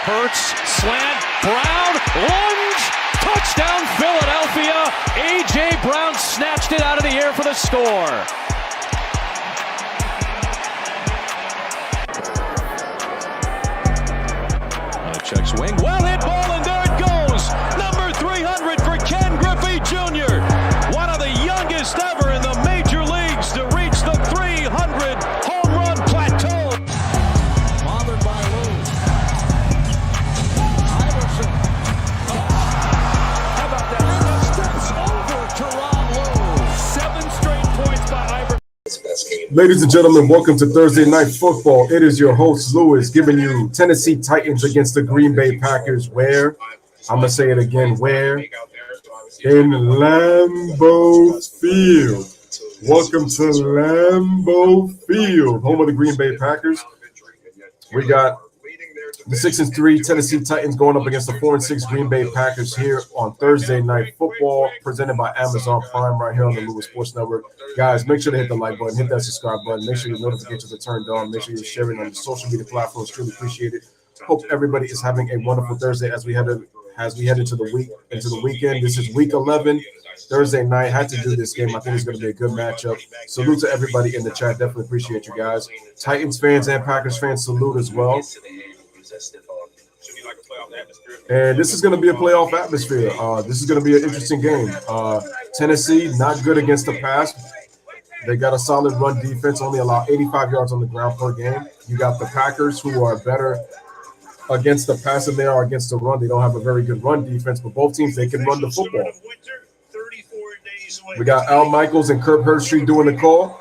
Hurts, slant, Brown, lunge, touchdown Philadelphia. A.J. Brown snatched it out of the air for the score. Checks wing, well hit ball, and there it goes. Number 300 for Ken Griffey Jr. One of the youngest ever in the major leagues to reach the 300 home run plateau. Bothered by Lou. Iverson. How about that? Steps over to Rob Lou. 7 straight points by Iverson. Ladies and gentlemen, welcome to Thursday Night Football. It is your host, Louis, giving you Tennessee Titans against the Green Bay Packers. Where? I'm going to say it again. Where? In Lambeau Field. Welcome to Lambeau Field, home of the Green Bay Packers. We got the 6-3 Tennessee Titans going up against the 4-6 Green Bay Packers here on Thursday Night Football, presented by Amazon Prime right here on the Louis Sports Network. Guys, make sure to hit the like button, hit that subscribe button, make sure your notifications are turned on, make sure you're sharing on your social media platforms. Truly appreciate it. Hope everybody is having a wonderful Thursday as we head into the weekend. This is week 11, Thursday night. Had to do this game. I think it's going to be a good matchup. Salute to everybody in the chat. Definitely appreciate you guys. Titans fans and Packers fans, salute as well. And this is going to be a playoff atmosphere. This is going to be an interesting game. Tennessee, not good against the pass. They got a solid run defense, only allow 85 yards on the ground per game. You got the Packers, who are better against the pass than they are against the run. They don't have a very good run defense, but both teams, they can run the football. We got Al Michaels and Kirk Herbstreit doing the call.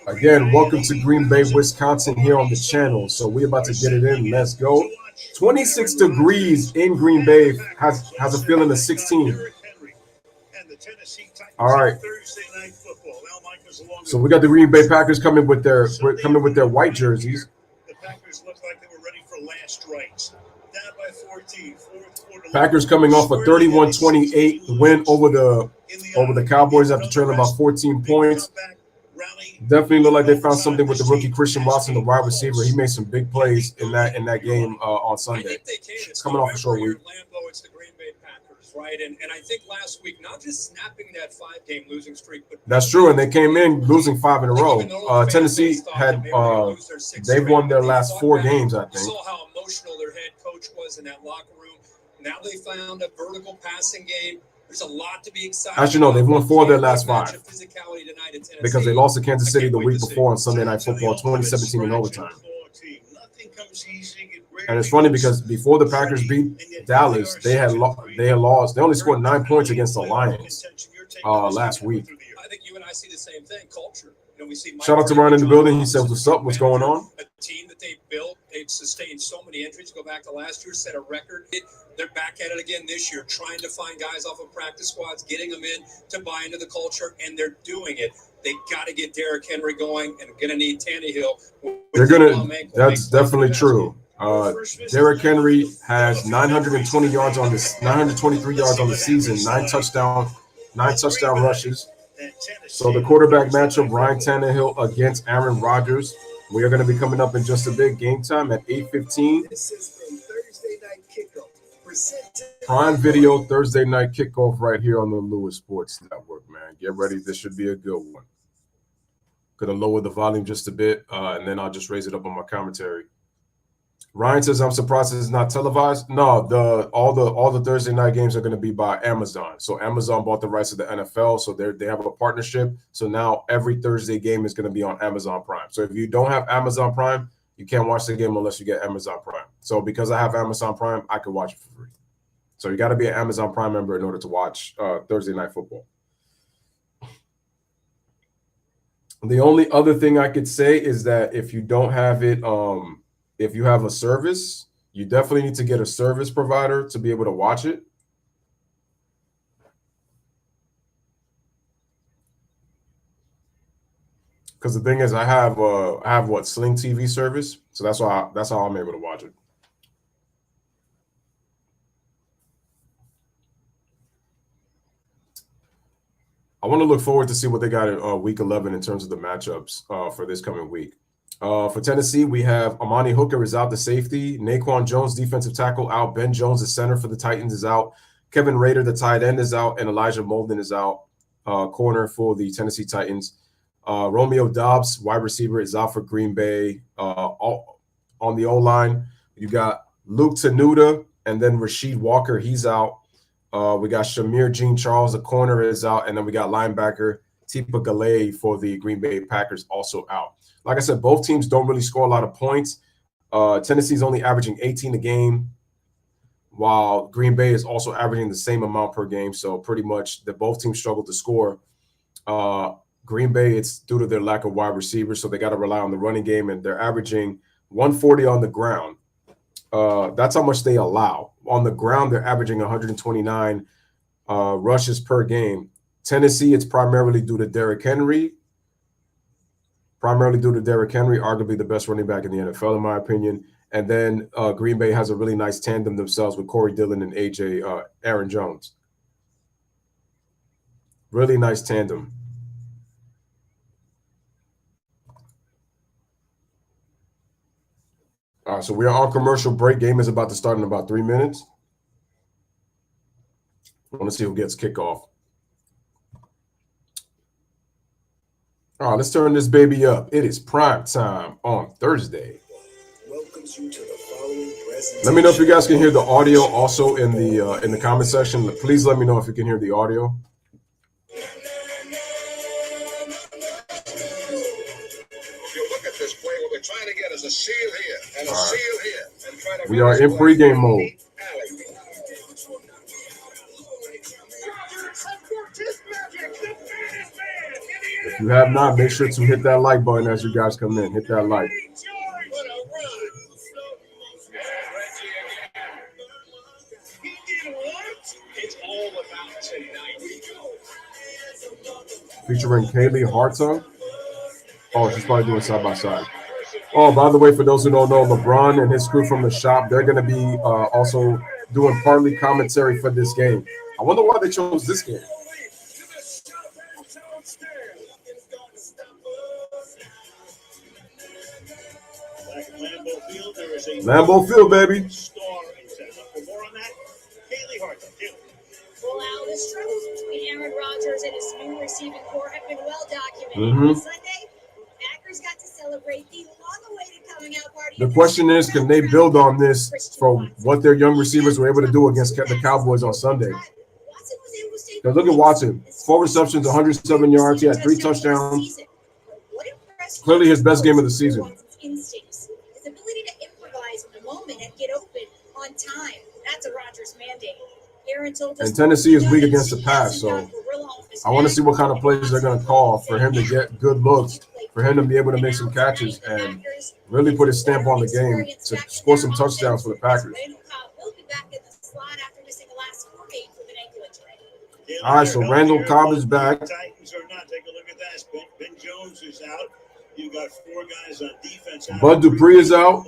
Again, welcome to Green Bay, Wisconsin here on the channel. So we're about to get it in. Let's go. 26 degrees in Green Bay, has a feeling of 16. All right. So we got the Green Bay Packers coming with their white jerseys. The Packers look like they were ready for last strikes. Down by 14. Packers coming off a 31-28 win over the Cowboys after trailing about 14 points. Definitely look like they found something with the rookie Christian Watson, the wide receiver. He made some big plays in that game on Sunday. Coming off a short week. It's the Green Bay Packers, right? And I think last week, not just snapping that 5-game losing streak, but that's true. And they came in losing 5 in a row. Tennessee had they've won their last 4 games, I think. Saw how emotional their head coach was in that locker room. Now they found a vertical passing game. There's a lot to be excited. As you know, they've won 4 of their last 5 because they lost to Kansas City the week before on Sunday Night Football, 2017 in overtime. And it's funny because before the Packers beat Dallas, they had lost. They only scored 9 points against the Lions last week. I think you and I see the same thing. Culture. We see shout out to Ryan in the building. He says, "What's up? What's going on?" A team that they built, they've sustained so many injuries. Go back to last year, set a record. They're back at it again this year, trying to find guys off of practice squads, getting them in to buy into the culture, and they're doing it. They got to get Derrick Henry going, and going to need Tannehill. They're gonna. That's definitely true. Derrick Henry has 920 yards on this, 923 yards on the season, 9 touchdown rushes. So the quarterback matchup, Ryan Tannehill against Aaron Rodgers. We are going to be coming up in just a bit. Game time at 8:15. Prime Video Thursday night kickoff right here on the Louis Sports Network, man. Get ready. This should be a good one. Going to lower the volume just a bit, and then I'll just raise it up on my commentary. Ryan says, I'm surprised it's not televised. No, all the Thursday night games are going to be by Amazon. So Amazon bought the rights to the NFL, so they have a partnership. So now every Thursday game is going to be on Amazon Prime. So if you don't have Amazon Prime, you can't watch the game unless you get Amazon Prime. So because I have Amazon Prime, I can watch it for free. So you got to be an Amazon Prime member in order to watch Thursday Night Football. The only other thing I could say is that if you don't have it, if you have a service, you definitely need to get a service provider to be able to watch it. Because the thing is, I have what, Sling TV service, so that's how I'm able to watch it. I want to look forward to see what they got in week 11 in terms of the matchups for this coming week. For Tennessee, we have Amani Hooker is out, the safety. Naquan Jones, defensive tackle, out. Ben Jones, the center for the Titans, is out. Kevin Rader, the tight end, is out. And Elijah Molden is out, corner for the Tennessee Titans. Romeo Doubs, wide receiver, is out for Green Bay. On the O-line, you got Luke Tenuta and then Rasheed Walker. He's out. We got Shamir Jean-Charles, the corner, is out. And then we got linebacker Tipa Galay for the Green Bay Packers, also out. Like I said, both teams don't really score a lot of points. Tennessee's only averaging 18 a game, while Green Bay is also averaging the same amount per game. So pretty much both teams struggle to score. Green Bay, it's due to their lack of wide receivers, so they got to rely on the running game, and they're averaging 140 on the ground. That's how much they allow. On the ground, they're averaging 129 rushes per game. Tennessee, it's primarily due to Derrick Henry. Arguably the best running back in the NFL, in my opinion. And then Green Bay has a really nice tandem themselves with Corey Dillon and Aaron Jones. Really nice tandem. All right, so we are on commercial break. Game is about to start in about 3 minutes. I want to see who gets kickoff. All right, let's turn this baby up. It is prime time on Thursday. Let me know if you guys can hear the audio also in the comment section. Please let me know if you can hear the audio. If you look at this play, what we're trying to get is a seal here and a seal here. And try to we are in pregame mode. If you have not, make sure to hit that like button as you guys come in. Hit that like. Featuring Kaylee Hartung. Oh, she's probably doing side by side. Oh, by the way, for those who don't know, LeBron and his crew from the shop, they're going to be also doing partly commentary for this game. I wonder why they chose this game. Lambeau Field, baby. Well, Al, the struggles between Aaron Rodgers and his new receiving corps have been well documented. On Sunday, Packers got to celebrate the long-awaited coming out party. The question is, can they build on this for what their young receivers were able to do against the Cowboys on Sunday? Now look at Watson. 4 receptions, 107 yards. He had 3 touchdowns. Clearly his best game of the season. His ability to improvise in the moment and get open on time. That's a Rodgers mandate. And Tennessee is weak against the pass, so I want to see what kind of plays they're going to call for him to get good looks, for him to be able to make some catches and really put his stamp on the game to score some touchdowns for the Packers. All right, so Randall Cobb is back. Titans are not. Take a look at that. Ben Jones is out. You got 4 guys on defense. Bud Dupree is out.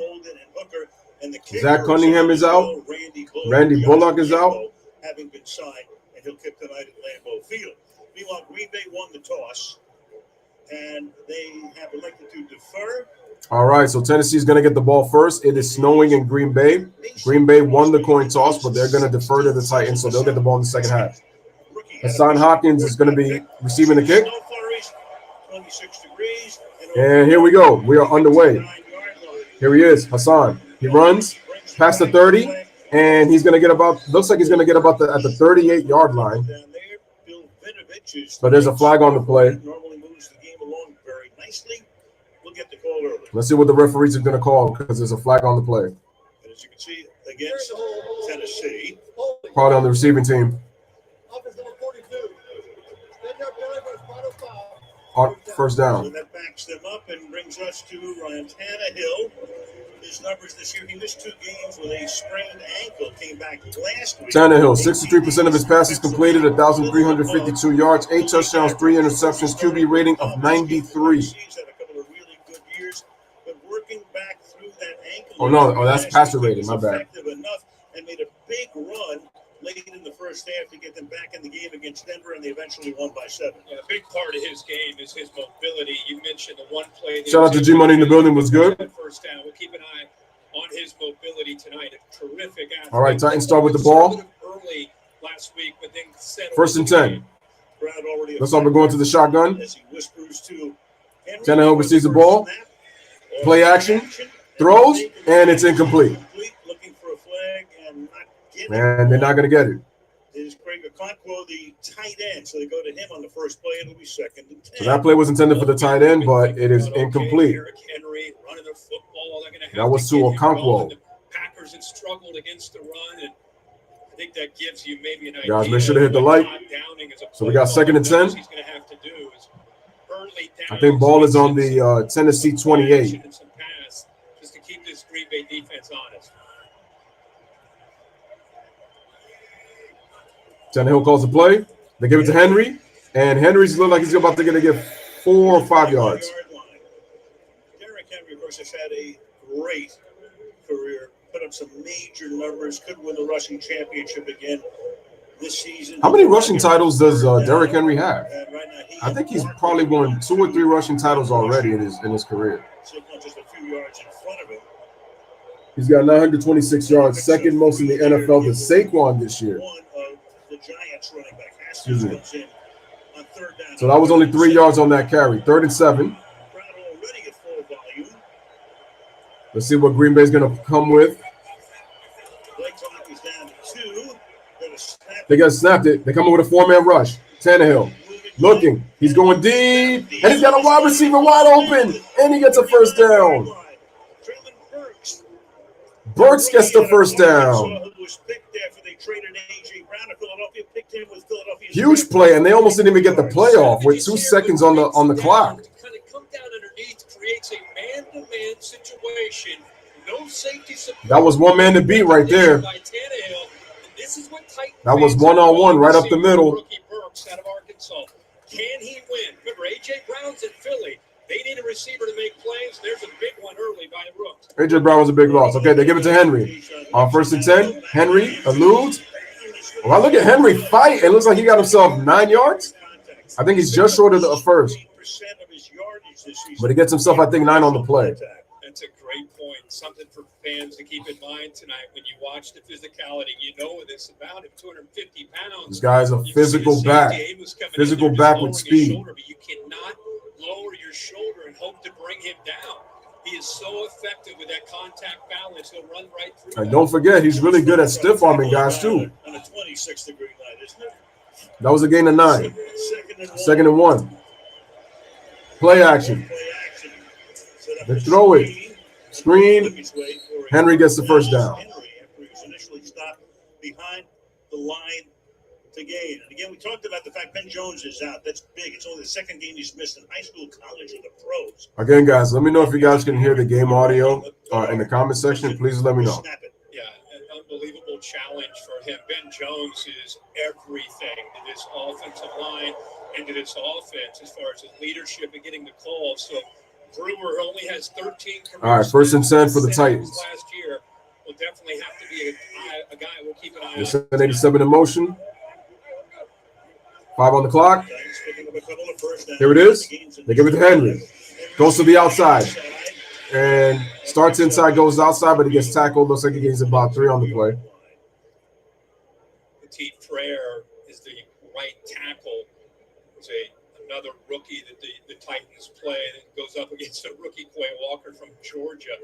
Zach Cunningham is out. Randy Bullock is out. Having been signed, and he'll kick tonight at Lambeau Field. Meanwhile, Green Bay won the toss, and they have elected to defer. All right, so Tennessee's going to get the ball first. It is snowing in Green Bay. Green Bay won the coin toss, but they're going to defer to the Titans, so they'll get the ball in the second half. Hassan Hopkins is going to be receiving the kick. 26 degrees. And here we go. We are underway. Here he is, Hassan. He runs past the 30. And he's going to get about, looks like he's going to get about at the 38-yard line. But there's a flag on the play. Let's see what the referees are going to call because there's a flag on the play. As you can see, against Tennessee. Probably on the receiving team. First down. So that backs them up and brings us to Ryan Tannehill. His numbers this year, he missed 2 games with a sprained ankle, came back last week. Tannehill, 63% of his passes completed, 1,352 yards, 8 touchdowns, 3 interceptions, QB rating of 93. He's had a couple of really good years, but working back through that ankle. Oh, no, that's passer rating, my bad. Effective enough and made a big run late in the first half to get them back in the game against Denver, and they eventually won by 7. Yeah, a big part of his game is his mobility. You mentioned the one play. Shout out to G Money in the building. Was good. First down. We'll keep an eye on his mobility tonight. A terrific athlete. All right, Titans start with the ball. Early last week, but then First and 10. Looks like we're going to the shotgun. Tannehill receives the ball. Play action. Throws, and it's incomplete. Man, they're not going to get it. Is Craig Okonkwo the tight end? So they go to him on the first play. It'll be second and 10. So that play was intended for the tight end, but it is incomplete. That was to Okonkwo. The Packers had struggled against the run, and I think that gives you maybe an idea. Guys, make sure to hit the like. So we got second and 10. I think ball is on the Tennessee 28. Just to keep this Green Bay defense honest. Tannehill calls the play. They give it to Henry, and Henry's looking like he's about to get 4 or 5 yards. Derrick Henry, of course, has had a great career. Put up some major numbers. Could win the rushing championship again this season. How many rushing titles does Derrick Henry have? I think he's probably won 2 or 3 rushing titles already in his career. Just a few yards in front of him. He's got 926 yards, second most in the NFL to Saquon this year. Excuse me. So that was only 3 yards on that carry. 3rd and 7. Let's see what Green Bay's going to come with. They got snapped it. They come in with a 4-man rush. Tannehill looking. He's going deep. And he's got a wide receiver wide open. And he gets a first down. Burks gets the first down. Huge play, and they almost didn't even get the play off with 2 seconds on the clock. Kind of come down underneath, creates a man-to-man situation. No safety support. That was one man to beat right there. That was one-on-one right up the middle. Rookie Burks out of Arkansas. Can he win? Remember, A.J. Brown's in Philly. They need a receiver to make plays. There's a big one early by the Rooks. A.J. Brown was a big loss. Okay, they give it to Henry. On 1st and 10, Henry eludes. Well, look at Henry fight. It looks like he got himself 9 yards. I think he's just short of the first. But he gets himself, I think, 9 on the play. That's a great point. Something for fans to keep in mind tonight when you watch the physicality. You know what it's about him, 250 pounds. This guy's a physical back. Physical back with speed. Shoulder, but you cannot lower your shoulder and hope to bring him down. He is so effective with that contact balance. He'll run right through. And don't forget, he's really good at stiff arming guys, too. On a 26-degree night, isn't it? That was a gain of 9. Second and 1. Play action. They throw it. Screen. Henry gets the first down. Henry, after he was initially stopped behind the line to gain. And again, we talked about the fact Ben Jones is out. That's big. It's only the second game he's missed in high school, college, or the pros. Again, guys, let me know if you guys can hear the game audio in the comment section. Please let me know. Yeah, an unbelievable challenge for him. Ben Jones is everything to this offensive line and to this offense as far as his leadership and getting the calls. So Brewer only has 13 career. All right, 1st and 10 for the Titans. Last year will definitely have to be a guy we'll keep an eye on. It's 87 in motion. 5 on the clock. Here it is. They give it to Henry. Goes to the outside. And starts inside, goes outside, but he gets tackled. Looks like he gains about 3 on the play. Petit Frere is the right tackle. It's another rookie that the Titans play that goes up against a rookie, Quay Walker from Georgia.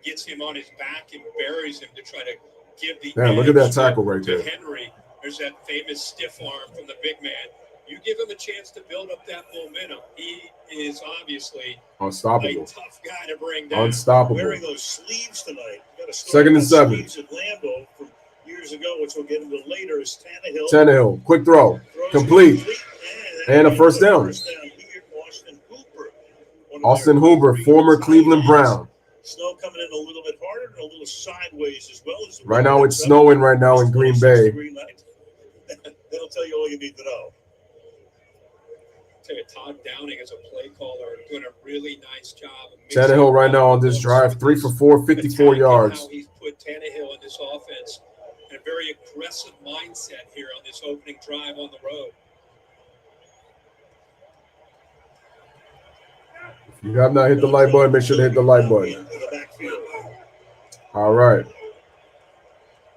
Gets him on his back and buries him to try to give the look at that tackle right there. Henry. There's that famous stiff arm from the big man. You give him a chance to build up that momentum. He is obviously unstoppable. A tough guy to bring down. Unstoppable. Wearing those sleeves tonight. Second and 7. Sleeves at Lambeau from years ago, which we'll get into later, is Tannehill. Tannehill, quick throw, complete, and a first down. Austin Hooper, former Cleveland Brown. Snow coming in a little bit harder and a little sideways as well. As right now it's snowing right now in Green Bay. That'll tell you all you need to know. Todd Downing as a play caller doing a really nice job. Tannehill right now on this drive, 3 for 4, 54 yards. How he's put Tannehill in this offense in a very aggressive mindset here on this opening drive on the road. You have not hit the like button. Make sure to hit the like button. All right.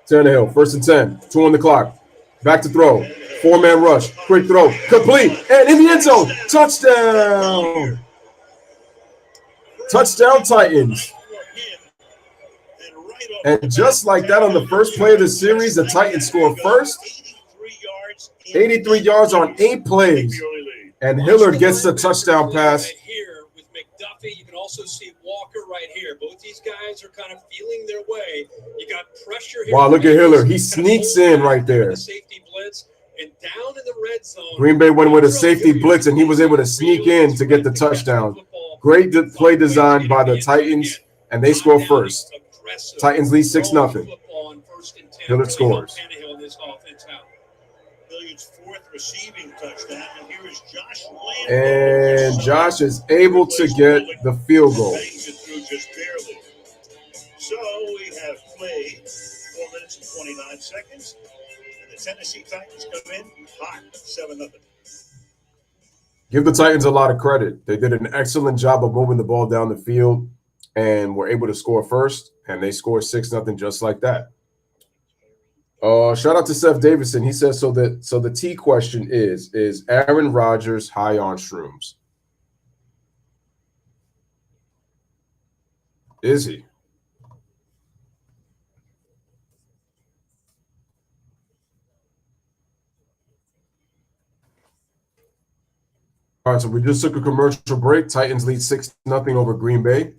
Tannehill, 1st and 10. 2 on the clock. Back to throw. 4-man rush. Quick throw. Complete. And in the end zone. Touchdown. Touchdown, Titans. And just like that on the first play of the series, the Titans score first. 83 yards on 8 plays. And Hillard gets the touchdown pass. Here with McDuffie, you can also see Walker right here. Both these guys are kind of feeling their way. You got pressure here. Wow, look at Hillard. He sneaks in right there. Safety blitz and down in the red zone. Green Bay went with a safety blitz, and he was able to sneak in to get the touchdown. Great play design by the Titans, and they score first. Titans lead 6-0. Hillard scores. Hilliard's 4th receiving touchdown, and here is Josh Lamb. And Josh is able to get the field goal. Just barely. So we have played 4 minutes and 29 seconds, and the Tennessee Titans come in hot, 7-0. Give the Titans a lot of credit. They did an excellent job of moving the ball down the field and were able to score first, and they scored 6-0 just like that. Shout out to Seth Davidson. He says, so the T question is Aaron Rodgers high on shrooms? Is he? All right, so we just took a commercial break. Titans lead 6-0 over Green Bay.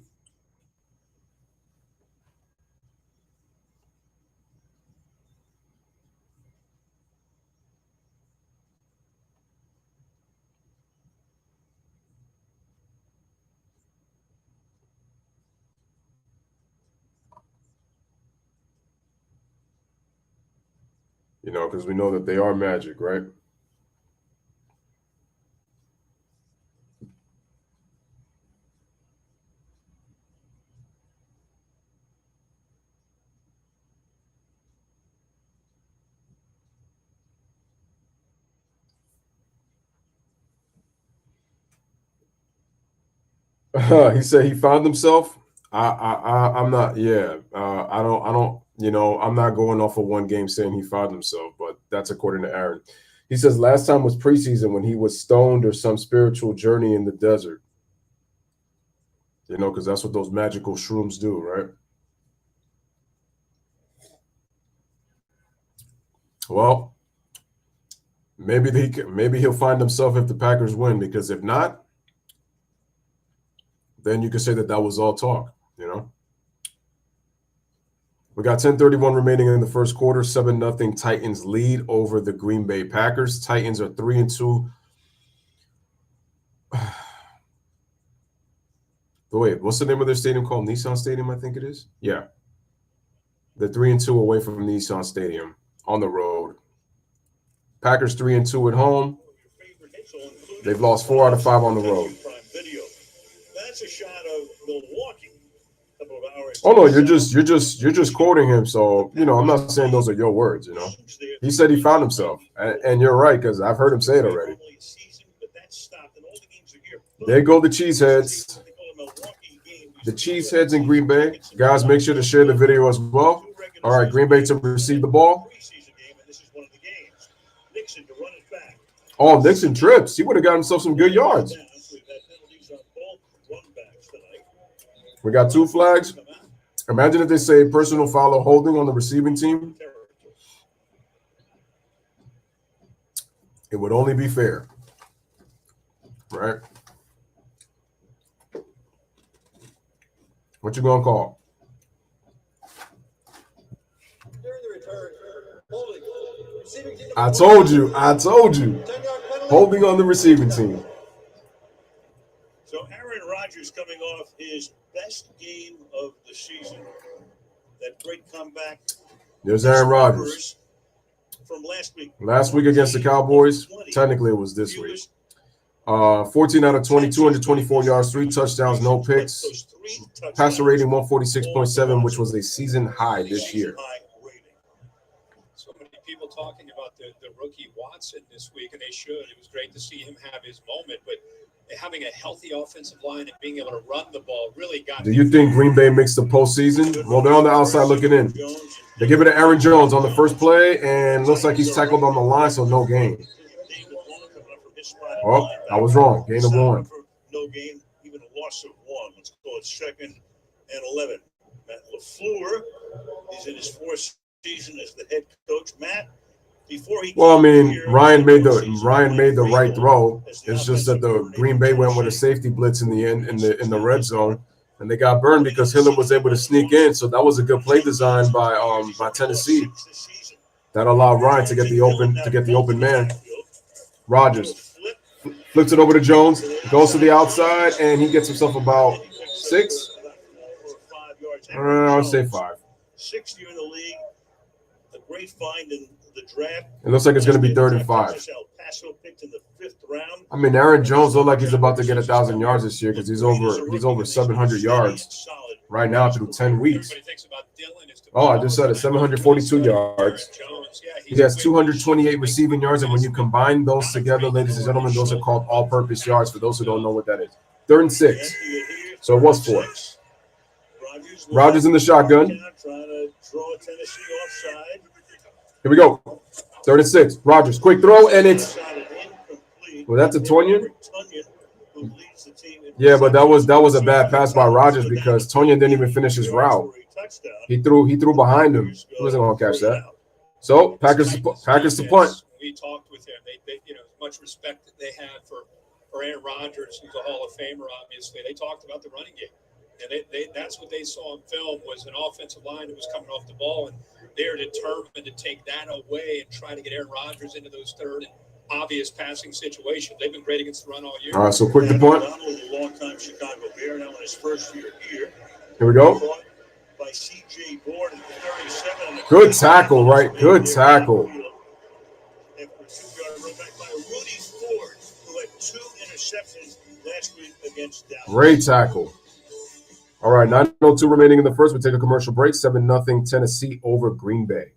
You know, because we know that they are magic, right? He said he found himself. I'm not. Yeah, I don't. You know, I'm not going off of one game saying he found himself, but that's according to Aaron. He says last time was preseason when he was stoned or some spiritual journey in the desert. You know, because that's what those magical shrooms do, right? Well, maybe he'll find himself if the Packers win, because if not, then you could say that was all talk, you know. We got 10:31 remaining in the first quarter. 7-0 Titans lead over the Green Bay Packers. Titans are 3-2. Wait, what's the name of their stadium called? Nissan Stadium, I think it is. Yeah. They're 3-2 away from Nissan Stadium on the road. Packers 3-2 at home. They've lost 4 out of 5 on the road. That's a shot of Milwaukee. Oh no, you're just quoting him. So you know, I'm not saying those are your words. You know, he said he found himself, and you're right, because I've heard him say it already. There go the Cheeseheads. The Cheeseheads in Green Bay. Guys, make sure to share the video as well. All right, Green Bay to receive the ball. Oh, Nixon trips. He would have got himself some good yards. We got 2 flags. Imagine if they say personal foul or holding on the receiving team. It would only be fair, right? What you gonna call? I told you. Holding on the receiving team. So Aaron Rodgers coming off his best game of the season. That great comeback. There's Aaron Rodgers. From last week. Last week against the Cowboys. Technically, it was this week. 14 out of 20, 224 yards, 3 touchdowns, no picks. Passer rating 146.7, which was a season high this year. So many people talking about the rookie Watson this week, and they should. It was great to see him have his moment, but having a healthy offensive line and being able to run the ball really got. Do you think Green Bay makes the postseason? Well, they're on the outside looking in. They give it to Aaron Jones on the first play, and looks like he's tackled on the line, so no gain. Oh, I was wrong. Gain of 1. No gain, even a loss of 1. Let's call it 2nd and 11. Matt LaFleur, he's in his 4th season as the head coach. Matt, before he Ryan made the right throw. It's just that the Green Bay went with a safety blitz in the end in the red zone, and they got burned because Hiller was able to sneak in. So that was a good play design by Tennessee that allowed Ryan to get the open man. Rodgers flips it over to Jones, goes to the outside, and he gets himself about 6. I would say 5. 6th year in the league, a great find in the draft. It looks like it's going to be 3rd and 5. Picked in the 5th round. I mean, Aaron Jones looks like he's about to get 1,000 yards this year because he's over 700 yards right now through 10 weeks. Oh, I just said it, 742 yards. He has 228 receiving yards, and when you combine those together, ladies and gentlemen, those are called all-purpose yards for those who don't know what that is. 3rd and 6. So it was 4. Rodgers in the shotgun. Here we go. 3rd and 6. Rodgers, quick throw, and it's that's a Tonyan. Yeah, but that was a bad pass by Rodgers because Tonyan didn't even finish his route. He threw behind him. He wasn't going to catch that. So Packers to punt. We talked with him. They as much respect that they had for Aaron Rodgers, who's a Hall of Famer. Obviously, they talked about the running game. And that's what they saw on film was an offensive line that was coming off the ball, and they're determined to take that away and try to get Aaron Rodgers into those 3rd and obvious passing situations. They've been great against the run all year. All right, so quick to punt. A long-time Chicago Bear, now in his 1st year here. Here we go. By C.J. Board at 37. Good tackle, right? Good tackle. After a 2-yard run back by Rudy Ford, who had 2 interceptions last week against Dallas. Great tackle. All right, 9:02 remaining in the first. We'll take a commercial break. 7-0 Tennessee over Green Bay.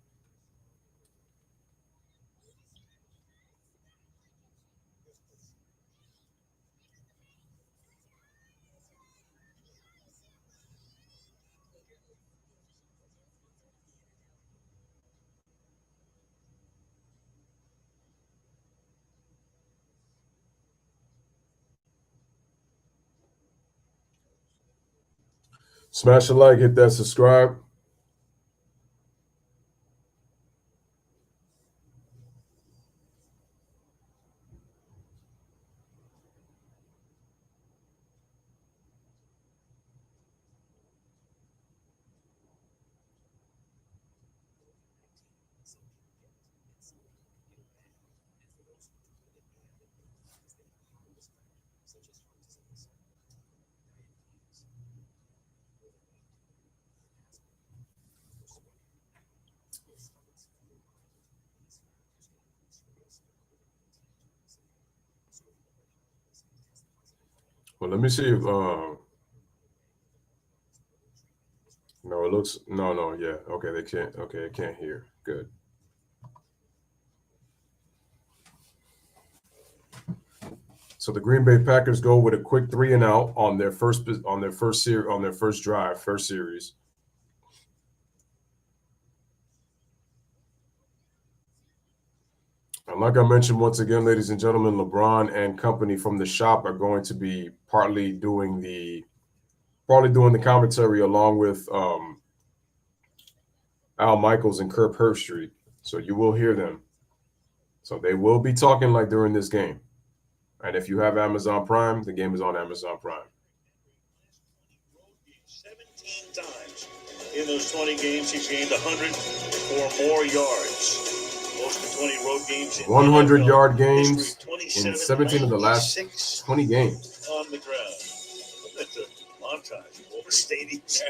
Smash a like, hit that subscribe. Well, let me see if no, it looks no, yeah. Okay, they can't. Okay, it can't hear. Good. So the Green Bay Packers go with a quick 3 and out on their first series. And like I mentioned, once again, ladies and gentlemen, LeBron and company from the shop are going to be partly doing the commentary along with Al Michaels and Kirk Herbstreit. So you will hear them. So they will be talking like during this game. And if you have Amazon Prime, the game is on Amazon Prime. 17 times in those 20 games, he's gained 100 or more yards. Most of 20 road games. 100-yard games in 17 of the last 20 games. On the ground. That's a montage. Over stadiums.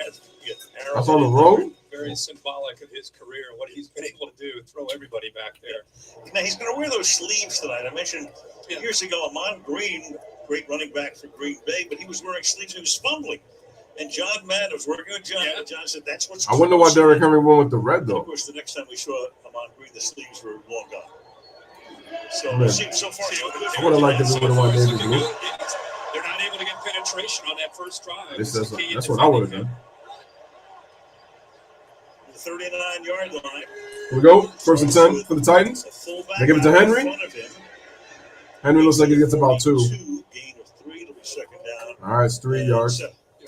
That's on the road? Very symbolic of his career, what he's been able to do, throw everybody back there. Now, he's going to wear those sleeves tonight. I mentioned years ago, Amon Green, great running back for Green Bay, but he was wearing sleeves. He was fumbling. And John Madden was working with John. Yeah. John said, that's what's I wonder why Derrick Henry went with the red, though. Of course, the next time we saw Amon Green, the sleeves were long gone. So Man. we'll see so far. I would have liked if we would have won Davis Blue. They're not able to get penetration on that first drive. That's what I would have done. The 39-yard line. Here we go. First and 10 for the Titans. They give it to Henry. Henry looks like he gets about 2. Gain of 3 to be second down. All right, it's 3 yards.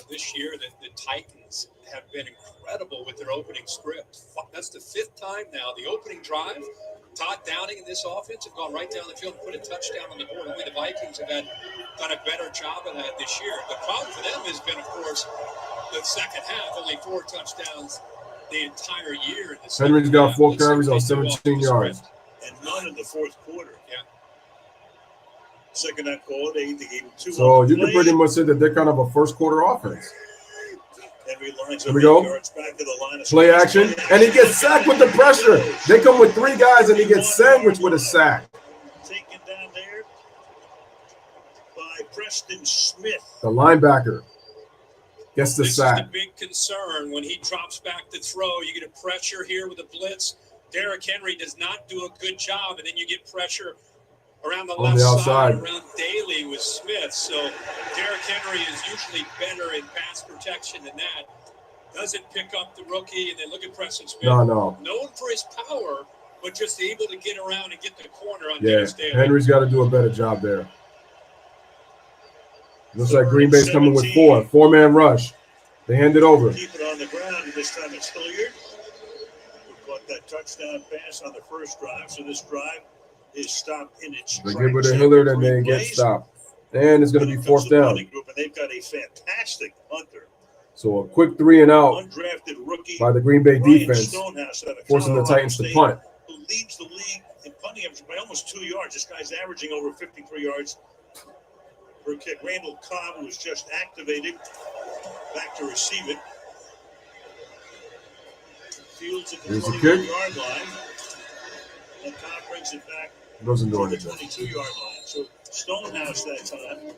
This year, the Titans have been incredible with their opening script. That's the 5th time now. The opening drive, Todd Downing and this offense have gone right down the field and put a touchdown on the board. Only the Vikings have done a better job of that this year. The problem for them has been, of course, the second half. Only 4 touchdowns the entire year. Henry's got 4 carries on 17 yards. And none in the fourth quarter. Yeah. Second half call, they gave him 2. So you can pretty much say that they're kind of a first quarter offense. Henry lines Here we go. back to the line of play action, and he gets sacked with the pressure. They come with 3 guys, and he gets sandwiched with a sack. Taken down there by Preston Smith. The linebacker gets the This sack. is the big concern when he drops back to throw. You get a pressure here with a blitz. Derrick Henry does not do a good job, and then you get pressure around the left side, around Daly with Smith. So Derrick Henry is usually better in pass protection than that. Doesn't pick up the rookie, and then look at Preston Smith. No. Known for his power, but just able to get around and get the corner on Yeah, Dennis Daly. Henry's got to do a better job there. Looks like Green Bay's coming with 4. 4-man rush. They hand it over. Keep it on the ground, and this time it's Hilliard. We caught that touchdown pass on the first drive, so this drive is stopped in its They tracks. give it to Hilliard, and they get stopped. And it's going to be 4th down. Group, and they've got a fantastic punter. So a quick 3 and out Undrafted rookie by the Green Bay Ryan defense, Stonehouse out of forcing the Colorado Titans to State, punt. who leads the league in punting average by almost 2 yards. This guy's averaging over 53 yards per kick. Randall Cobb, who was just activated, back to receive it. Fields at the 21-yard line. And Cobb brings it back Doesn't do to the anything. 22-yard line. So Stonehouse that time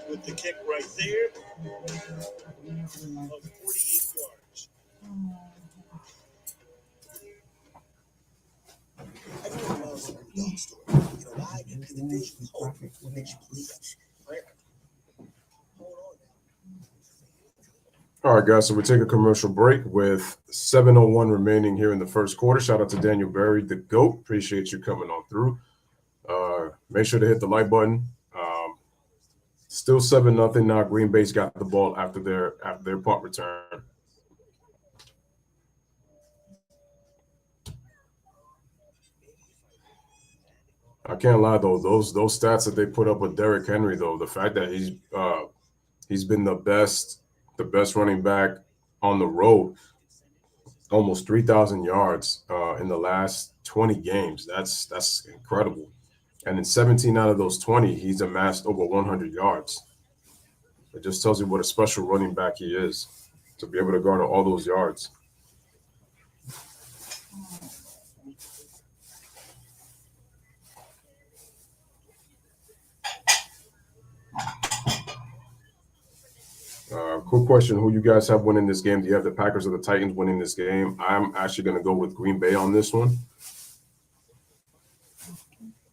with the kick right there of 48 yards. Everyone loves a good dog story. You know why? Because the vision is hope. What makes you believe that shit. Right? Hold on now. All right, guys, so we take a commercial break with 7:01 remaining here in the first quarter. Shout out to Daniel Berry, the GOAT. Appreciate you coming on through. Make sure to hit the like button. Still 7-0 now. Green Bay's got the ball after their punt return. I can't lie though; those stats that they put up with Derrick Henry, though, the fact that he's been the best running back on the road, almost 3,000 yards in the last 20 games. That's incredible. And in 17 out of those 20, he's amassed over 100 yards. It just tells you what a special running back he is to be able to garner all those yards. Quick question: who you guys have winning this game? Do you have the Packers or the Titans winning this game? I'm actually going to go with Green Bay on this one.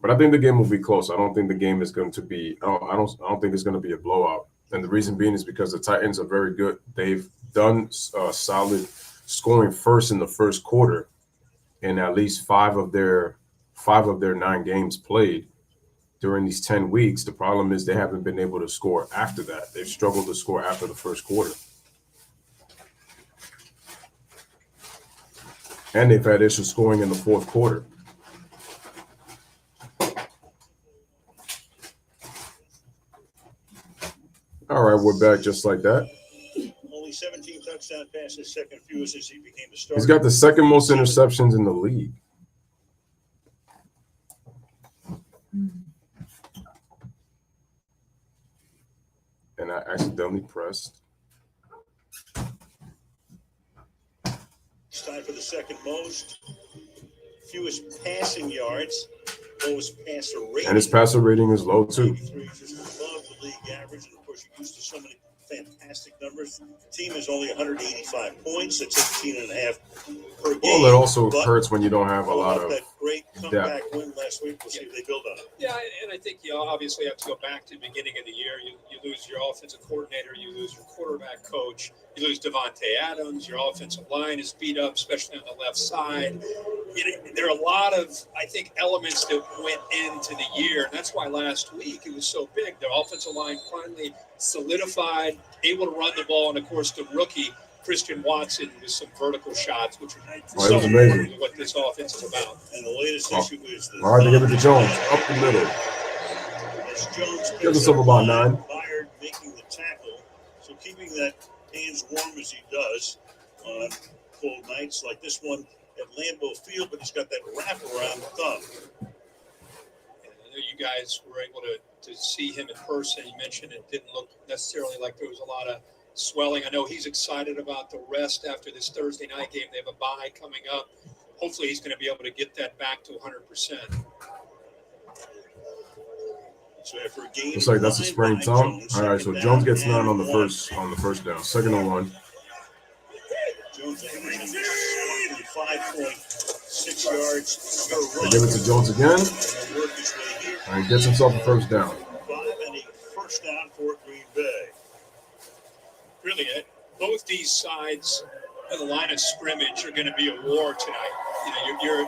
But I think the game will be close. I don't think the game is going to be. I don't think it's going to be a blowout. And the reason being is because the Titans are very good. They've done solid scoring first in the first quarter, in at least five of their 9 games played during these 10 weeks. The problem is they haven't been able to score after that. They've struggled to score after the first quarter, and they've had issues scoring in the fourth quarter. All right, we're back just like that. Only 17 touchdown passes, second fewest since he became the starter. He's got the second most interceptions in the league. And I accidentally pressed. It's time for the second most, fewest passing yards, lowest passer rating. And his passer rating is low too. 83, just above the league average. And, of course, you're used to so many fantastic numbers. The team is only 185 points. That's 18.5 per game. Well, it also hurts when you don't have a lot of that great comeback depth. win last week. We'll see if they build on it. Yeah, and I think you obviously have to go back to the beginning of the year. You lose your offensive coordinator, you lose your quarterback coach, you lose Devontae Adams, your offensive line is beat up, especially on the left side. There are a lot of, I think, elements that went into the year, and that's why last week it was so big. The offensive line finally solidified, able to run the ball, and, of course, the rookie, Christian Watson, with some vertical shots, which was so amazing. what this offense is about. And the latest issue is the All right, they give it to Jones up the middle. Gives us up about 9. Byard making the tackle, so keeping that hands warm as he does on cold nights like this one at Lambeau Field, but he's got that wrap around the thumb. I know you guys were able to see him in person. You mentioned it didn't look necessarily like there was a lot of swelling. I know he's excited about the rest after this Thursday night game. They have a bye coming up. Hopefully he's going to be able to get that back to 100%. So after a game, Looks like that's a sprained thumb. All right, so Jones gets 9 on the first down. 2nd and 1. Jones 5.6 yards. They give it to Jones again, and he gets himself a first down. 5 and a first down for Green Bay. Really, both these sides of the line of scrimmage are going to be a war tonight. You're a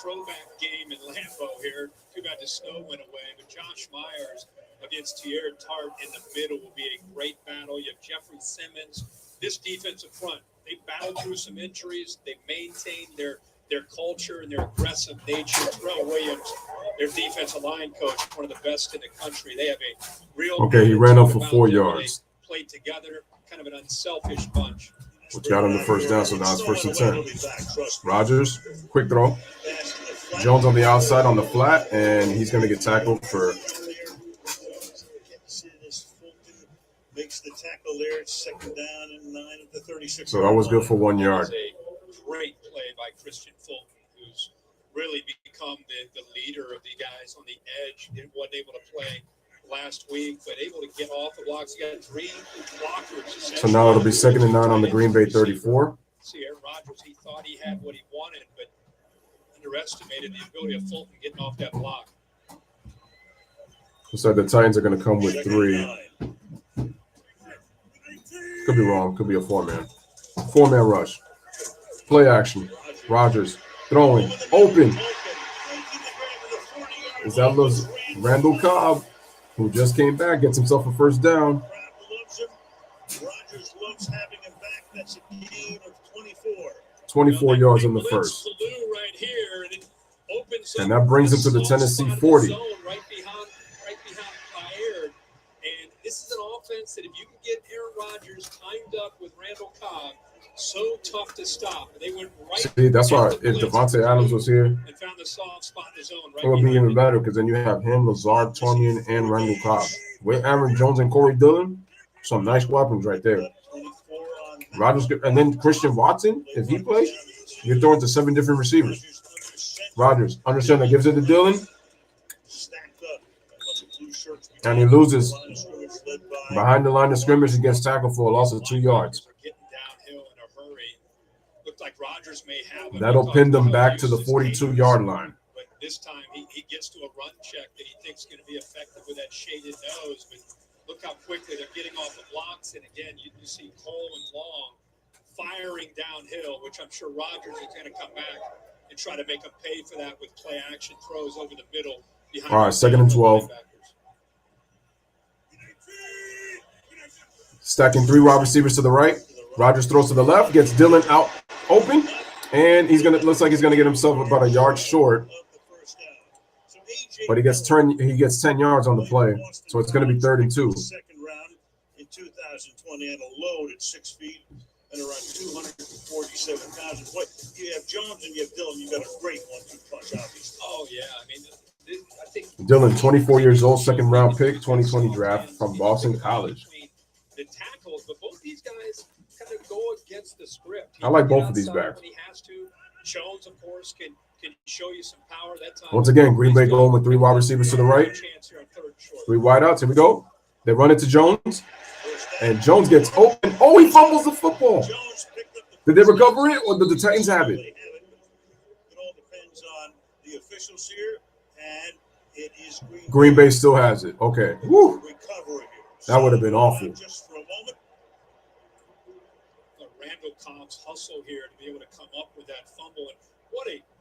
throwback game in Lambeau here. Too bad the snow went away, but Josh Myers against Tierra Tart in the middle will be a great battle. You have Jeffrey Simmons. This defensive front, they battled through some injuries. They maintained their culture and their aggressive nature. Terrell Williams, their defensive line coach, one of the best in the country. They have a real. Okay, he ran up for 4 yards. They played together, kind of an unselfish bunch. Which got him the first down, so now it's 1st and 10. Rodgers, quick throw. Jones on the outside on the flat, and he's going to get tackled for. Makes the tackle there. It's 2nd down and 9 at the 36. So that was good for 1 yard. That was a great play by Christian Fulton, who's really become the leader of the guys on the edge. He wasn't able to play last week, but able to get off the blocks. He got 3 blockers. So now it'll be 2nd and 9 on the Green Bay 34. See, Aaron Rodgers, he thought he had what he wanted, but underestimated the ability of Fulton getting off that block. So the Titans are going to come with 3. Could be wrong. Could be a 4-man. 4-man rush. Play action. Rodgers throwing. Open. Is that Randall Cobb, who just came back, gets himself a first down. Rodgers loves having him back. That's a gain of 24. 24 yards in the first. Right here, and that brings him to the Tennessee 40. Right behind Byard. And this is an offense that if you can get Aaron Rodgers timed up with Randall Cobb, so tough to stop. They went right. See, that's why if Devontae Adams was here, and found the soft spot in the zone right it would be even better because then you have him, Lazard, Tonyan, and Randall Cobb. With Aaron Jones and Corey Dillon, some nice weapons right there. Rodgers, and then Christian Watson, if he plays, you're throwing to 7 different receivers. Rodgers, understand that, gives it to Dillon, and he loses behind the line of scrimmage. He gets tackled for a loss of 2 yards. That'll pin them back to the 42-yard line. But this time he gets to a run check that he thinks is going to be effective with that shaded nose. But look how quickly they're getting off the blocks. And again, you see Cole and Long firing downhill, which I'm sure Rodgers is going to come back and try to make them pay for that with play action throws over the middle. All right, 2nd and 12. Stacking 3 wide receivers to the right. Rodgers throws to the left, gets Dillon out open, and looks like he's gonna get himself about a yard short. But he gets 10 yards on the play, so it's gonna be 3rd and 2. Second round in 2020 and a load at 6 feet and around 247 pounds. What you have Jones and you have Dillon, you got a great 1-2 punch, obviously. Oh yeah, I mean, I think Dillon, 24 years old, 2nd round pick, 2020 draft from Boston College. The tackles, but both these guys kind of go against the script. I like both of these backs. When he has to. Jones, of course, can show you some power that time. Once again, Green Bay going with 3 wide receivers to the right. 3 wide outs. Here we go. They run it to Jones, and Jones gets open. Oh, he fumbles the football. Did they recover it, or did the Titans have it? It all depends on the officials here, and it is Green Bay still has it. Okay. Woo. That would have been awful. Just for a moment. Randall Cobb's hustle here to be able to come up with that fumble, and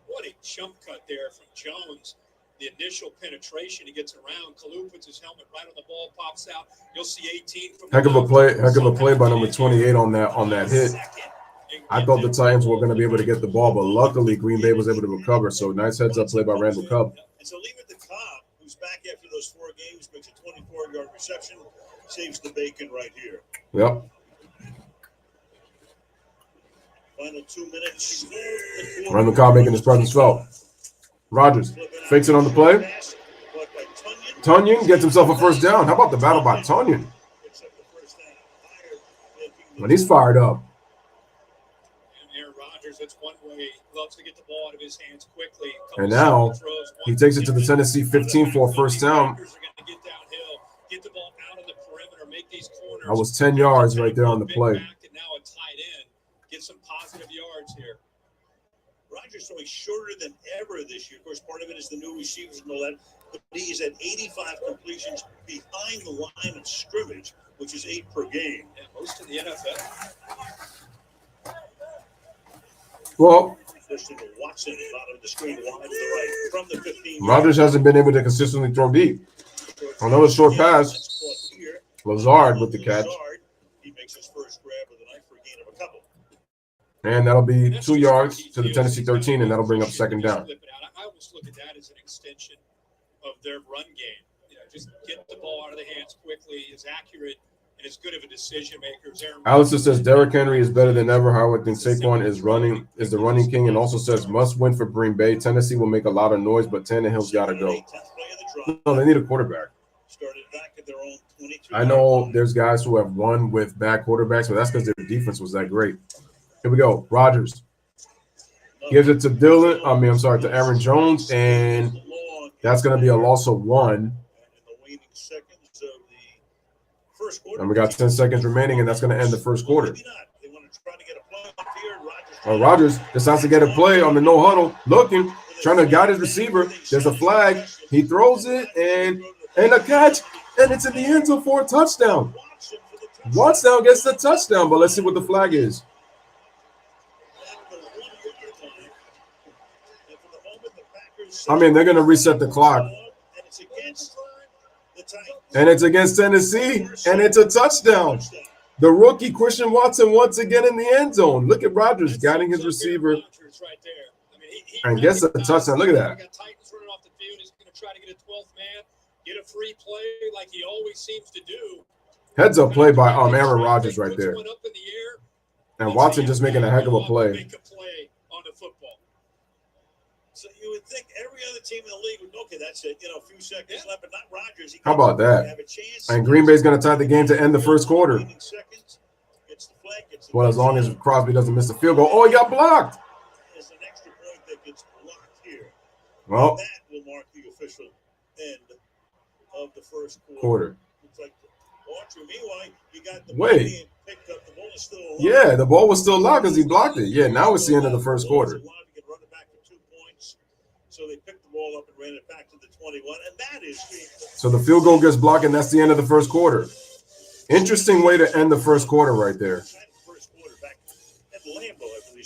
what a jump cut there from Jones. The initial penetration, he gets around. Kalu puts his helmet right on the ball, pops out. You'll see 18 from Heck of a play by number 28 on that hit. I thought the Titans were going to be able to get the ball, but luckily Green Bay was able to recover. So nice heads-up play by Randall Cobb. And so leave it to Cobb, who's back after those 4 games, makes a 24-yard reception, saves the bacon right here. Yep. Final 2 minutes. Randall Cobb making his presence felt. Rodgers fakes it on the play. Tunyon gets himself a first down. How about the battle by Tunyon? When he's fired up. Aaron Rodgers, that's one way. He loves to get the ball out of his hands quickly. And now he takes it to the Tennessee 15 for a first down. That was 10 yards right there on the play. And now a tight end. Get some positive yards here. Rodgers throwing shorter than ever this year. Of course, part of it is the new receivers and all that. But he's at 85 completions behind the line of scrimmage, which is 8 per game. Yeah, most of the NFL. Well, Watson out of the screen wide to the right from the 15. Rodgers hasn't been able to consistently throw deep. Another short pass. Lazard with the catch. He makes his first grab of the night for a gain of a couple. And that'll be 2 yards to the Tennessee 13, and that'll bring up second down. I almost look at that as an extension of their run game. You know, just get the ball out of the hands quickly, is accurate, and as good of a decision maker as Aaron. Allison says Derrick Henry is better than ever. However, I think Saquon is the running king, and also says must win for Green Bay. Tennessee will make a lot of noise, but Tannehill's got to go. No, they need a quarterback. I know there's guys who have won with bad quarterbacks, but that's because their defense was that great. Here we go. Rodgers gives it to to Aaron Jones, and that's going to be a loss of 1. And we got 10 seconds remaining, and that's going to end the first quarter. Rodgers decides to get a play on the no huddle, looking, trying to guide his receiver. There's a flag. He throws it, and a catch, and it's in the end zone for a touchdown. Watson gets the touchdown, but let's see what the flag is. I mean, they're going to reset the clock. And it's against Tennessee, and it's a touchdown. The rookie, Christian Watson, once again in the end zone. Look at Rodgers guiding his receiver and gets a touchdown. Look at that. Titans running off the field. He's going to try to get a 12th man, get a free play like he always seems to do. Heads up play by Aaron Rodgers right there. And Watson just making a heck of a play. Make a play on the football. So you would think every other team in the league would, okay, that's it, a few seconds left, but not Rodgers. How about that? And Green Bay's going to tie the game to end the first quarter. Well, as long as Crosby doesn't miss the field goal. Oh, he got blocked. There's an extra point that gets blocked here. Well, that will mark the official end of the first quarter. Looks like meanwhile, you got the ball being picked up. The ball is still alive. Yeah, the ball was still alive because he blocked it. Yeah, now it's the end of the first quarter. So they picked the ball up and ran it back to the 21, and that is so the field goal gets blocked, and that's the end of the first quarter. Interesting way to end the first quarter right there.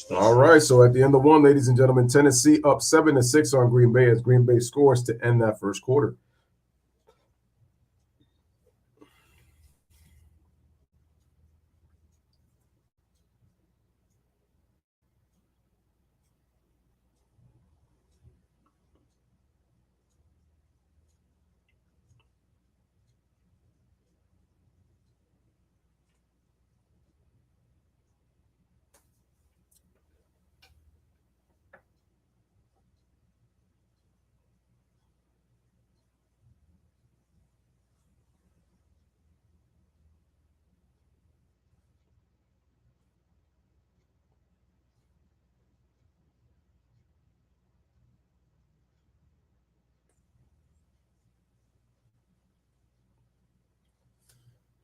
All right, so at the end of 1, ladies and gentlemen, Tennessee up 7-6 on Green Bay as Green Bay scores to end that first quarter.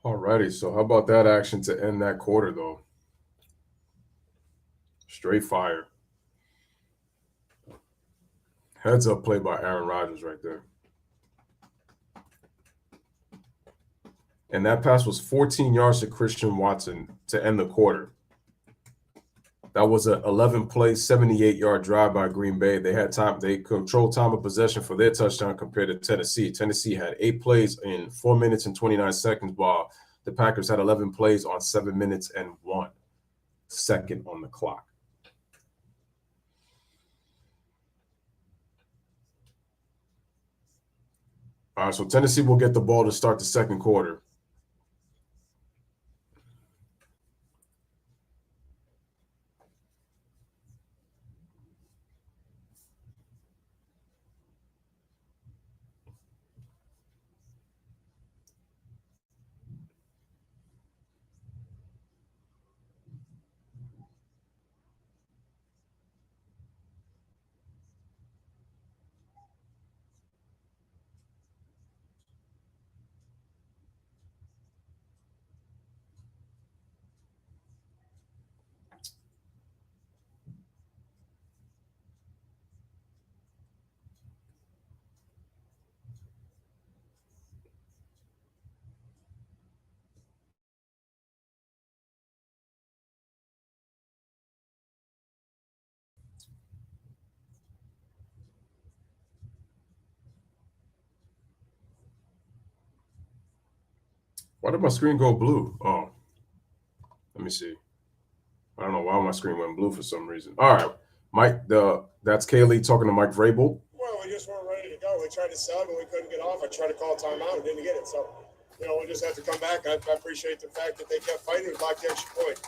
Alrighty, so how about that action to end that quarter, though? Straight fire. Heads up play by Aaron Rodgers right there. And that pass was 14 yards to Christian Watson to end the quarter. That was an 11-play, 78-yard drive by Green Bay. They had time. They controlled time of possession for their touchdown compared to Tennessee. Tennessee had 8 plays in 4 minutes and 29 seconds, while the Packers had 11 plays on 7 minutes and 1 second on the clock. All right, so Tennessee will get the ball to start the second quarter. Why did my screen go blue? Oh, let me see. I don't know why my screen went blue for some reason. All right, Mike. That's Kaylee talking to Mike Vrabel. Well, we just weren't ready to go. We tried to sub and we couldn't get off. I tried to call timeout and didn't get it. So, we just have to come back. I appreciate the fact that they kept fighting and blocked the extra point.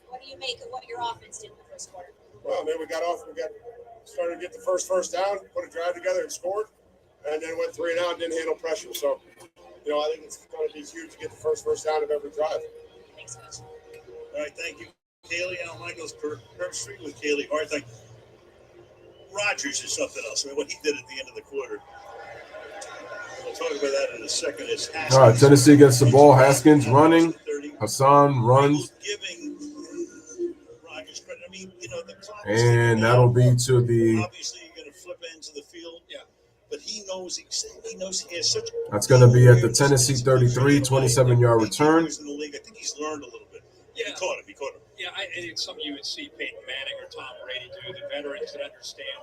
What do you make of what your offense did in the first quarter? Well, then we got off. Started to get the first down, put a drive together and scored, and then went 3 and out and didn't handle pressure. So, I think it's going to be huge to get the first down of every drive. Thanks, Coach. All right, thank you, Kaylee. Al Michaels, Kirk Street with Kaylee Hart. Rodgers is something else. I mean, what he did at the end of the quarter. We'll talk about that in a second. All right, Tennessee gets the ball. Haskins running. Hassan runs. Giving Rodgers credit. I mean, And that'll be to the. Obviously, you're going to flip ends of the field. Yeah. But he knows he has such. That's going to be at the Tennessee 33, 27-yard return. In the league, I think he's learned a little bit. Yeah. He caught him. Yeah, and it's something you would see Peyton Manning or Tom Brady do. The veterans that understand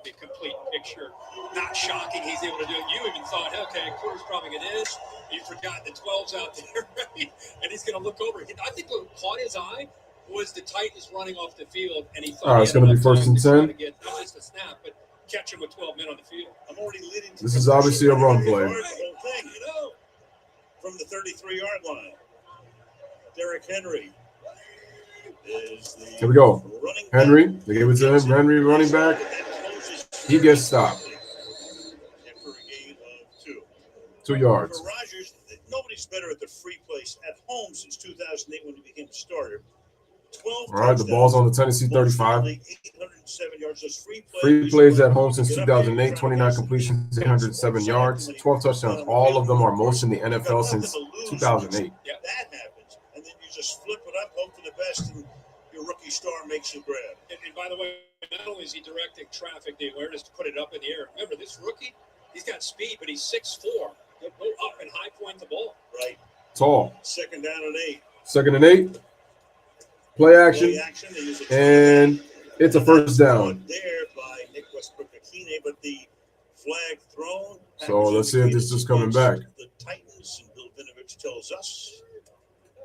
the complete picture. Not shocking he's able to do it. You even thought, okay, quarter's probably going to is. You forgot the 12's out there, right? And he's going to look over. I think what caught his eye was the Titans running off the field, and he thought all right, it's going to be 1st and 10. To get not just a snap, but catch him with 12 men on the field. I'm already leading. This is obviously a run play. From the 33-yard line. Derrick Henry. Here we go. Henry, they give it to him. Henry running back. He gets stopped. For a gain of 2. 2 yards. For Rodgers, nobody's better at the free plays at home since 2008 when he became a starter. 12 all right, the ball's on the Tennessee 35. 807 yards. Those free plays at home since 2008, 29 completions, 807 yards, 12 touchdowns. All of them are most in the NFL since 2008. Yeah, that happens. And then you just flip it up, hope for the best, and your rookie star makes a grab. And by the way, not only is he directing traffic, the awareness to put it up in the air. Remember, this rookie, he's got speed, but he's 6'4". He'll go up and high point the ball. Right. Tall. 2nd down and 8. 2nd and 8. Play action. And it's a 1st down. There by Nick Westbrook-Akine, but the flag thrown. So let's see if this is coming back. The Titans and Bill Vinovich tells us.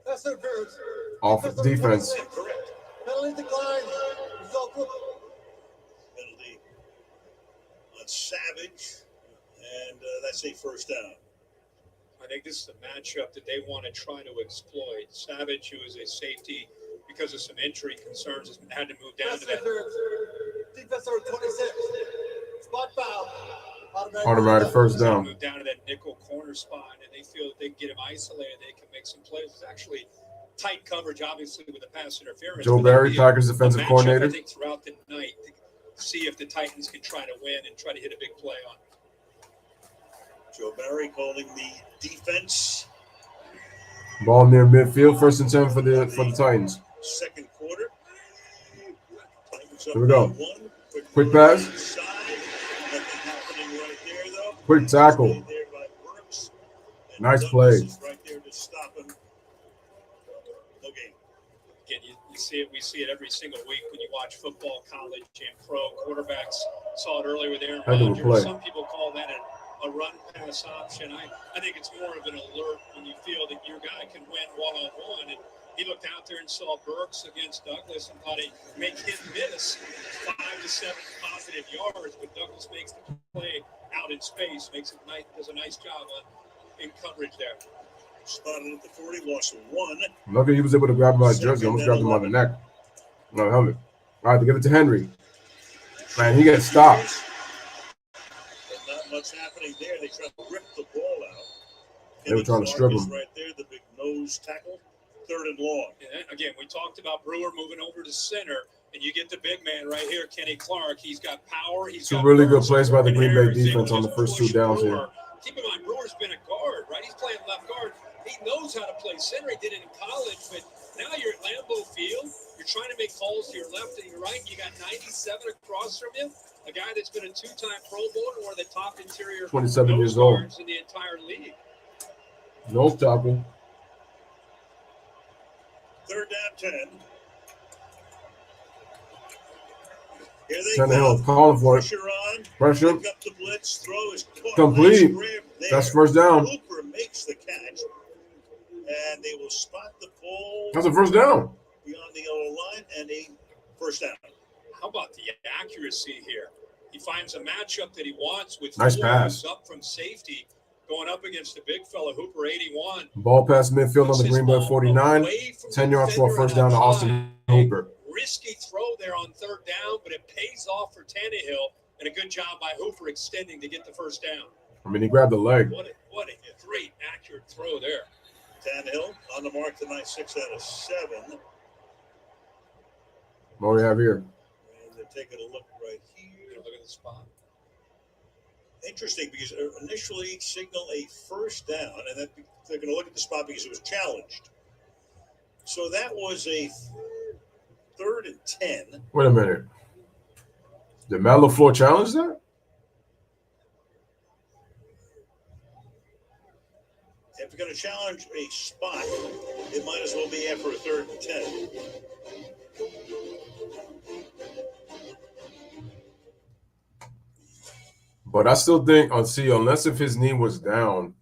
That's their parents. Off defense. Correct. Penalty decline. Penalty on Savage, and that's a 1st down. I think this is a matchup that they want to try to exploit. Savage, who is a safety because of some injury concerns, has had to move down to that. Defense number 26. Spot foul. Automatic 1st down. Move down to that nickel corner spot, and they feel if they can get him isolated, they can make some plays. It's actually tight coverage, obviously, with the pass interference. Joe Barry, Packers defensive coordinator. I think throughout the night to see if the Titans can try to win and try to hit a big play on. Joe Barry calling the defense. Ball near midfield, 1st and 10 for the Titans. Second quarter. Here we go. Quick pass. Quick tackle. Nice play. Right there to stop him. No game. Again, you see it. We see it every single week when you watch football, college, and pro. Quarterbacks saw it earlier with Aaron Rodgers. Some people call that a run pass option. I think it's more of an alert when you feel that your guy can win one-on-one. And he looked out there and saw Burks against Douglas and thought he'd make him miss 5 to 7 positive yards. But Douglas makes the play out in space, does a nice job in coverage there. Spotted at the 40, lost 1. Luckily, he was able to grab him by his jersey. Almost grabbed him on the neck. No helmet. All right, to give it to Henry. Man, he gets stopped. But not much happening there. They tried to rip the ball out. They were trying to strip him. Right there, the big nose tackle. 3rd and long. And again, we talked about Brewer moving over to center, and you get the big man right here, Kenny Clark. He's got power. He's got really good plays by the Green Bay defense on the first 2 downs here. Keep in mind, Brewer's been a guard, right? He's playing left guard. He knows how to play center. He did it in college, but now you're at Lambeau Field. You're trying to make calls to your left and your right. You got 97 across from you, a guy that's been a 2-time Pro Bowler and one of the top interior 27 years old in the entire league. No tackle. 3rd down 10. Here they Tannehill calling for it. Pressure. Pick up the blitz. Throw is caught. Complete. Nice. That's 1st down. Hooper makes the catch, and they will spot the ball. That's a 1st down. Beyond the yellow line, and a 1st down. How about the accuracy here? He finds a matchup that he wants with nice pass up from safety, going up against the big fella, Hooper, 81. Ball past midfield on the Green Bay 49. 10 yards for a 1st down to Austin Hooper. Risky throw there on 3rd down, but it pays off for Tannehill, and a good job by Hooper extending to get the 1st down. I mean, he grabbed the leg. What a great accurate throw there. Tannehill on the mark tonight, 6 out of 7. What do we have here? And they're taking a look right here. Look at the spot. Interesting, because initially signal a 1st down, and then they're going to look at the spot because it was challenged. So that was a 3rd and 10. Wait a minute. Did Matt LaFleur challenge that? If you're going to challenge a spot, it might as well be after a 3rd and 10. But I still think, unless if his knee was down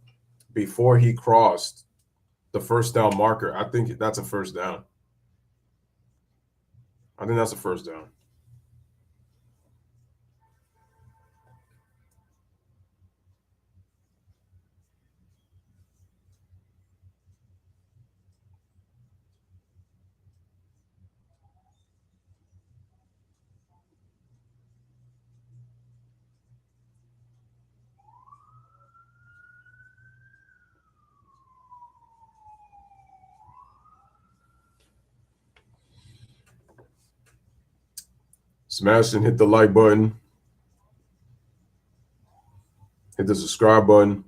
before he crossed the 1st down marker, I think that's a 1st down. I think that's a 1st down. Smash and hit the like button. Hit the subscribe button.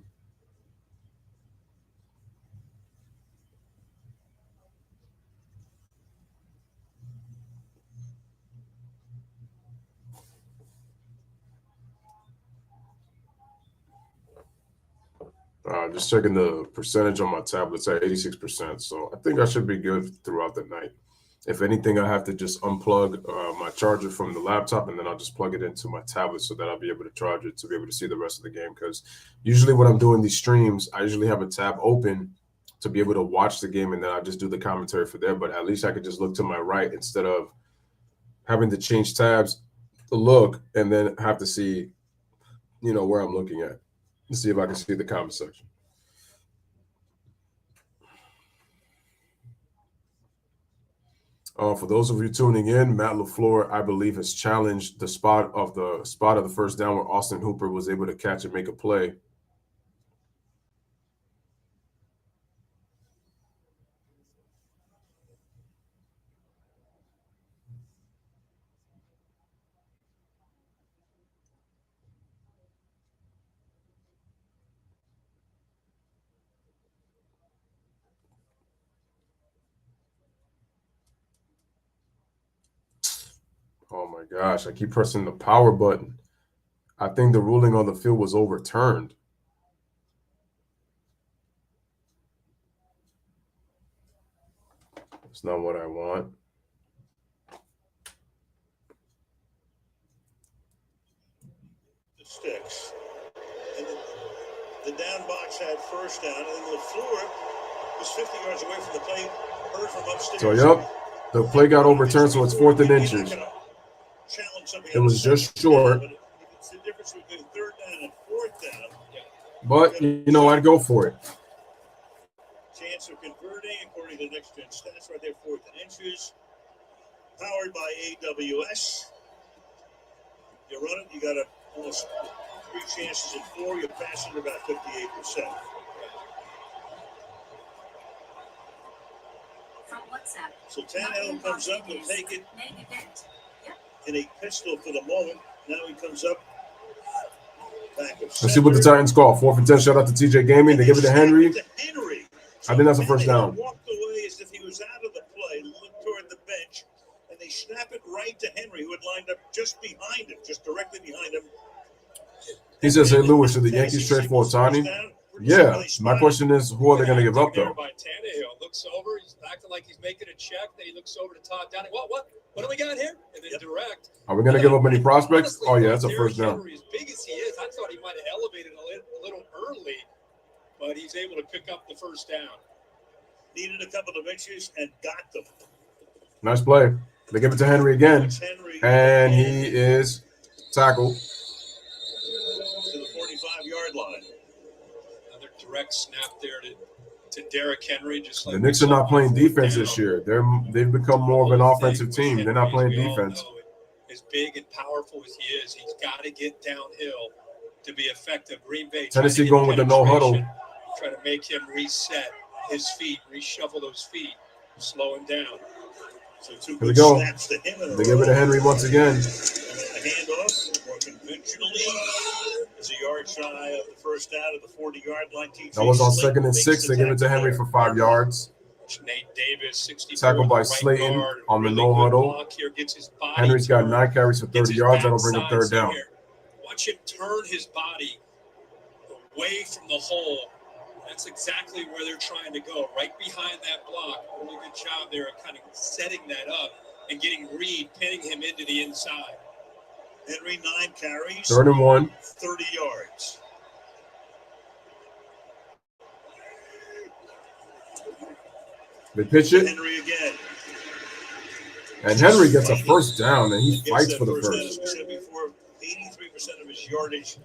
Just checking the percentage on my tablets at 86%. So I think I should be good throughout the night. If anything, I have to just unplug my charger from the laptop, and then I'll just plug it into my tablet so that I'll be able to charge it to be able to see the rest of the game. Because usually when I'm doing these streams, I usually have a tab open to be able to watch the game, and then I just do the commentary for there. But at least I could just look to my right instead of having to change tabs to look and then have to see, where I'm looking at. Let's see if I can see the comment section. For those of you tuning in, Matt LaFleur, I believe, has challenged the spot of the 1st down where Austin Hooper was able to catch and make a play. Oh my gosh, I keep pressing the power button. I think the ruling on the field was overturned. It's not what I want. The sticks. And the down box had first down, and then LaFleur was 50 yards away from the play. Heard from upstairs. So, yep, the play got overturned, so it's 4th and inches. It was just short. It's the difference between 3rd down and 4th down. But, you know, I'd go for it. Chance of converting, according to next gen stats, right there, 4th and inches. Powered by AWS. You run it, you got almost 3 chances in 4. You're passing at about 58%. From WhatsApp. So Tannehill comes up, he'll take it in a pistol for the moment. Now he comes up. Let's see what the Titans call. 4th and 10. Shout out to TJ Gaming. They give it to Henry. I think that's a first down. Walked away as if he was out of the play, looked toward the bench, and they snap it right to Henry, who had lined up just behind him, just directly behind him. He says, hey, Louis, should the Yankees trade for Ohtani? Yeah. My question is, who are they going to give up, though? By Tannehill looks over. He's acting like he's making a check. Then he looks over to Todd Downing. What do we got here? And then direct. Are we going to give up any prospects? Oh, yeah, that's a first down. As big as he is, I thought he might have elevated a little early, but he's able to pick up the first down. Needed a couple of inches and got them. Nice play. They give it to Henry again, and he is tackled. To the 45-yard line. Another direct snap there to Derrick Henry. Just like the Knicks are not playing defense this year. They've become more of an offensive team. They're not playing defense. As big and powerful as he is, he's got to get downhill to be effective. Green Bay. Tennessee going with the no huddle. Try to make him reset his feet, reshuffle those feet, slow him down. So 2 Here we go. snaps to him. They give it to Henry once again. A handoff, more conventionally. It's a yard shy of the first down at the 40-yard line. That was on 2nd and 6. They give it to Henry for 5 yards. Nate Davis, 64. Tackled by Slayton on the no huddle. Henry's got 9 carries for 30 yards. That'll bring him 3rd down. Watch him turn his body away from the hole. That's exactly where they're trying to go, right behind that block. Really good job there of kind of setting that up and getting Reed, pinning him into the inside. Henry, 9 carries. 3rd and 1. 30 yards. They pitch it. Henry again. And Henry gets a first down, and he fights for the first. As we said before, 83% of his yardage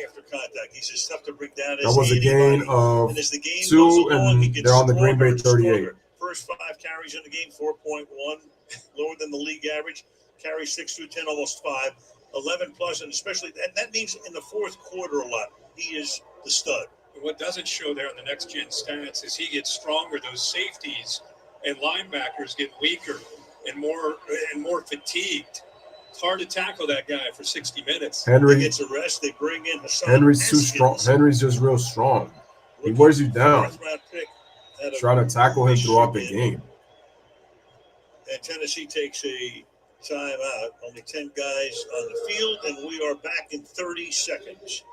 after contact. He's just tough to bring down. That was a gain of 2, and they're on the Green Bay 38. First 5 carries in the game, 4.1, lower than the league average. Carry 6 through 10, almost 5, 11 plus, and especially that means in the 4th quarter a lot. He is the stud. What doesn't show there on the next gen stats is he gets stronger. Those safeties and linebackers get weaker and more fatigued. It's hard to tackle that guy for 60 minutes. Henry he gets a rest. They bring in Hassan Henry's too Haskins. strong. Henry's just real strong. He wears you down. Trying to tackle him throughout the game. And Tennessee takes a timeout. Only 10 guys on the field, and we are back in 30 seconds.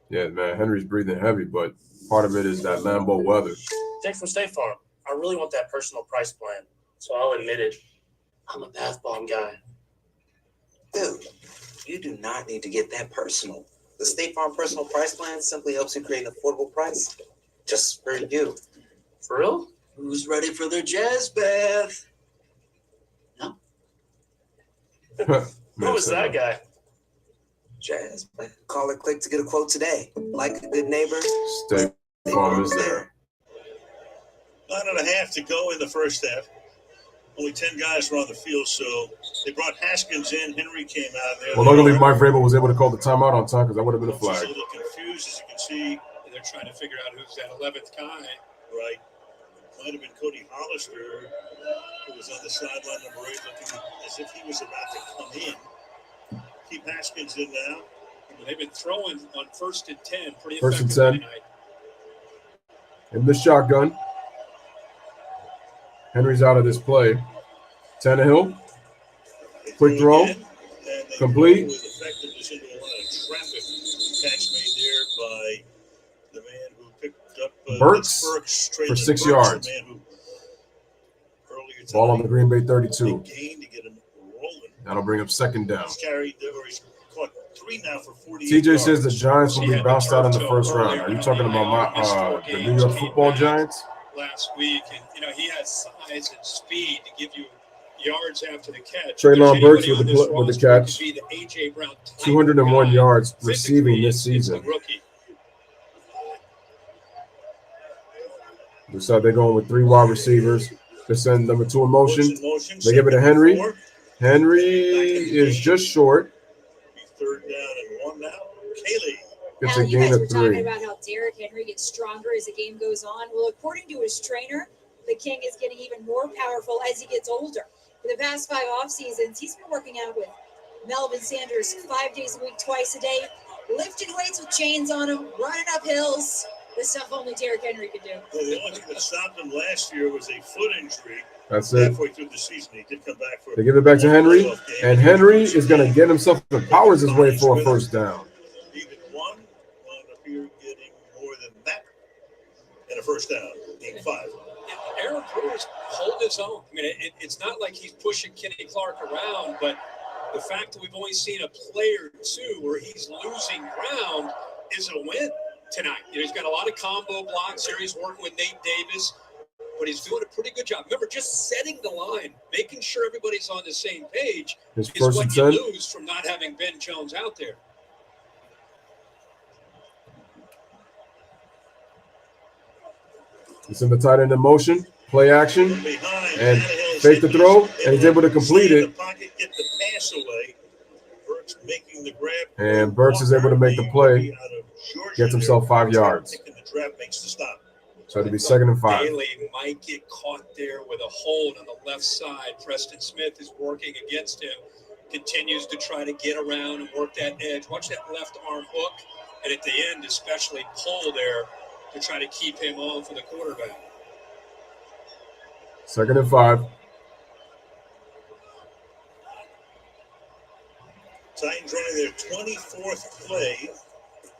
Yeah, man, Henry's breathing heavy, but part of it is that Lambeau weather. Jake from State Farm. I really want that personal price plan, so I'll admit it. I'm a bath bomb guy. Dude, you do not need to get that personal. The State Farm personal price plan simply helps you create an affordable price just for you. For real? Who's ready for their jazz bath? No? Who was that guy? Jazz bath. Call or click to get a quote today. Like a good neighbor, State Farm is there. 9.5 to go in the first half. Only 10 guys were on the field, so they brought Haskins in. Henry came out there. Well, luckily, Mike Vrabel was able to call the timeout on time because that would have been a He's flag. a little confused, as you can see. They're trying to figure out who's that 11th guy. Right. Might have been Cody Hollister, who was on the sideline, number 8, looking as if he was about to come in. Keep Haskins in now. They've been throwing on 1st and 10 pretty First and effectively 10. tonight. In the shotgun. Henry's out of this play. Tannehill. Quick throw. Complete. With effectiveness into a lot of traffic. Catch made there by the man who picked up Burks for 6 yards. Ball on the Green Bay 32. That'll bring up second down. He's caught 3 now for 48 TJ yards. says the Giants will be bounced out in the first round. Are you talking about the New York Football Giants? Last week, and he has size and speed to give you yards after the catch. Treylon Burks with the catch. The A.J. Brown 201 yards receiving this season. Looks like they're going with 3 wide receivers. They send number 2 in motion. They give it to Henry. Henry is just short. Third down and 1 now. Kaylee. It's a gain of 3. Talking about how Derrick Henry gets stronger as the game goes on. Well, according to his trainer, the King is getting even more powerful as he gets older. For the past 5 off seasons, he's been working out with Melvin Sanders 5 days a week, twice a day, lifting weights with chains on him, running up hills. The stuff only Derrick Henry could do. Well, the only thing that stopped him last year was a foot injury. That's it. Halfway through the season, he did come back for. They give it back to Henry, and Henry is going to get himself and powers his way for a first down. Even one wound up here getting more than that, and a first down, game 5. Aaron Brewer's hold his own. I mean, it's not like he's pushing Kenny Clark around, but the fact that we've only seen a player or 2 where he's losing ground is a win tonight. He's got a lot of combo blocks here. He's working with Nate Davis, but he's doing a pretty good job. Remember, just setting the line, making sure everybody's on the same page is what you lose from not having Ben Jones out there. It's in the tight end in motion, play action, and fake the throw, and he's able to complete it. And Burks is able to make the play, gets himself 5 yards. So it'll be 2nd and 5. Bailey might get caught there with a hold on the left side. Preston Smith is working against him, continues to try to get around and work that edge. Watch that left arm hook, and at the end, especially pull there to try to keep him on for the quarterback. 2nd and 5. Titans running their 24th play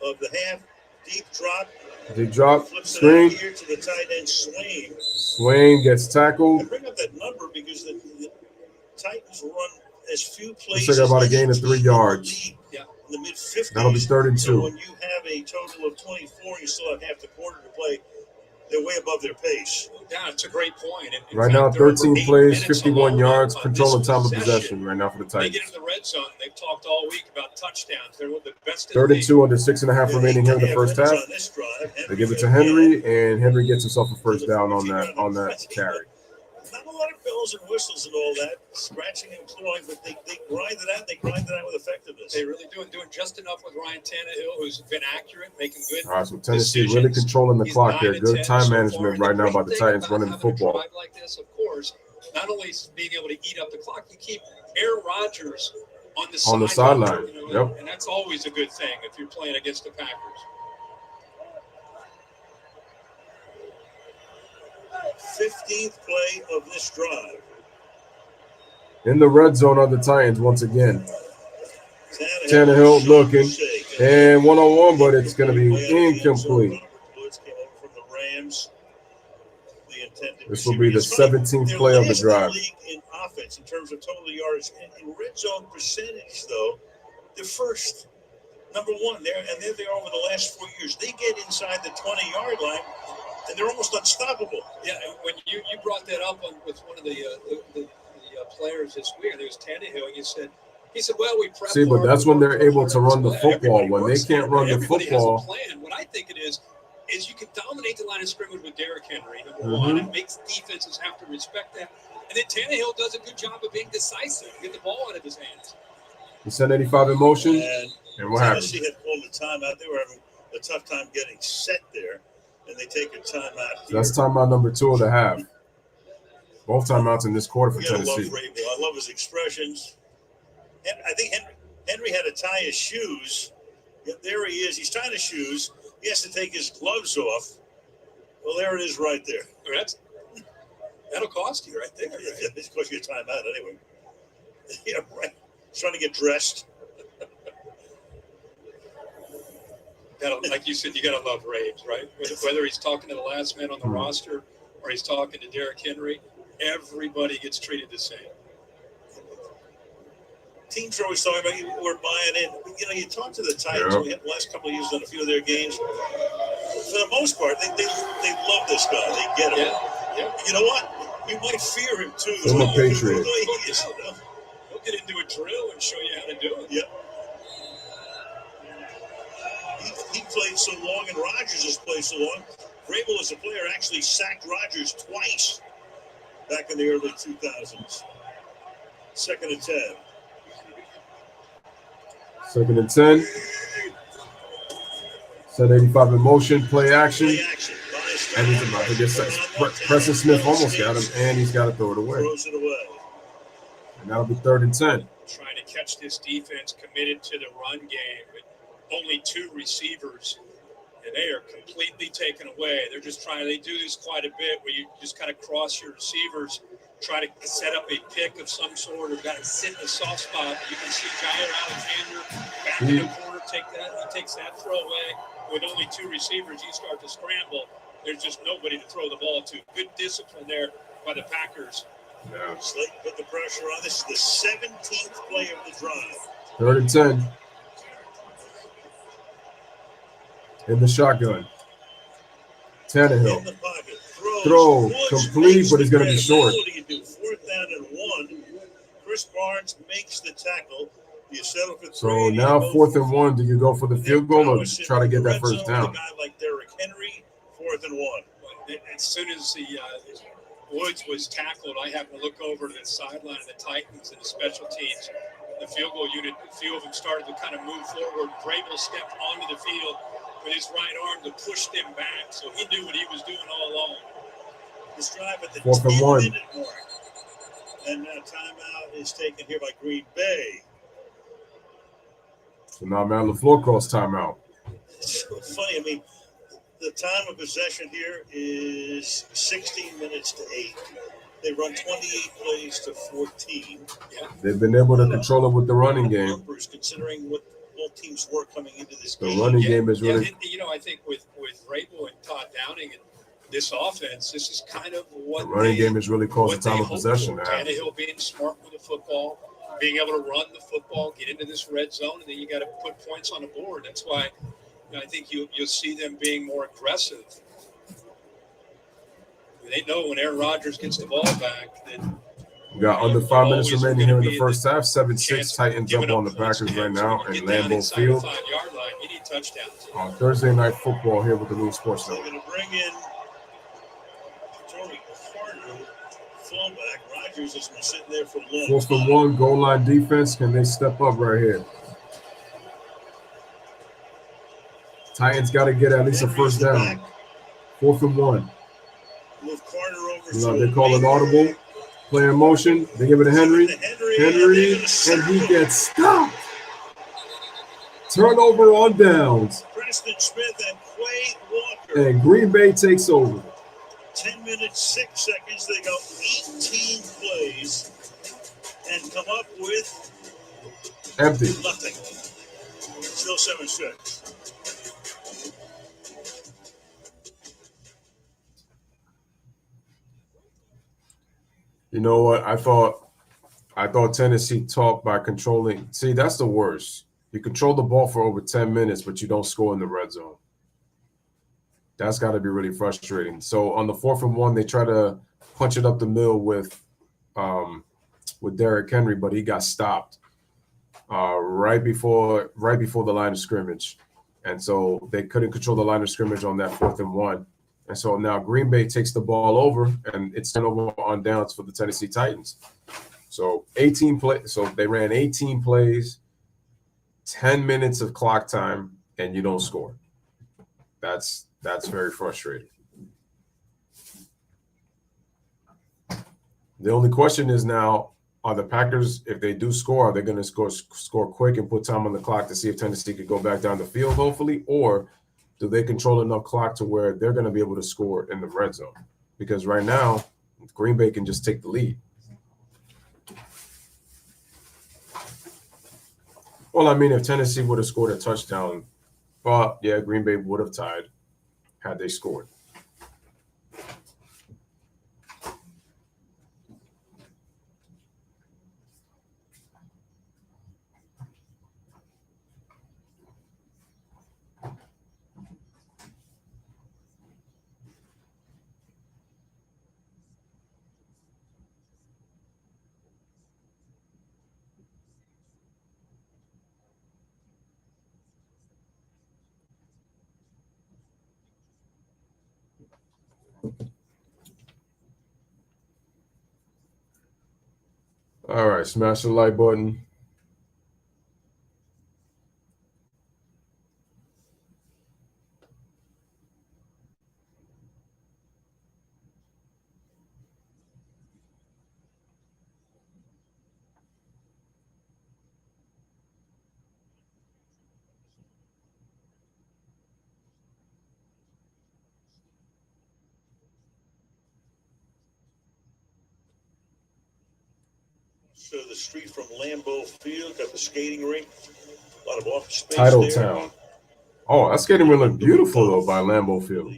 of the half. Deep drop, screen. Here to the tight end, Swain. Swain gets tackled. I bring up that number because the Titans run as few plays. Looks like about a gain of 3 yards. Yeah, in the mid-50s. That'll be 3rd and 2. So when you have a total of 24, you still have half the quarter to play. They're way above their pace. Yeah, it's a great point. Right now, 13 plays, 51 yards, controlling time of possession right now for the Titans. They get in the red zone. They've talked all week about touchdowns. They're the best. 3rd and 2 under 6.5 remaining here in the first half. They give it to Henry, and Henry gets himself a first down on that carry. Not a lot of bells and whistles and all that, scratching and clawing, but they grind it out. They grind it out with effectiveness. They really doing just enough with Ryan Tannehill, who's been accurate, making good. All right, so Tennessee really controlling the clock here. Good time management right now by the Titans running the football. Like this, of course, not only being able to eat up the clock, you keep Aaron Rodgers on the sideline. Yep. And that's always a good thing if you're playing against the Packers. 15th play of this drive. In the red zone are the Titans once again. Tannehill looking, and one-on-one, but it's going to be incomplete. This will be the 17th play of the drive. In offense, in terms of total yards, in red zone percentage, though, they're first, number 1 there, and there they are over the last 4 years. They get inside the 20-yard line, and they're almost unstoppable. Yeah, and when you brought that up with one of the players this week, there was Tannehill, and he said, well, we prep. See, but that's when they're able to run the football. When they can't run the football. Has a plan. What I think it is you can dominate the line of scrimmage with Derrick Henry, number 1, and makes defenses have to respect that. And then Tannehill does a good job of being decisive, get the ball out of his hands. He sent 85 in motion, and what happened? Tennessee had pulled the timeout. They were having a tough time getting set there, and they take a timeout. So that's timeout number 2 of the half. Both timeouts in this quarter for Tennessee. Love Rabel. I love his expressions. And I think Henry had to tie his shoes. There he is. He's tying his shoes. He has to take his gloves off. Well, there it is right there. That'll cost you right there. Right? It's cost you a timeout anyway. Yeah, right. He's trying to get dressed. Like you said, you gotta love Raves, right? Whether he's talking to the last man on the roster or he's talking to Derrick Henry, everybody gets treated the same. Teams are always talking about we're buying in. You know, you talk to the Titans. We had the last couple of years on a few of their games. For the most part, they love this guy. They get him. Yeah. You know what? You might fear him too. I'm a Patriot. He'll get into a drill and show you how to do it. Yeah. He played so long, and Rodgers has played so long. Vrabel, as a player, actually sacked Rodgers twice back in the early 2000s. 2nd and 10. 2nd and 10. 785 in motion, play action. And he's about to get set. Preston Smith almost got him, and he's got to throw it away. Throws it away. And that'll be 3rd and 10. Trying to catch this defense committed to the run game. Only 2 receivers, and they are completely taken away. They're just trying. They do this quite a bit, where you just kind of cross your receivers, try to set up a pick of some sort, or got to sit in a soft spot. You can see Jair Alexander back in the corner take that. He takes that throw away. With only 2 receivers, you start to scramble. There's just nobody to throw the ball to. Good discipline there by the Packers. Yeah. Slayton put the pressure on. This is the 17th play of the drive. 3rd and 10. In the shotgun. Tannehill. In the pocket. Throw complete, but he's going to be short. What do you do? 4th down and 1. Chris Barnes makes the tackle. You settle for 3. So now 4th and 1. Do you go for the field goal or try to get that first down? A guy like Derrick Henry, 4th and 1. As soon as the Woods was tackled, I happened to look over to the sideline of the Titans and the special teams. The field goal unit, a few of them started to kind of move forward. Vrabel stepped onto the field with his right arm to push them back, so he knew what he was doing all along. This drive at the 4th and 1. 10-minute mark. And now timeout is taken here by Green Bay. So now Matt LaFleur calls timeout. It's so funny. I mean, the time of possession here is 16 minutes to 8. They run 28 plays to 14. Yeah. They've been able to control it with the running game. Numbers, considering what both teams were coming into this The game. running game is really. You know, I think with Vrabel and Todd Downing and this offense, this is kind of what The running game is really causing time of hope possession for. now. Tannehill being smart with the football, being able to run the football, get into this red zone, and then you got to put points on the board. That's why I think you'll see them being more aggressive. They know when Aaron Rodgers gets the ball back that We got under 5 minutes remaining here in the first half. 7-6 Titans up on the Packers right now in Lambeau Field. You need touchdowns. On Thursday Night Football here with the Louis Sports They're Network. going to bring in Joey Carter, fullback. Rodgers has been sitting there for a long 4th and time. 1, goal line defense. Can they step up right here? Titans got to get at least a first down. 4th and 1. Move Carter over. They call an audible. Play in motion. They give it to Henry. Henry, and he gets stopped. Turnover on downs. Preston Smith and Quay Walker. And Green Bay takes over. 10 minutes, 6 seconds. They go 18 plays and come up with Empty. nothing. Still 7-6. You know what? I thought Tennessee talked by controlling. See, that's the worst. You control the ball for over 10 minutes, but you don't score in the red zone. That's got to be really frustrating. So on the 4th and 1, they try to punch it up the middle with Derrick Henry, but he got stopped right before the line of scrimmage, and so they couldn't control the line of scrimmage on that 4th and 1. And so now Green Bay takes the ball over, and it's turnover on downs for the Tennessee Titans. So 18 plays. So they ran 18 plays, 10 minutes of clock time, and you don't score. That's very frustrating. The only question is now, are the Packers, if they do score, are they going to score quick and put time on the clock to see if Tennessee could go back down the field, hopefully, or do they control enough clock to where they're going to be able to score in the red zone? Because right now, Green Bay can just take the lead. Well, I mean, if Tennessee would have scored a touchdown, but yeah, Green Bay would have tied had they scored. All right, smash the like button. So the street from Lambeau Field, got the skating rink, a lot of office space Title there. Town. Oh, that skating rink look beautiful though by Lambeau Field.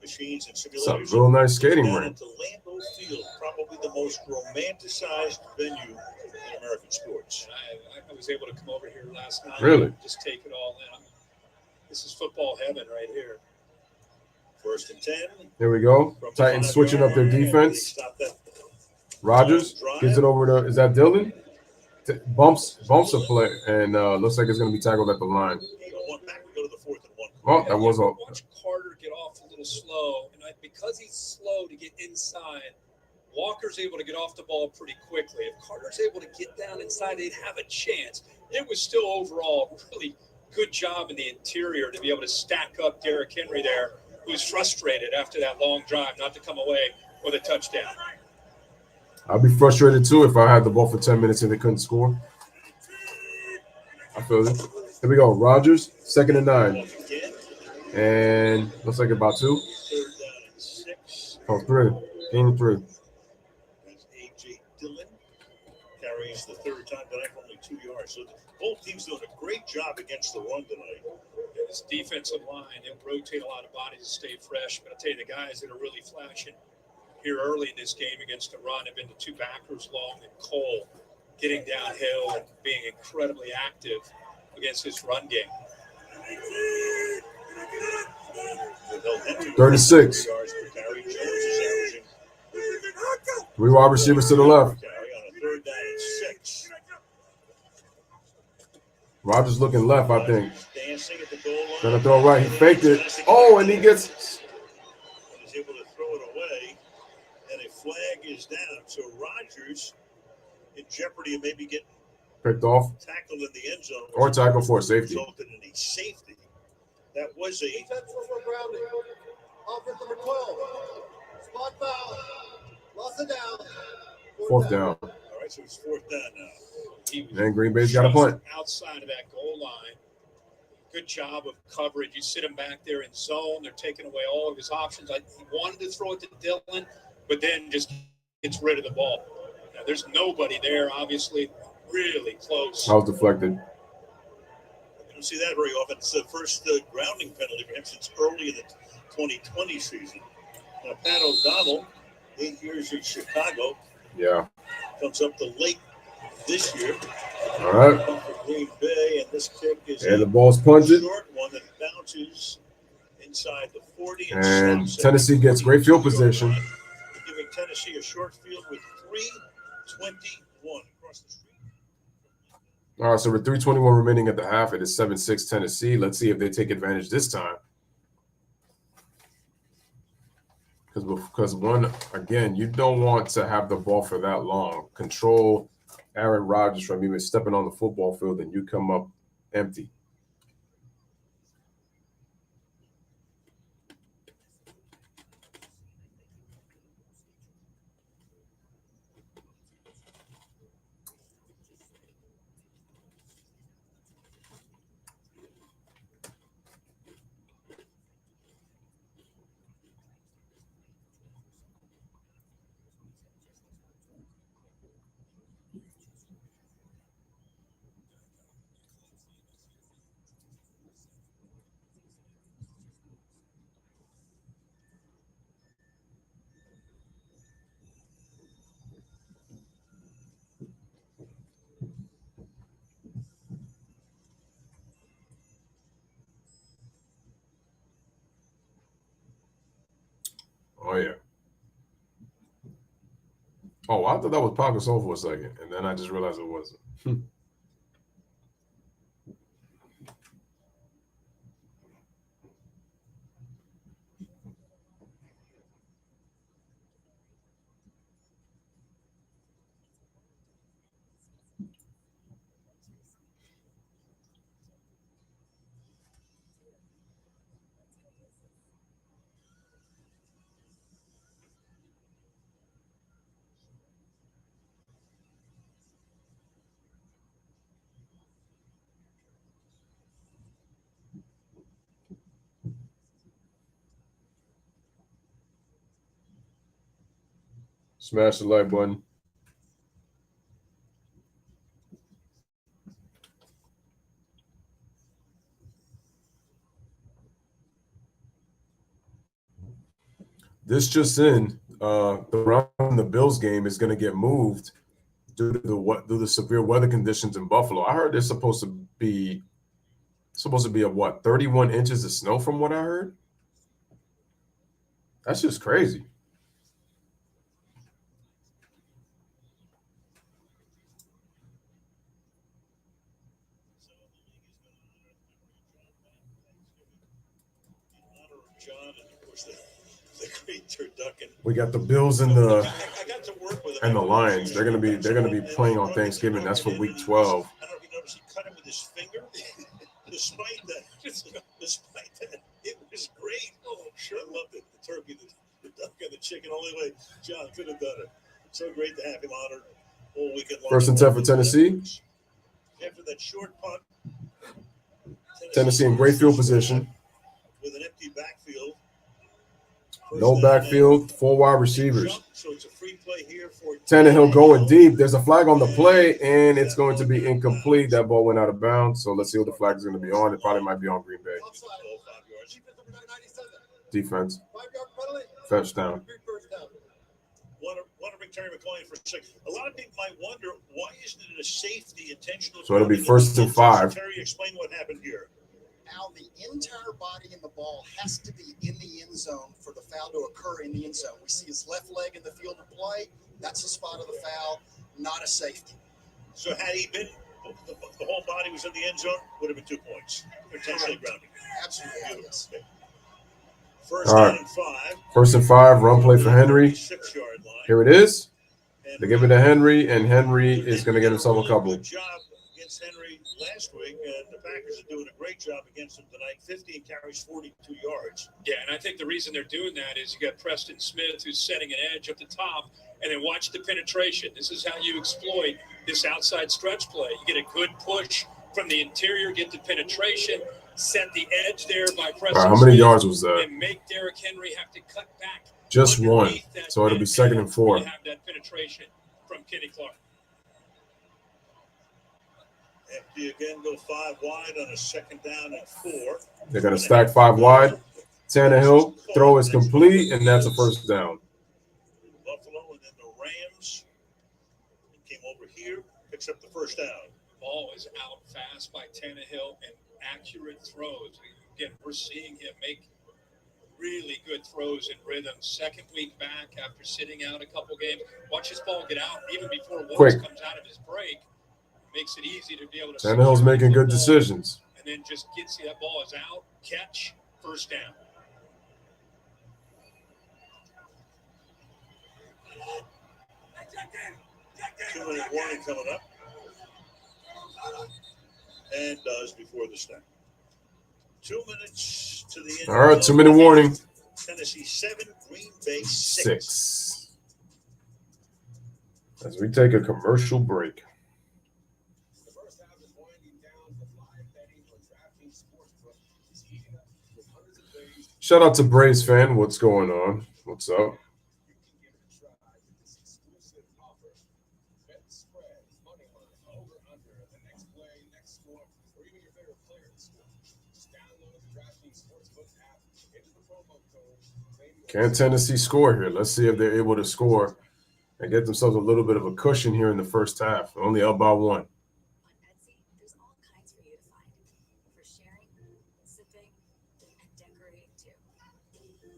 Machines and It's a simulators. real nice skating Down rink. into Lambeau Field, probably the most romanticized venue in American sports. I was able to come over here last night. Really? And just take it all in. This is football heaven right here. 1st and 10. Here we go. From the Titans 5 switching up their yard line. defense. Stop that Rodgers gives it over to, is that Dylan? Bumps a play, and looks like it's going to be tackled at the line. Back, we go to the 4th and 1. Well, that was all. Watch Carter get off a little slow, and because he's slow to get inside, Walker's able to get off the ball pretty quickly. If Carter's able to get down inside, they'd have a chance. It was still overall really good job in the interior to be able to stack up Derrick Henry there, who's frustrated after that long drive not to come away with a touchdown. I'd be frustrated too if I had the ball for 10 minutes and they couldn't score. I feel it. Here we go. Rodgers, 2nd and 9. And looks like about 2. 3rd down and 6. Oh, 3. Gain 3. That's A.J. Dillon. Carries the 3rd time tonight for only 2 yards. So both teams doing a great job against the run tonight. Yeah, this defensive line, they'll rotate a lot of bodies to stay fresh. But I'll tell you, the guys that are really flashing here early in this game against the run have been the 2 backers, Long and Cole, getting downhill and being incredibly active against this run game. 36. 3 wide receivers to the left. Rodgers looking left, I think. Gonna throw right. He faked it. Oh, and he gets. He's able to throw it away, and a flag is down. So Rodgers in jeopardy of maybe getting Picked off. tackled in the end zone. Or tackle for a safety. Resulted in a safety. That was a grounding. Offense number 12. Spot foul. Lost it down. 4th down. All right, so it's 4th down now. And Green Bay's got a punt. Outside of that goal line. Good job of coverage. You sit him back there in zone. They're taking away all of his options. He wanted to throw it to Dillon, but then just gets rid of the ball. Now, there's nobody there, obviously, really close. I was deflected. You don't see that very often. It's the first grounding penalty for him since early in the 2020 season. Now, Pat O'Donnell, 8 years in Chicago, Yeah. comes up the late this year. All right. For Green Bay, and this kick is And the ball's punted. short one that bounces inside the 40. And stops Tennessee at gets great field position. giving Tennessee a short field with 3:21 across the street. All right, so with 3:21 remaining at the half, it is 7-6 Tennessee. Let's see if they take advantage this time. Because one, again, you don't want to have the ball for that long. Control Aaron Rodgers from even stepping on the football field and you come up empty. Oh, yeah. Oh, I thought that was Pau Gasol for a second, and then I just realized it wasn't. Smash the like button. This just in, the Bills game is going to get moved due to the severe weather conditions in Buffalo. I heard there's supposed to be a what, 31 inches of snow from what I heard. That's just crazy. We got the Bills and the Lions. They're gonna be playing on Thanksgiving. That's for Week 12. I don't know if you noticed he cut him with his finger. Despite that, it was great. Oh, sure, I loved it. The turkey, the duck, and the chicken. Only way John could have done it. So great to have him honored all weekend long. First and 10 for Tennessee. After that short punt, Tennessee in great field position. With an empty backfield. No backfield, 4 wide receivers. So it's a free play here for Tannehill going deep. There's a flag on the play, and it's going to be incomplete. That ball went out of bounds. So let's see what the flag is going to be on. It probably might be on Green Bay. Defense. First down. Want to bring Terry McLaurin for a second. A lot of people might wonder, why isn't it a safety intentional? So it'll be first and 5. Terry, explain what happened here. Al, the entire body in the ball has to be in the end zone for the foul to occur in the end zone. We see his left leg in the field of play. That's the spot of the foul, not a safety. So had he been, the whole body was in the end zone, would have been 2 points. Potentially grounded. Absolutely, yes. First down and 5. First and 5, run play for Henry. 6-yard line. Here it is. They give it to Henry, and Henry is going to get himself a couple. Good job against Henry last week, and the Packers are doing a great job against him tonight. 15 carries, 42 yards. Yeah, and I think the reason they're doing that is you got Preston Smith who's setting an edge up the top, and then watch the penetration. This is how you exploit this outside stretch play. You get a good push from the interior, get the penetration, set the edge there by Preston How many Smith, yards was that? and make Derrick Henry have to cut back. Just one. So it'll be second and 4. You have that penetration from Kenny Clark. Empty again, go 5 wide on a second down and 4. They're going to stack 5 wide. Tannehill, throw is complete, and that's a first down. Buffalo and then the Rams. Came over here, picks up the first down. Ball is out fast by Tannehill and accurate throws. Again, we're seeing him make really good throws in rhythm. Second week back after sitting out a couple games. Watch his ball get out even before Woods comes out of his break. Makes it easy to be able to. Tannehill's making good decisions. And then just gets that ball is out, catch, first down. Two-minute warning coming up. And does before the snap. 2 minutes to the end. All right, 2-minute warning. Tennessee 7, Green Bay 6. As we take a commercial break. Shout out to Braves fan. What's going on? What's up? Can Tennessee score here? Let's see if they're able to score and get themselves a little bit of a cushion here in the first half. They're only up by 1. There's all kinds for you to find. For sharing, sipping, and decorating too.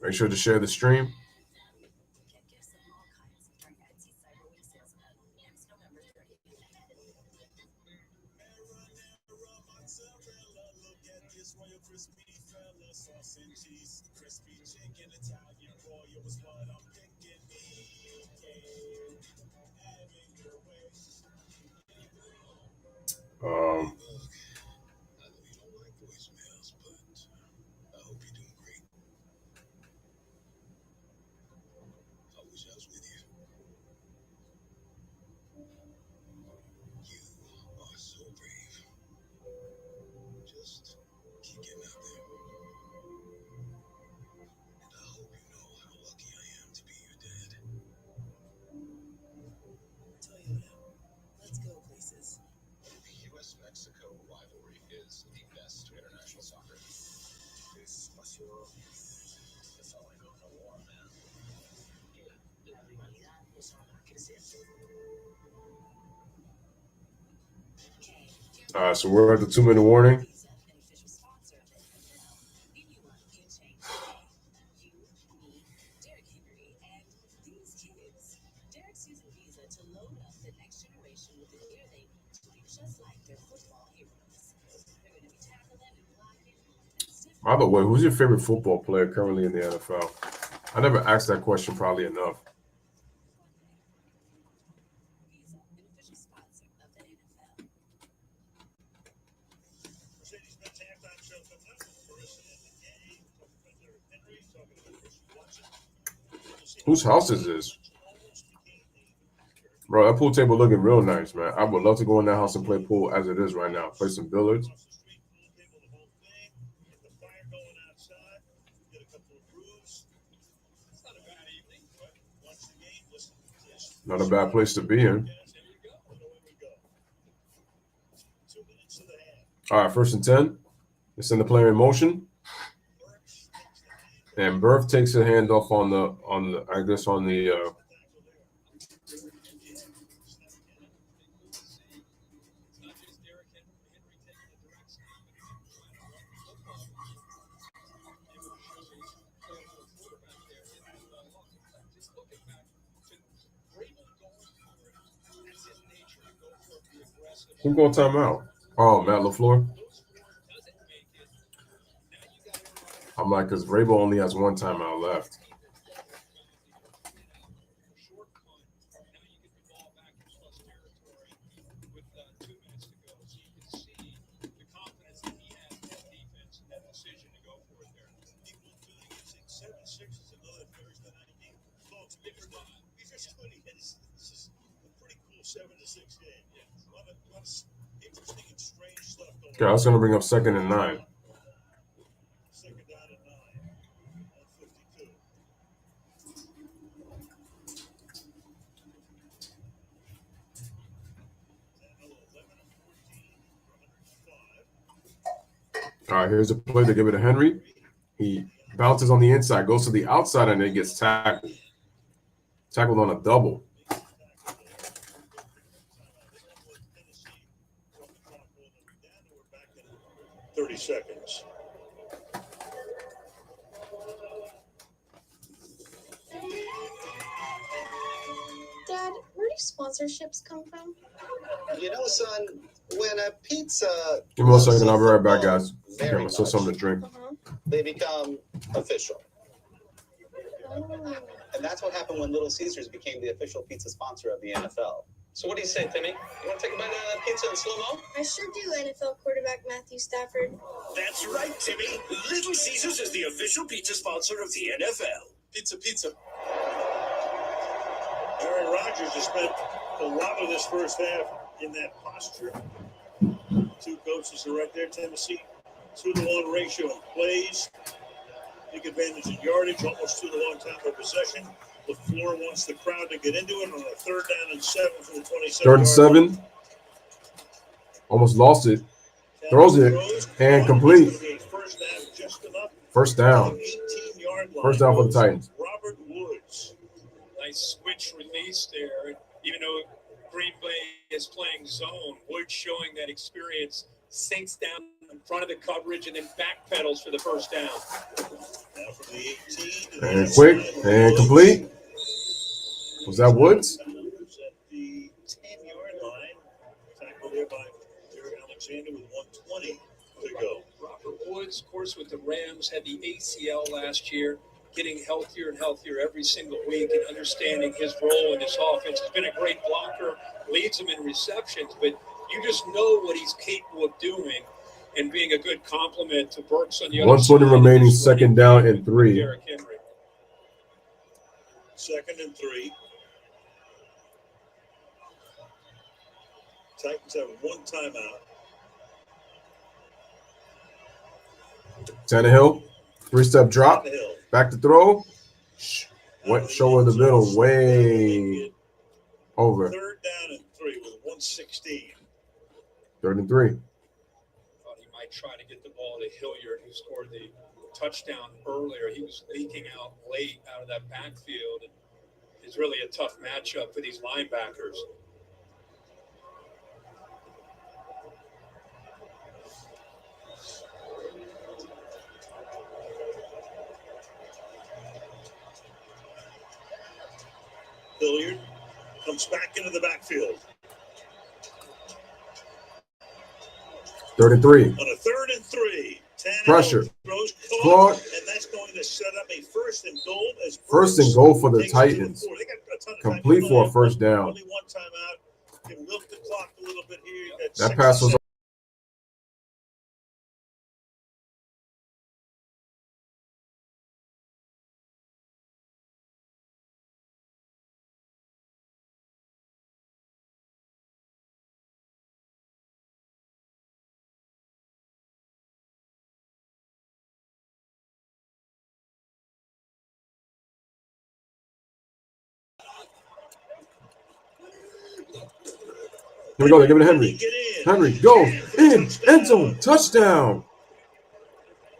Make sure to share the stream. Let's go places. The U.S.-Mexico rivalry is the best international soccer. That's all I know for war, man. La rivalidad es una creciente. All right, so we're at the 2-minute warning. An official sponsor of the NFL. Anyone can change today. You, me, Derrick Henry, and these kids. Derrick's using Visa to load up the next generation with the gear they need to be just like their football heroes. They're going to be tackling and blocking and stiff. By the way, who's your favorite football player currently in the NFL? I never asked that question probably enough. Visa, an official sponsor of the NFL. Mercedes-Benz halftime show coming up. Carissa and the gang. Talking about Derrick Henry. Talking about Christian Watson. Whose house is this? Bro, that pool table looking real nice, man. I would love to go in that house and play pool as it is right now. Play some billiards. Not a bad place to be in. All right, 1st and 10. They send the player in motion. And Berth takes a handoff on the who's going timeout? Oh, Matt LaFleur. I'm like, because Vrabel only has one timeout left. Okay, I was going to bring up 2nd and 9. All right, here's a play to give it to Henry. He bounces on the inside, goes to the outside, and then gets tackled. Tackled on a double. 30 seconds. Dad, where do sponsorships come from? You know, son, when a pizza Give me 1 second. I'll be right back, guys. Okay, I'm going to something to drink. they become official. Oh. And that's what happened when Little Caesars became the official pizza sponsor of the NFL. So what do you say, Timmy? You want to take a bite of that pizza in slow-mo? I sure do, NFL quarterback Matthew Stafford. That's right, Timmy. Little Caesars is the official pizza sponsor of the NFL. Pizza, pizza. Aaron Rodgers has spent a lot of this first half in that posture. Two coaches are right there. Tennessee, 2-to-1 ratio in plays. Big advantage in yardage, almost 2-to-1 time of possession. LaFleur wants the crowd to get into it on a 3rd down and 7 for the 27. 3rd and 7. Almost lost it. Throws it and complete. First down. First down for the Titans. Robert Woods. Nice switch release there. Even though Green Bay is playing zone, Woods showing that experience, sinks down in front of the coverage and then backpedals for the first down. Now from the 18. And quick and complete. Was that Woods? At the 10-yard line. Tackled there by Jared Alexander with 120. was, of course, with the Rams, had the ACL last year, getting healthier and healthier every single week and understanding his role in this offense. He's been a great blocker, leads them in receptions, but you just know what he's capable of doing and being a good complement to Burks on the other side. 120 remaining, second down and 3. Derrick Henry. Second and 3. Titans have 1 timeout. Tannehill, 3-step drop, back to throw. What show in the middle, way over. 3rd down and 3 with 1:16. 3rd and 3. Thought he might try to get the ball to Hilliard, who scored the touchdown earlier. He was leaking out late out of that backfield. And it's really a tough matchup for these linebackers. Hilliard comes back into the backfield. 3rd and 3. On a 3rd and 3. Pressure. Throws Caught. and that's going to set up a 1st and goal as First and goal for the Titans. Complete for a first down. Only 1 timeout. Can milk the clock a little bit here. That pass was Here we go. They give it to Henry. Henry, go in, end zone, touchdown.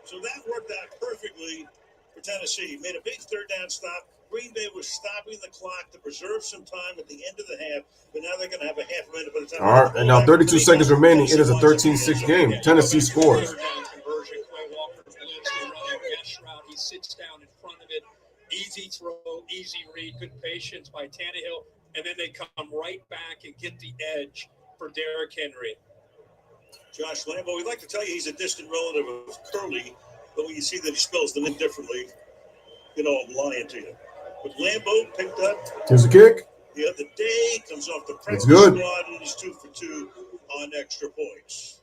So that worked out perfectly for Tennessee. Made a big 3rd down stop. Green Bay was stopping the clock to preserve some time at the end of the half, but now they're going to have a half minute by the time. All right, and now 32 seconds remaining. It is a 13-6 game. Tennessee scores. 3rd down conversion. Quay Walker blitz, the running mesh route. He sits down in front of it. Easy throw, easy read, good patience by Tannehill. And then they come right back and get the edge for Derrick Henry. Josh Lambo, we'd like to tell you he's a distant relative of Curly, but when you see that he spells the name differently, you know I'm lying to you. But Lambo picked up. Here's a kick. The other day, comes off the practice good. squad and he's 2 for 2 on extra points.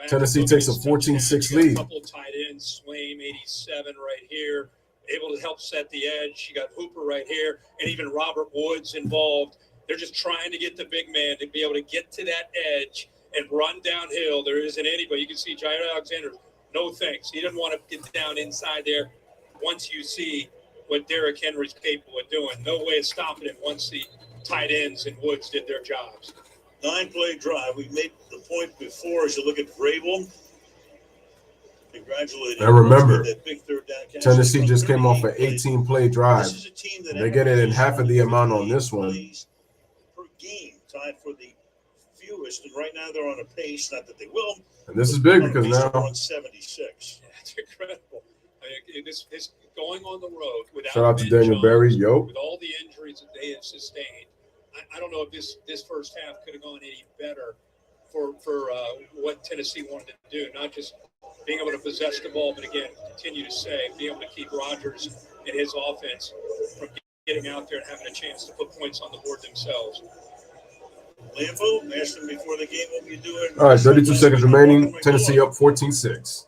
Tennessee takes a 14-6 lead. A couple tight ends, Swaim, 87 right here, able to help set the edge. You got Hooper right here, and even Robert Woods involved. They're just trying to get the big man to be able to get to that edge and run downhill. There isn't anybody. You can see Jair Alexander, no thanks. He doesn't want to get down inside there once you see what Derrick Henry's capable of doing. No way of stopping him once the tight ends and Woods did their jobs. 9-play drive. We made the point before as you look at Vrabel. Congratulating. And remember, that big 3rd down catch. Tennessee just came off an 18-play drive. This is a team that They get it in half of the amount on this one. Per game, tied for the fewest, and right now they're on a pace. Not that they will. And this is big because now 176. That's incredible. I mean, this going on the road without shout out to Ben Daniel Jones, Berry. Yo, with all the injuries that they have sustained, I don't know if this first half could have gone any better for what Tennessee wanted to do. Not just being able to possess the ball, but again, continue to save, be able to keep Rodgers and his offense from getting out there and having a chance to put points on the board themselves. Lambo asked him before the game, what were you doing? all right, 32 seconds remaining. Tennessee up 14-6.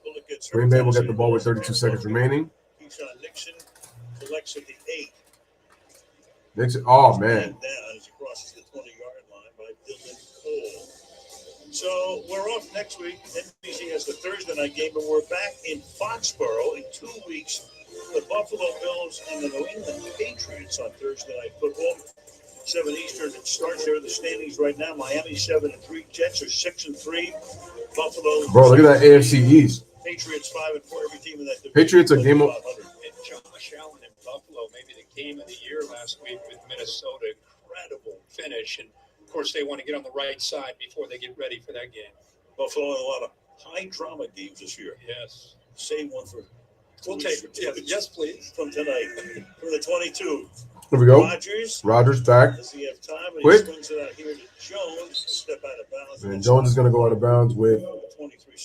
Green Bay will get the ball with 32 seconds remaining. Keyshawn Nixon collects at the 8. Nixon, oh man. And down as he crosses the 20-yard line by Dylan Cole. So we're off next week. NBC has the Thursday night game, but we're back in Foxborough in 2 weeks. The Buffalo Bills and the New England Patriots on Thursday night football. 7 Eastern. It starts there in the standings right now. Miami 7-3. Jets are 6-3. Buffalo. Bro, look at that AFC East. Patriots 5-4. Every team in that division. Patriots are game of. And Josh Allen in Buffalo, maybe the game of the year last week with Minnesota. Incredible finish. And, of course, they want to get on the right side before they get ready for that game. Buffalo had a lot of high drama games this year. Yes. Save one for We'll take it. Yeah, yes, please. From tonight. For the 22. Here we go. Rodgers back. Does he have time? And Quick. he swings it out here to Jones. Step out of bounds. And Jones is going to go out of bounds with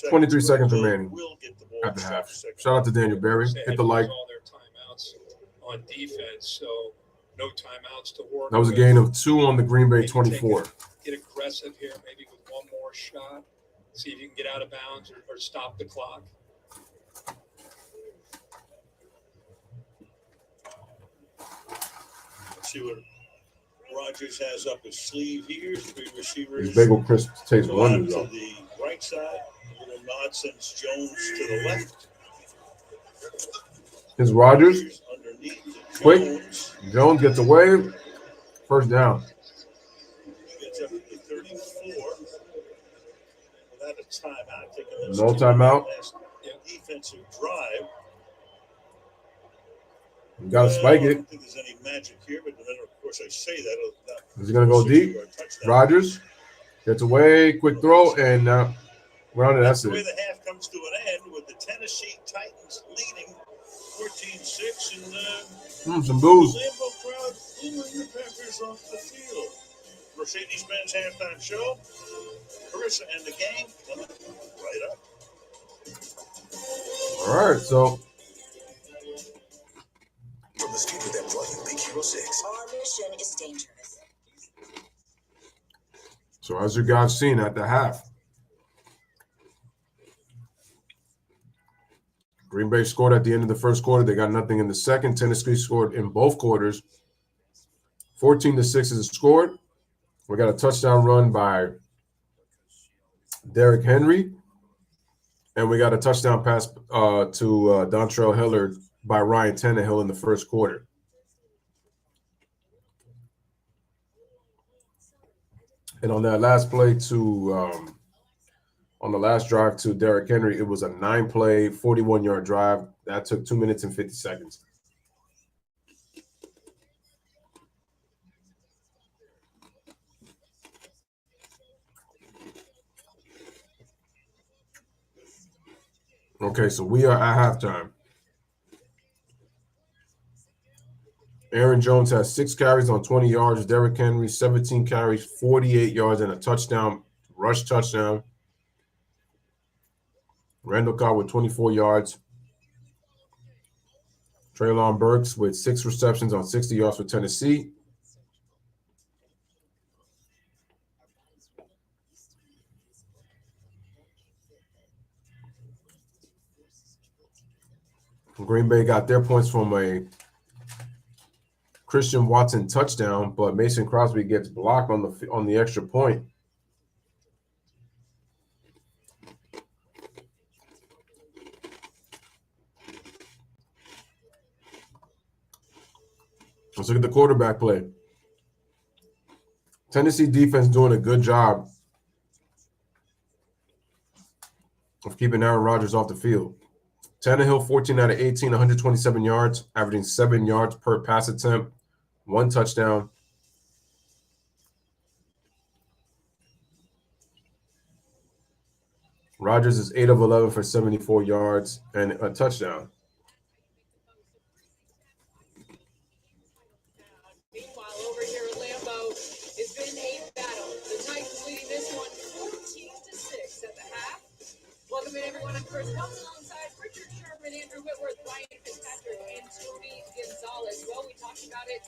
23 seconds remaining at the half. Shout out to Daniel Berry. Hit the like. All their timeouts on defense, so no timeouts to work. That was a gain of 2 on the Green Bay 24. Get aggressive here, maybe with one more shot. See if you can get out of bounds or stop the clock. Let's see what Rodgers has up his sleeve here. Three receivers. His bagel crisp tastes Go out wonders, to though. the right side. A little nod sends Jones to the left. Here's Rodgers. Underneath to Quick. Jones. Jones gets away. First down. Gets up to the 34. Without a timeout. Taking those No two timeout. last defensive drive. You got to spike I it. don't think there's any magic here, but then, of course, I say that. Is he going to go deep? Rodgers gets away. Quick throw. And now we're on it. That's The way it. the half comes to an end with the Tennessee Titans leading 14-6 and Some booze. Lambeau crowd booing the Packers off the field. Mercedes-Benz halftime show. Carissa and the gang coming right up. All right, so From the speed that brought you Big Hero 6. Our mission is dangerous. as you guys seen at the half, Green Bay scored at the end of the first quarter. They got nothing in the second. Tennessee scored in both quarters. 14-6 is scored. We got a touchdown run by Derrick Henry. And we got a touchdown pass to Dontrell Hilliard by Ryan Tannehill in the first quarter. And on that last play on the last drive to Derrick Henry, it was a 9-play, 41-yard drive. That took 2 minutes and 50 seconds. Okay, so we are at halftime. Aaron Jones has 6 carries on 20 yards. Derrick Henry, 17 carries, 48 yards, and a touchdown, rush touchdown. Randall Cobb with 24 yards. Treylon Burks with 6 receptions on 60 yards for Tennessee. Green Bay got their points from a Christian Watson touchdown, but Mason Crosby gets blocked on the extra point. Let's look at the quarterback play. Tennessee defense doing a good job of keeping Aaron Rodgers off the field. Tannehill, 14 out of 18, 127 yards, averaging 7 yards per pass attempt, 1 touchdown. Rodgers is 8 of 11 for 74 yards and a touchdown. Meanwhile, over here at Lambeau, it's been a battle. The Titans leading this one 14-6 at the half. Welcome in everyone. I'm Chris Nelson alongside Richard Sherman, Andrew Whitworth, Ryan Fitzpatrick, and Tony Gonzalez. Well, we talked about it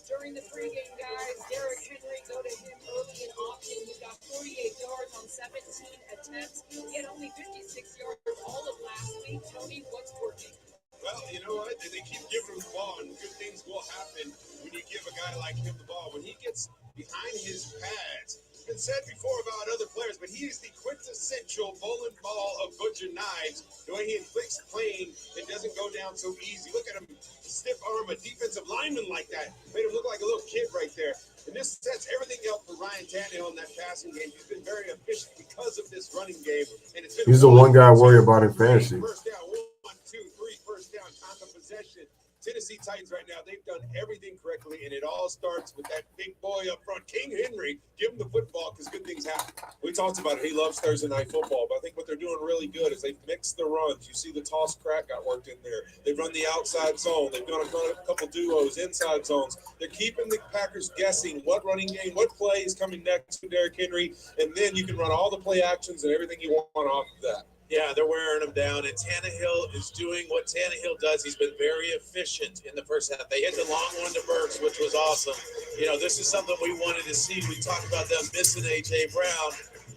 during the pregame, guys. Derrick Henry, go to him early and often. He got 48 yards on 17 attempts. He had only 56 yards all of last week. Tony, what's working? Well, you know what? They keep giving him the ball, and good things will happen when you give a guy like him the ball. When he gets behind his pads, it's been said before about other players, but he is the quintessential bowling ball of butcher knives. The way he inflicts pain, it doesn't go down so easy. Look at him stiff arm a defensive lineman like that. Made him look like a little kid right there. And this sets everything up for Ryan Tannehill in that passing game. He's been very efficient because of this running game. And it's been He's the one guy I worry about in fantasy. First down, 1, 2, 3, first down, time of possession. Tennessee Titans right now, they've done everything correctly, and it all starts with that big boy up front, King Henry. Give him the football because good things happen. We talked about it. He loves Thursday night football, but I think what they're doing doing really good is they've mixed the runs. You see the toss crack got worked in there. They've run the outside zone. They've done a couple duos, inside zones. They're keeping the Packers guessing what running game, what play is coming next to Derrick Henry, and then you can run all the play actions and everything you want off of that. Yeah, they're wearing him down, and Tannehill is doing what Tannehill does. He's been very efficient in the first half. They hit the long one to Burks, which was awesome. You know, this is something we wanted to see. We talked about them missing A.J. Brown.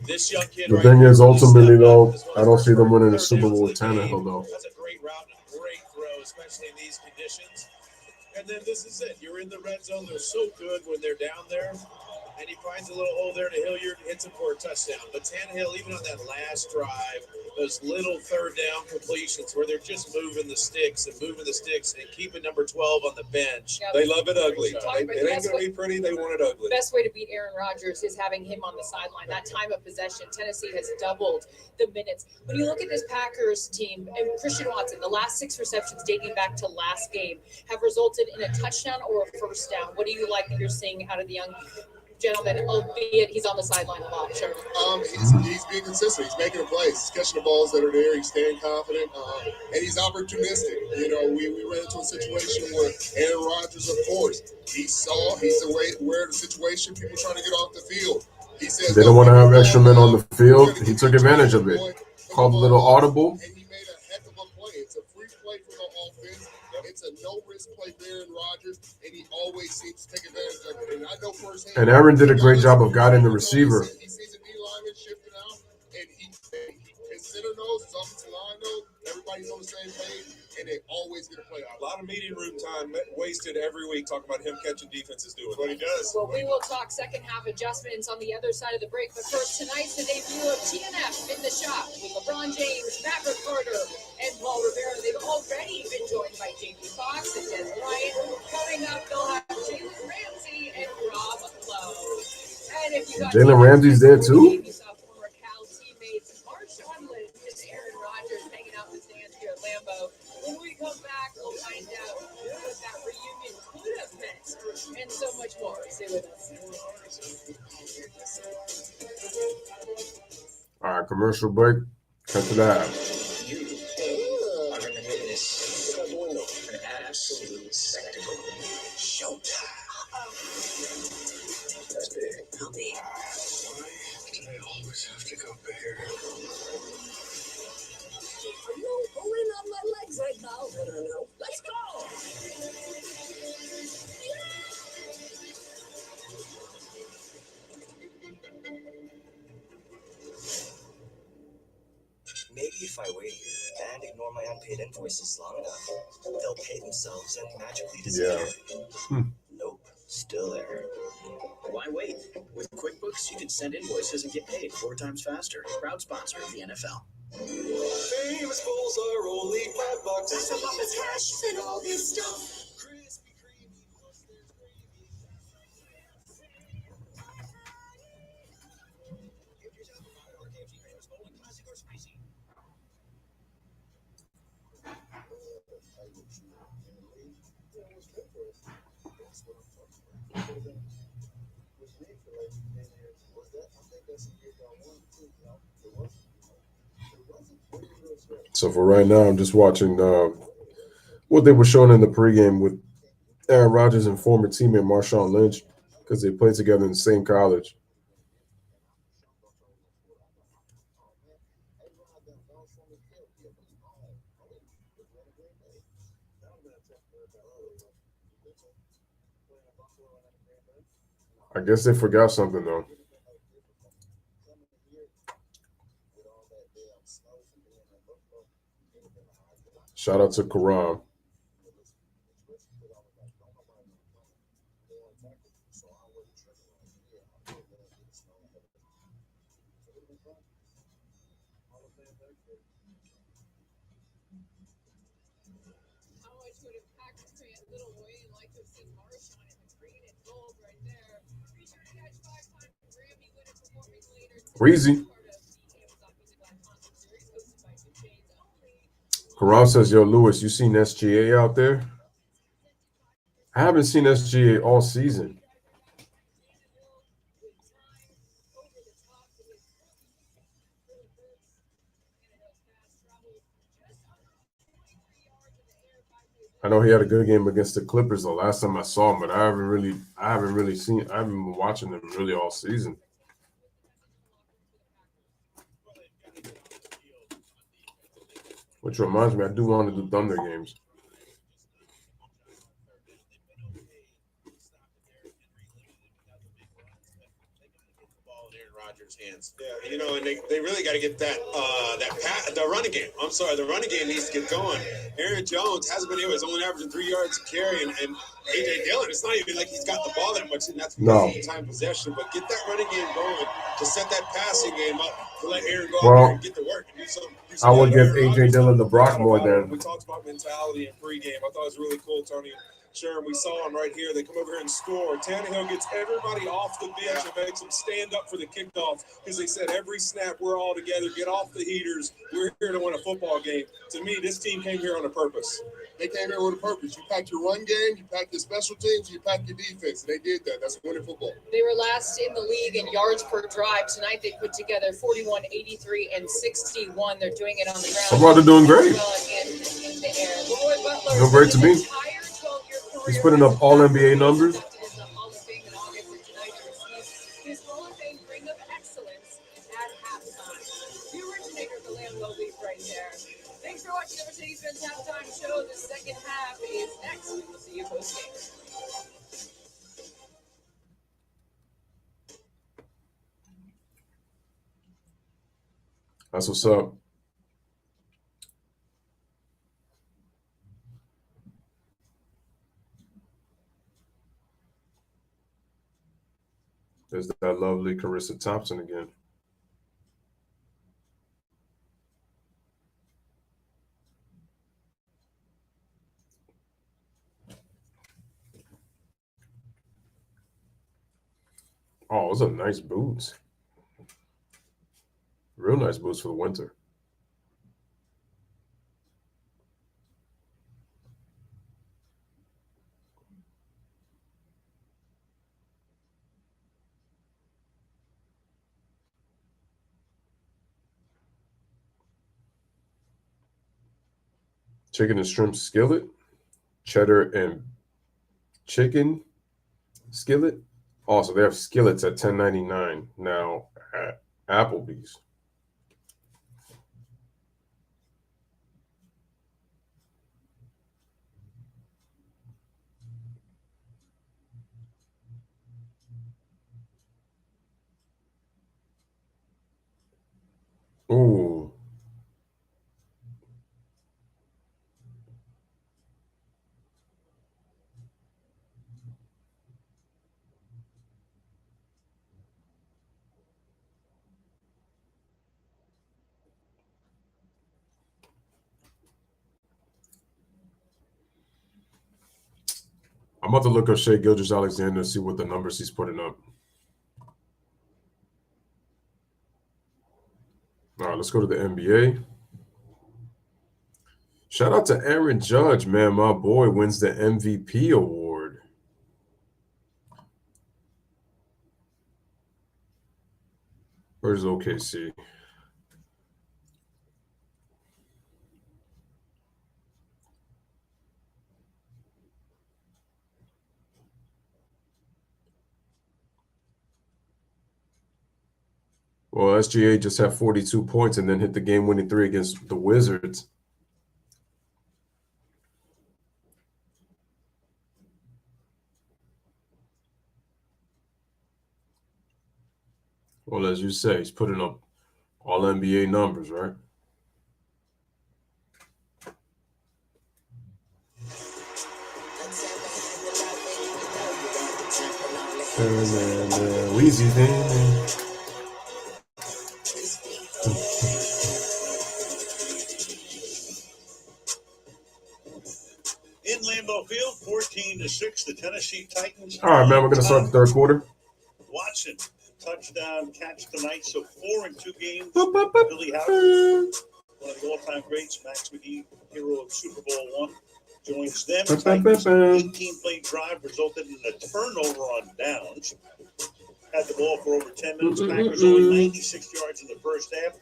This young kid The right thing here is, really ultimately, stepped up. though, This was I don't see them winning the third Super downs Bowl of with the game. Tannehill, though. That's a great route and a great throw, especially in these conditions. And then this is it. You're in the red zone. They're so good when they're down there. And he finds a little hole there to Hilliard, hits him for a touchdown. But Tannehill, even on that last drive, those little third down completions where they're just moving the sticks and keeping number 12 on the bench. Yeah, They love it ugly. It ain't the going best to be pretty. They want it ugly. The best way to beat Aaron Rodgers is having him on the sideline. That time of possession, Tennessee has doubled the minutes. When you look at this Packers team, and Christian Watson, the last 6 receptions dating back to last game have resulted in a touchdown or a first down. What do you like that you're seeing out of the young gentleman, albeit he's on the sideline a lot? Sure. He's being consistent. He's making the plays. He's catching the balls that are there. He's staying confident, and he's opportunistic. You know, we ran into a situation where Aaron Rodgers, of course, he's aware of the situation. People trying to get off the field. He says They don't want to have extra men on the field. He took advantage of it. Called a little audible. And he made a heck of a play. It's a free play for the offense. It's a no-risk play for Aaron Rodgers, and he always seems to take advantage of it. And I know firsthand. And Aaron did a great job of guiding the receiver. He sees a D lineman shifting out, and his center knows, his offensive line knows, everybody's on the same page, and they always get a play out. A lot of meeting room time wasted every week talking about him catching defenses doing what he does. Well, we will talk second half adjustments on the other side of the break. But first, tonight's the debut of TNF in the shop with LeBron James, Maverick Carter, and Paul Rivera. They've already been joined by Jamie Foxx and Des Bryant. Coming up, they'll have Jalen Ramsey and Rob Lowe. And if you got Jalen Ramsey's there too? You saw former Cal teammates Marshawn Lynch and Aaron Rodgers hanging out in the stands here at Lambeau. When we come back, we'll find out what that reunion could have meant and so much more. Stay with us. All right, commercial break. Cut to that. I'm going to witness an absolute spectacle. Showtime. That's big. How big? Why do I always have to go bigger? Are you pulling on my legs right now? I don't know. Let's go! Maybe if I wait here and ignore my unpaid invoices long enough, they'll pay themselves and magically disappear. Nope, still there. Why wait? With QuickBooks, you can send invoices and get paid 4 times faster. Proud sponsor of the NFL. Famous bowls are only $5. That's a lot of cash and all this stuff. Crispy, creamy, plus there's gravy. Classic or spicy. So for right now, I'm just watching what they were showing in the pregame with Aaron Rodgers and former teammate Marshawn Lynch because they played together in the same college. I guess they forgot something, though. Shout out to Karam. Breezy. Karam says, yo, Louis, you seen SGA out there? I haven't seen SGA all season. I know he had a good game against the Clippers the last time I saw him, but I haven't been watching him really all season. Which reminds me, I do want to do Thunder games. Rodgers' hands. Yeah, you know, and they really got to get the running game. I'm sorry, the running game needs to get going. Aaron Jones hasn't been able. He's only averaging 3 yards a carry, and AJ Dillon. It's not even like he's got the ball that much, and that's time possession. But get that running game going to set that passing game up to let Aaron go out there and get to work and do some. I would give AJ Dillon the Brock more than. We talked about mentality in pregame. I thought it was really cool, Tony. Sure, we saw him right here. They come over here and score. Tannehill gets everybody off the bench and makes them stand up for the kickoff because they said every snap we're all together. Get off the heaters. We're here to win a football game. To me, this team came here on a purpose. They came here with a purpose. You packed your run game, you packed your special teams, you packed your defense. And they did that. That's winning football. They were last in the league in yards per drive. Tonight they put together 41, 83, and 61. They're doing it on the ground. Well, they're doing great. Well, in the air. Leroy Butler doing great to me. He's putting up all NBA numbers. His Hall of Fame ring of excellence at halftime. The originator of the Lambeau Leaf right there. Thanks for watching the Mercedes-Benz Halftime Show. The second half is next. We will see you post-game. That's what's up. There's that lovely Carissa Thompson again. Oh, those are nice boots. Real nice boots for the winter. Chicken and shrimp skillet, cheddar and chicken skillet. Also, they have skillets at $10.99 now at Applebee's. Ooh. I'm about to look up Shai Gilgeous-Alexander and see what the numbers he's putting up. All right, let's go to the NBA. Shout out to Aaron Judge, man. My boy wins the MVP award. Where's OKC? Well, SGA just had 42 points and then hit the game-winning three against the Wizards. Well, as you say, he's putting up all NBA numbers, right? Weezy thing. In Lambeau Field, 14-6, the Tennessee Titans. All right, man, we're going to start the third quarter. Watson, touchdown catch tonight, so 4-2 games. Billy Howard, one of the all-time greats, Max McGee, hero of Super Bowl I, joins them. Titans' 18-play drive resulted in a turnover on downs. Had the ball for over 10 minutes. Packers only 96 yards in the first half.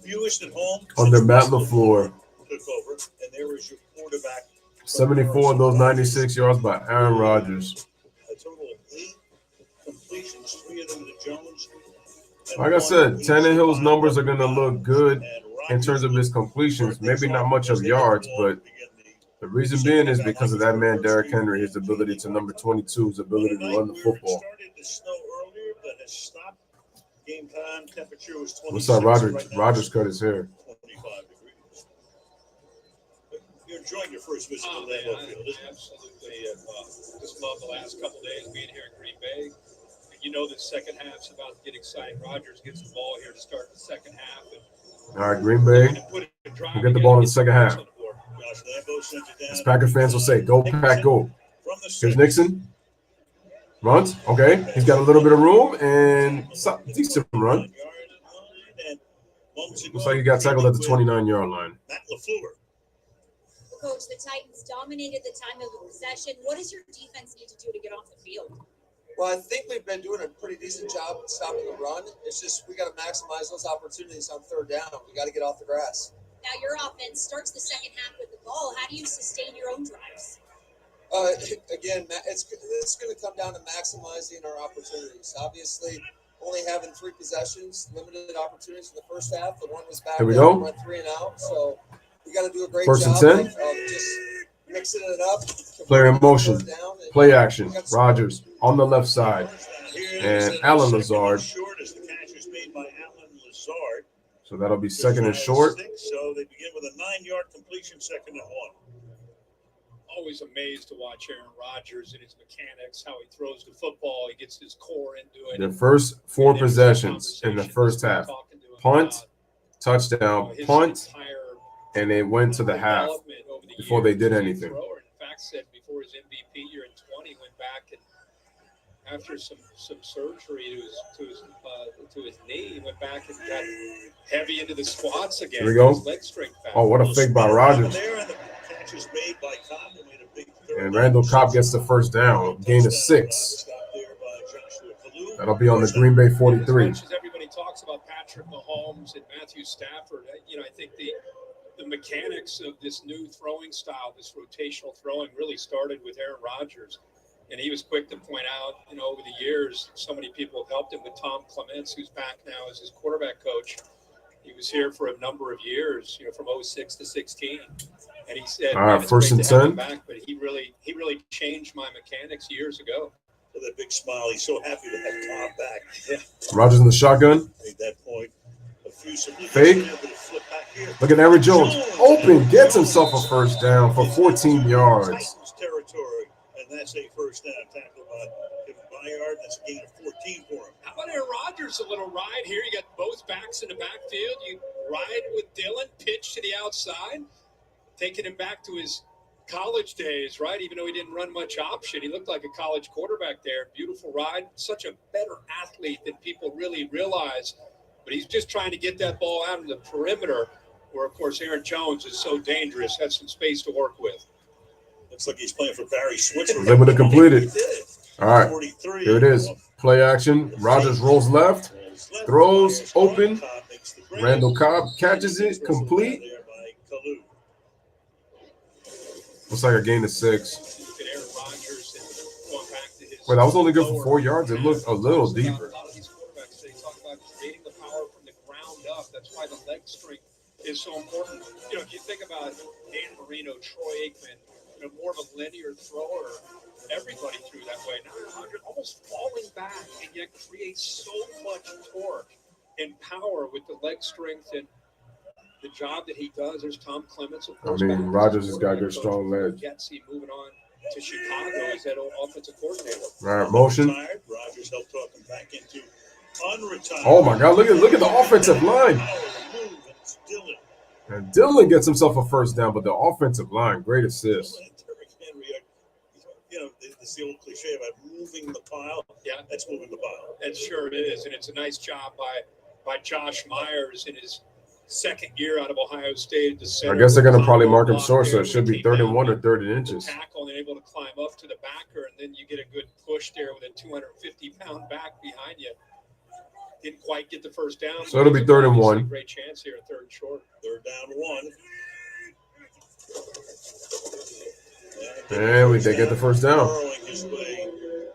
Fewest at home. Under Matt LaFleur. Took over, and there was your quarterback, 74 of those 96 yards by Aaron Rodgers. A total of 8 completions, 3 of them to Jones. Like I said, Tannehill's numbers are going to look good in terms of his completions. Maybe not much of yards, but the reason being is because of that man, Derrick Henry, his ability to number 22, his ability to run the football. Started to snow earlier, but has stopped. Game time temperature was 26. What's up, Rodgers cut his hair. 25 degrees. You're enjoying your first visit to Lambeau Field, isn't it? Absolutely. Just love the last couple of days being here in Green Bay. And you know the second half's about to get exciting. Rodgers gets the ball here to start the second half. All right, Green Bay, we'll get the ball in the second half. As Packer fans will say, go Pack, go. Here's Nixon. Runs. Okay. He's got a little bit of room and decent run. Looks like he got tackled at the 29-yard line. Coach, the Titans dominated the time of the possession. What does your defense need to do to get off the field? Well, I think we've been doing a pretty decent job at stopping the run. It's just we got to maximize those opportunities on third down. We got to get off the grass. Now your offense starts the second half with the ball. How do you sustain your own drives? Again, it's going to come down to maximizing our opportunities. Obviously, only having 3 possessions, limited opportunities in the first half. The one was back. Here we go. Went 3 and out. So we got to do a great First job and 10. of just mixing it up. Player in motion. Play action. Rodgers on the left side. And Alan Lazard. So that'll be second and short. So they begin with a 9-yard completion, second and 1. Always amazed to watch Aaron Rodgers and his mechanics, how he throws the football. He gets his core into it. The first 4 possessions in the first half. Punt, touchdown, punt, and they went to the half before they did anything. In fact, said before his MVP year in 20, went back and after some surgery to his knee, he went back and got heavy into the squats again. Here we go. Leg strength back. Oh, what a fake by Rodgers. And Randall Cobb gets the first down, gain of 6. That'll be on the Green Bay 43. As everybody talks about Patrick Mahomes and Matthew Stafford, I think the mechanics of this new throwing style, this rotational throwing, really started with Aaron Rodgers. And he was quick to point out, over the years, so many people have helped him with Tom Clements, who's back now as his quarterback coach. He was here for a number of years, from 06 to 16. And he said, all right, first and 10. Back, but he really changed my mechanics years ago. With a big smile, he's so happy to have Tom back. Yeah. Rodgers in the shotgun. At that point, fake. Look at Aaron Jones. Open, gets himself a first down for 14 yards. Territory, and that's a first down tackle by Kevin Byard. That's a gain of 14 for him. How about Aaron Rodgers? A little ride here. You got both backs in the backfield. You ride with Dillon, pitch to the outside, taking him back to his college days, right? Even though he didn't run much option, he looked like a college quarterback there. Beautiful ride. Such a better athlete than people really realize. But he's just trying to get that ball out of the perimeter where, of course, Aaron Jones is so dangerous, has some space to work with. Looks like he's playing for Barry Switzer. Was able to complete it. All right, here it is. Play action. Rodgers rolls left, throws open. Randall Cobb catches it, complete. Looks like a gain of 6. Wait, that was only good for 4 yards. It looked a little deeper. A lot of these quarterbacks, they talk about creating the power from the ground up. That's why the leg strength is so important. If you think about Dan Marino, Troy Aikman, more of a linear thrower, everybody threw that way. Now Rodgers almost falling back and yet creates so much torque and power with the leg strength and the job that he does. There's Tom Clements, of course. Rodgers has got good strong legs. Getsy moving on to Chicago as that offensive coordinator. All right, motion. Rodgers helped talk him back into unretired. Oh my God! Look at the offensive line. And Dillon gets himself a first down, but the offensive line, great assist. It's the old cliche about moving the pile. Yeah, that's moving the pile. And sure it is, and it's a nice job by Josh Myers in his second year out of Ohio State. I guess they're going to probably mark him short, so it should be 3rd and 1 or 3rd and inches. Tackle and able to climb up to the backer, and then you get a good push there with a 250-pound back behind you. Didn't quite get the first down. So it'll be 3rd and 1. Great chance here, 3rd and short. 3rd down 1. And they get the first down. Burrowing his way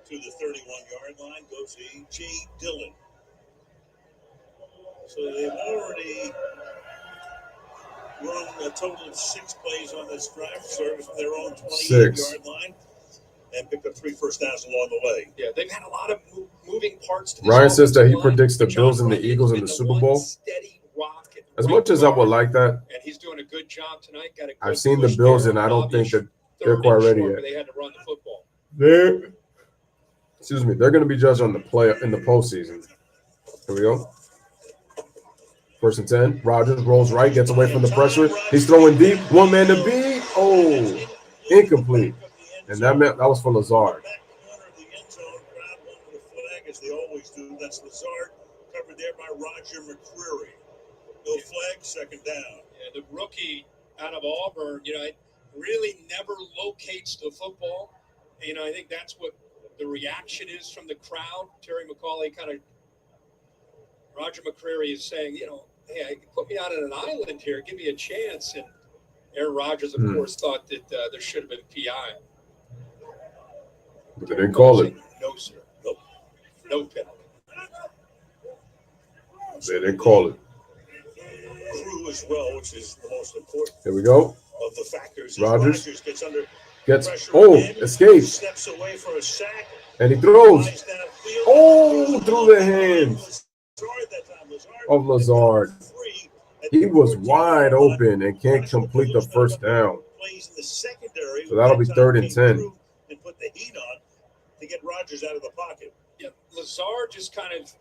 to the 31-yard line goes A.J. Dillon. So they've already run a total of 6 plays on this drive, started from their own 28-yard line, and picked up 3 first downs along the way. Yeah, they've had a lot of moving parts to this. Ryan says that he predicts the Bills and the Eagles in the Super Bowl. As much as I would like that, and he's doing a good job tonight. Got a good I've seen the Bills, and I don't think that they're quite ready yet. They had to run the football. They're going to be judged on the play in the postseason. Here we go. 1st and 10. Rodgers rolls right, gets away from the pressure. He's throwing deep. One man to beat. Oh, incomplete. And that was for Lazard. As they always do. That's Lazard, covered there by Roger McCreary. No flag, 2nd down. Yeah, the rookie out of Auburn, really never locates the football. I think that's what the reaction is from the crowd. Terry McCauley Roger McCreary is saying, hey, put me out on an island here, give me a chance. And Aaron Rodgers, of course, thought that there should have been PI. But they didn't call it. No, sir. No penalty. They didn't call it. Crew as well, which is the most important. Here we go. Of the factors. Rodgers gets under escapes. Steps away for a sack. And he throws. Through the hands of Lazard. He was wide open and can't complete the first down. So that'll be 3rd and 10. And put the heat on to get Rodgers out of the pocket. Yeah, Lazard just kind of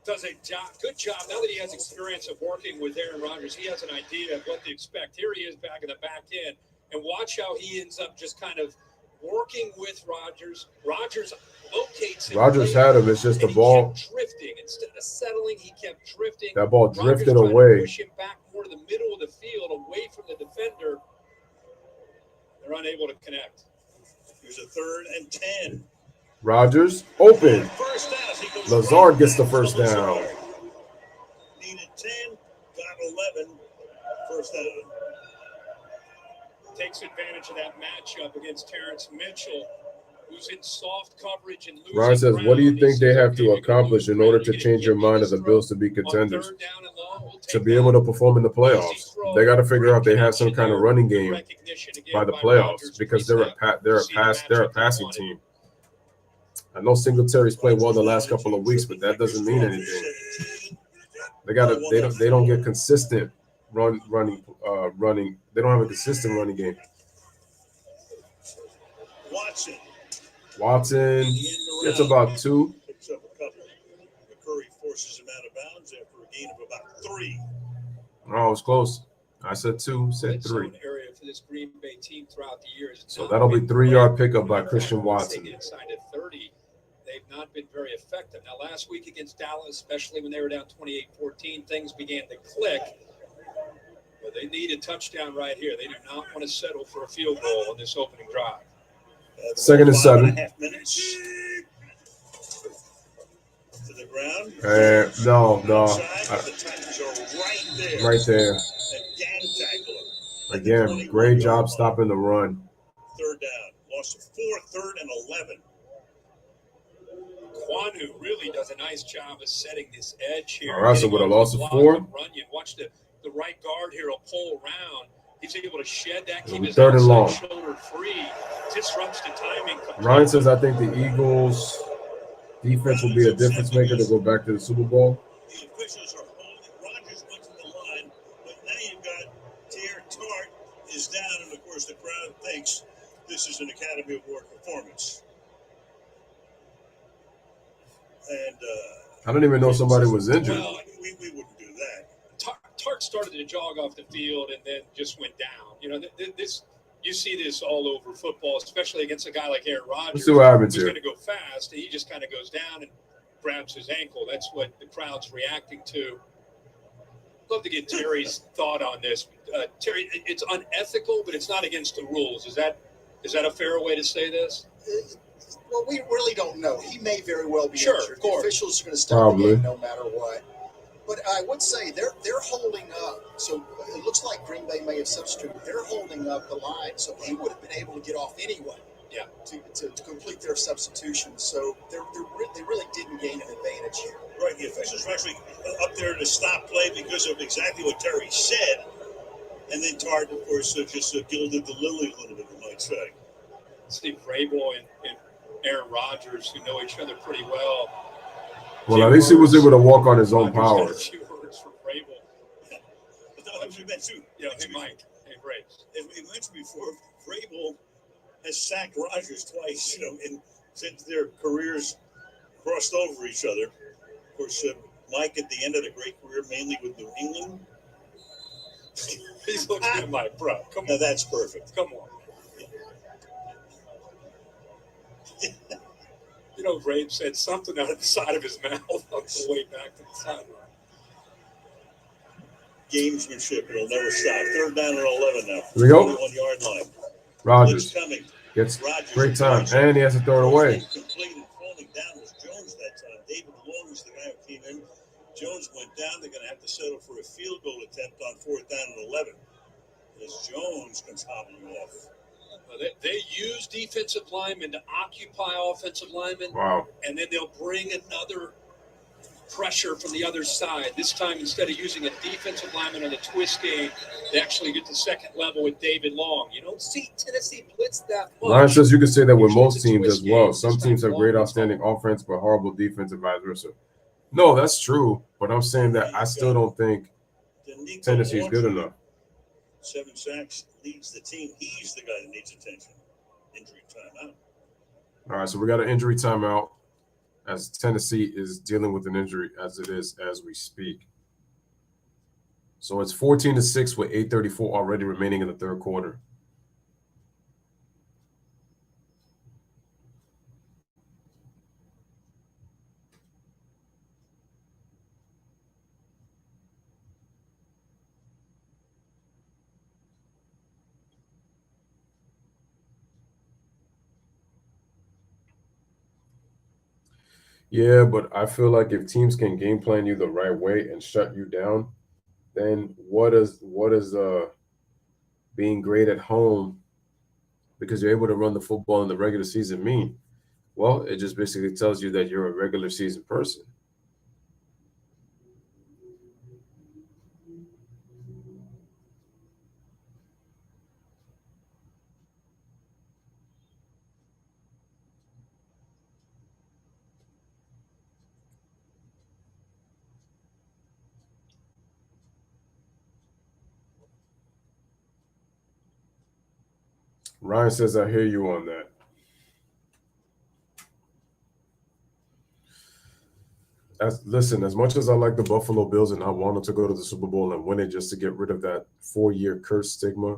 does a good job. Now that he has experience of working with Aaron Rodgers, he has an idea of what to expect. Here he is back in the back end. And watch how he ends up just kind of working with Rodgers. Rodgers locates him. Rodgers had him. It's just the ball. Drifting. Instead of settling, he kept drifting. That ball drifted Rodgers away. Push him back more to the middle of the field, away from the defender. They're unable to connect. Here's a 3rd and 10. Rodgers open. Lazard gets the first down. Needed 10, got 11. First down. Takes advantage of that matchup against Terrence Mitchell, who's in soft coverage and losing. Ryan says, what do you think they have to accomplish in order to change your mind of the Bills to be contenders? To be able to perform in the playoffs. They got to figure out they have some kind of running game by the playoffs because they're a passing team. I know Singletary's played well the last couple of weeks, but that doesn't mean anything. They don't get consistent running. They don't have a consistent running game. Watson gets about 2. Picks up a couple. McCurry forces him out of bounds after a gain of about 3. Oh, it was close. I said 2, said 3. Area for this Green Bay team throughout the years. So that'll be 3-yard pickup by Christian Watson. They get inside at 30. They've not been very effective. Now, last week against Dallas, especially when they were down 28-14, things began to click. But they need a touchdown right here. They do not want to settle for a field goal on this opening drive. 2nd and 7. 5.5 minutes. To the ground. No. The tackles are right there. Right there. Again, tackle. Again, great job stopping the run. 3rd down. Loss of 4, 3rd and 11. Kwanu really does a nice job of setting this edge here. All right, so with a loss of 4. Watch the right guard here will pull around. He's able to shed that. Keep his 3rd and long. Shoulder free. Disrupts the timing. Ryan says, I think the Eagles' defense will be a difference maker to go back to the Super Bowl. The officials are holding. Rodgers went to the line, but now you've got Tier Tart is down, and of course the crowd thinks this is an Academy Award performance. And I didn't even know somebody was injured. Well, we wouldn't do that. Tart started to jog off the field and then just went down. This you see this all over football, especially against a guy like Aaron Rodgers. Let's see what happens who's here. Going to go fast. He just kind of goes down and grabs his ankle. That's what the crowd's reacting to. Love to get Terry's thought on this. Terry, it's unethical, but it's not against the rules. Is that a fair way to say this? Well, we really don't know. He may very well be Sure, injured. of course. The officials are going to stop the game no matter what. But I would say they're holding up. So it looks like Green Bay may have substituted. They're holding up the line, so he would have been able to get off anyway. Yeah. To complete their substitution. So they really didn't gain an advantage here. Right. The officials were actually up there to stop play because of exactly what Terry said. And then Tart, of course, just gilded the lily a little bit, you might say. Steve Vrabel and Aaron Rodgers, who know each other pretty well. Well, at least he was able to walk on his own power. A few words for Vrabel. As we mentioned, Hey, Mike. Hey, Braves. As we mentioned before, Vrabel has sacked Rodgers twice, since their careers crossed over each other. Of course, Mike at the end of the great career, mainly with New England. He's looking at Mike, bro. Come on. Now that's perfect. Come on. Vrabel said something out of the side of his mouth on the way back to the sideline. Gamesmanship, it'll never stop. 3rd down and 11 now. Here we go. 21-yard line. Rodgers gets great time, and he has to throw it away. Completed, falling down was Jones that time. David Long was the guy who came in. Jones went down. They're going to have to settle for a field goal attempt on 4th down and 11. As Jones comes hobbling off. They use defensive linemen to occupy offensive linemen. Wow. And then they'll bring another pressure from the other side. This time, instead of using a defensive lineman on the twist game, they actually get to second level with David Long. You don't see Tennessee blitz that much. Ryan says you can say that with most teams as well. Some teams have great outstanding offense, but horrible defense and vice versa. No, that's true. But I'm saying that I still don't think Tennessee's good enough. 7 sacks, leads the team. He's the guy that needs attention. Injury timeout. All right, so we got an injury timeout as Tennessee is dealing with an injury as it is as we speak. So it's 14-6 with 8:34 already remaining in the 3rd quarter. Yeah, but I feel like if teams can game plan you the right way and shut you down, then what is being great at home because you're able to run the football in the regular season mean? Well, it just basically tells you that you're a regular season person. Ryan says, I hear you on that. Listen, as much as I like the Buffalo Bills and I wanted to go to the Super Bowl and win it just to get rid of that 4-year curse stigma,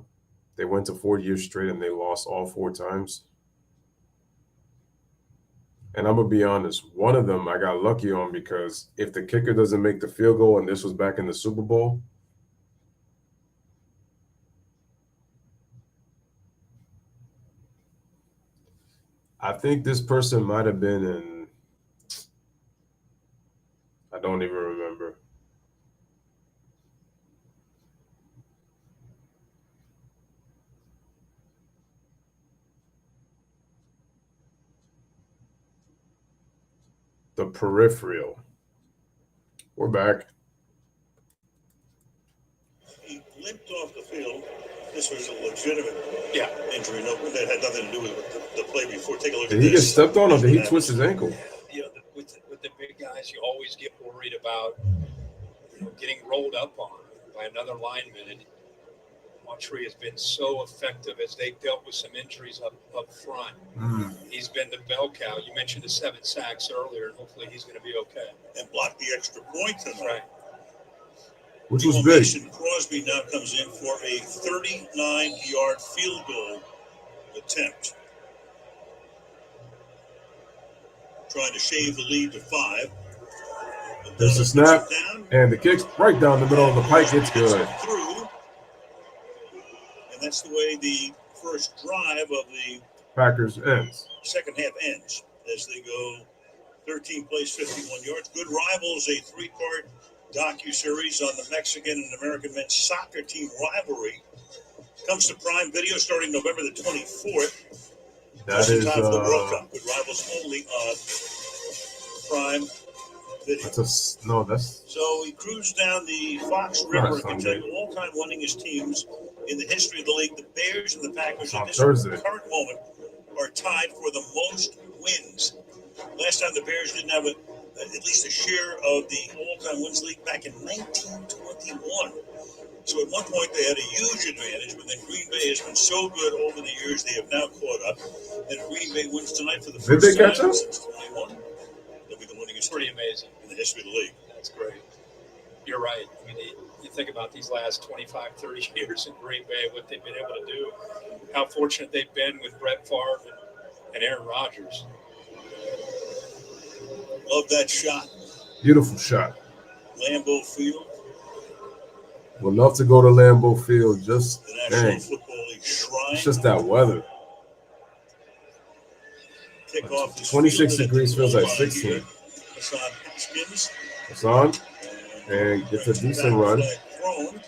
they went to 4 years straight and they lost all 4 times. And I'm going to be honest, one of them I got lucky on because if the kicker doesn't make the field goal and this was back in the Super Bowl, I think this person might have been in, I don't even remember. The peripheral. We're back. He limped off the field. This was a legitimate injury. No, that had nothing to do with the play before. Take a look at this. Did he get stepped on or did he twist his ankle? With the big guys, you always get worried about getting rolled up on by another lineman. And Autry has been so effective as they've dealt with some injuries up front. He's been the bell cow. You mentioned the 7 sacks earlier, and hopefully he's going to be okay. And blocked the extra point tonight. Right. Which was big. Mason Crosby now comes in for a 39-yard field goal attempt. Trying to shave the lead to 5. There's a snap, and the kick's right down the middle of the pike. It's good. Through. And that's the way the first drive of the Packers ends. Second half ends as they go 13 plays, 51 yards. Good Rivals, a 3-part docuseries on the Mexican and American men's soccer team rivalry comes to Prime Video starting November the 24th. That Just in is time for the World Cup, with rivals only on Prime Video. So he cruised down the Fox River and can tell you all-time winningest teams in the history of the league. The Bears and the Packers at this current moment are tied for the most wins. Last time the Bears didn't have at least a share of the all-time wins league back in 1921. So at one point they had a huge advantage, but then Green Bay has been so good over the years they have now caught up. And Green Bay wins tonight for the first time since 21. They'll be the winningest. Pretty amazing in the history of the league. That's great. You're right. I mean, you think about these last 25, 30 years in Green Bay, what they've been able to do, how fortunate they've been with Brett Favre and Aaron Rodgers. Love that shot. Beautiful shot. Lambeau Field. Would love to go to Lambeau Field. Just the National Football League shrine. It's just that weather. Kickoff is 26 degrees feels like 16. Hassan Haskins. Hassan, and gets a decent run. Thrown.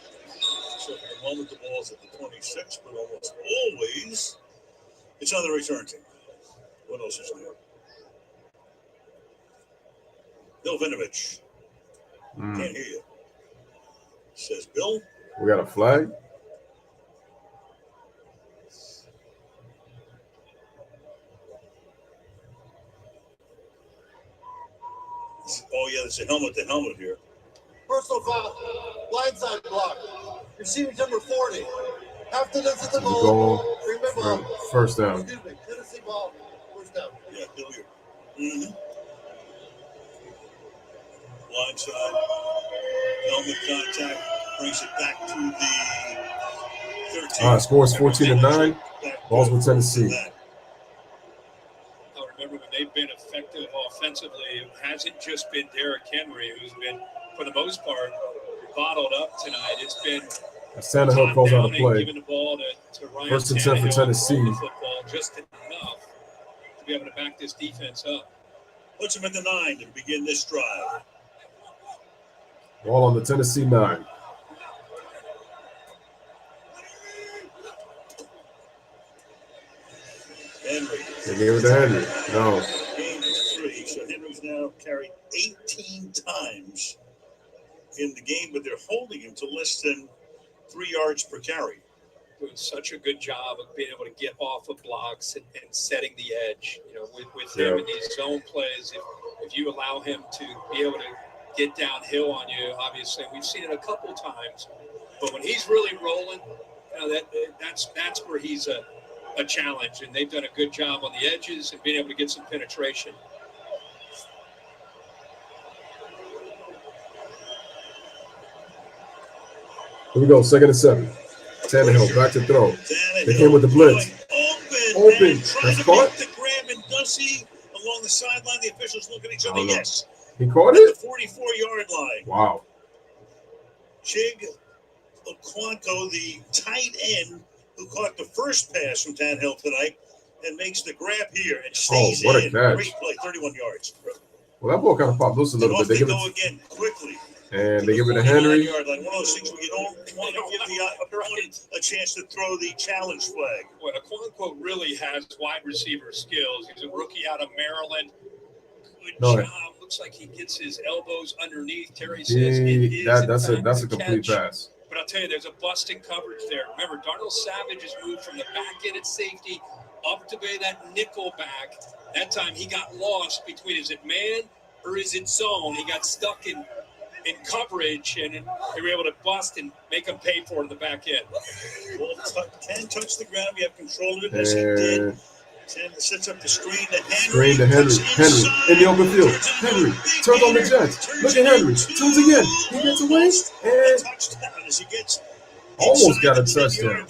So for the moment, the ball's at the 26, but almost always it's on the return team. What else is there? Bill Vinovich. Can't hear you. Says Bill. We got a flag. Oh, yeah, there's a helmet to helmet here. Personal foul. Blindside block. Receiving number 40. After this is the goal. Remember, first down. Excuse me. Tennessee ball. First down. Yeah, Hilliard. Blindside. Helmet contact. Brings it back to the 13. All right, scores 14-9. Balls with Tennessee. I remember when they've been effective offensively, it hasn't just been Derrick Henry, who's been, for the most part, bottled up tonight. It's been Tannehill calls out a play. Giving the ball to Ryan First and 10 for Tennessee. Football just enough to be able to back this defense up. Puts him at the 9 to begin this drive. Ball on the Tennessee 9. Henry. They gave it to Henry. No. Game 3. So Henry's now carried 18 times in the game, but they're holding him to less than 3 yards per carry. Doing such a good job of being able to get off of blocks and setting the edge. You know, with him in these zone plays, if you allow him to be able to get downhill on you, obviously we've seen it a couple times, but when he's really rolling, you know, that's where he's a challenge, and they've done a good job on the edges and being able to get some penetration. Here we go, 2nd and 7. Tannehill back to throw. They came with the blitz. Open. That's caught. To grab, and does he along the sideline? The officials look at each other. Yes. He caught it? The 44-yard line. Wow. Chig Okonkwo, the tight end who caught the first pass from Tannehill tonight and makes the grab here and stays what a in. catch. Great play, 31 yards. Well, that ball kind of popped loose a little bit. They go again quickly. And they give it to Henry. Yard line. One of those things where you don't want to give the opponent a chance to throw the challenge flag. Well, Okonkwo really has wide receiver skills. He's a rookie out of Maryland. Good job. Looks like he gets his elbows underneath. Terry says that's a complete pass. But I'll tell you, there's a busting coverage there. Remember, Darnell Savage has moved from the back end at safety up to be that nickel back. That time he got lost between, is it man or is it zone? He got stuck in coverage, and they were able to bust and make him pay for it in the back end. Ball can touch the ground. You have control of it, as he did. Sets up the screen to Henry. Henry in the open field. Henry turns on the Jets. Look at Henry. Turns again. He gets away and touchdown as he gets almost got a touchdown.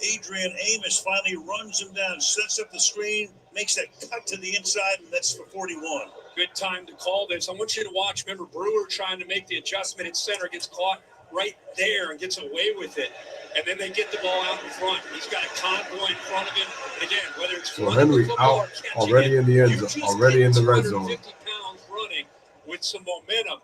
Adrian Amos finally runs him down, sets up the screen, makes that cut to the inside, and that's for 41. Good time to call this. I want you to watch. Remember, Brewer trying to make the adjustment at center, gets caught right there and gets away with it. And then they get the ball out in front. He's got a convoy in front of him. And again, whether it's so Henry out already in the end zone, already in the red zone. 50 pounds running with some momentum.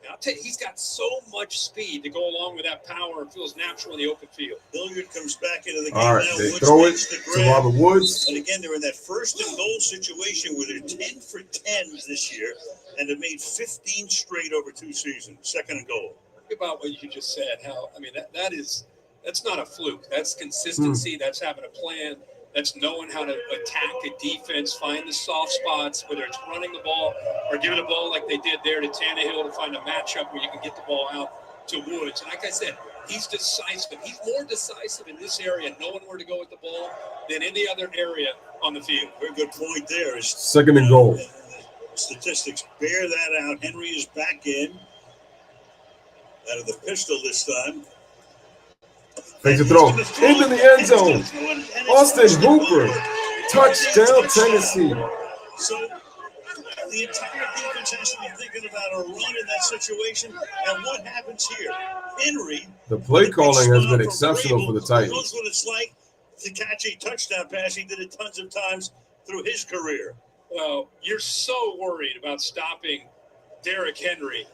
And I'll tell you, he's got so much speed to go along with that power and feels natural in the open field. Hilliard comes back into the game All right, now. they Woods throw it makes the to grab. Robert Woods. And again, they're in that first and goal situation where they're 10 for 10 this year, and have made 15 straight over 2 seasons. Second and goal. Think about what you just said. How I mean that's not a fluke. That's consistency. That's having a plan. That's knowing how to attack a defense, find the soft spots, whether it's running the ball or giving the ball like they did there to Tannehill to find a matchup where you can get the ball out to Woods. And like I said, he's decisive. He's more decisive in this area, knowing where to go with the ball, than any other area on the field. Very good point there. Second and goal. Statistics bear that out. Henry is back in. Out of the pistol this time. Fakes the throw into the end zone. Austin Hooper, touchdown Tennessee. So the entire defense has to be thinking about a run in that situation. And what happens here? Henry. The play calling has been exceptional for the Titans. Knows what it's like to catch a touchdown pass. He did it tons of times through his career. Well, you're so worried about stopping Derrick Henry.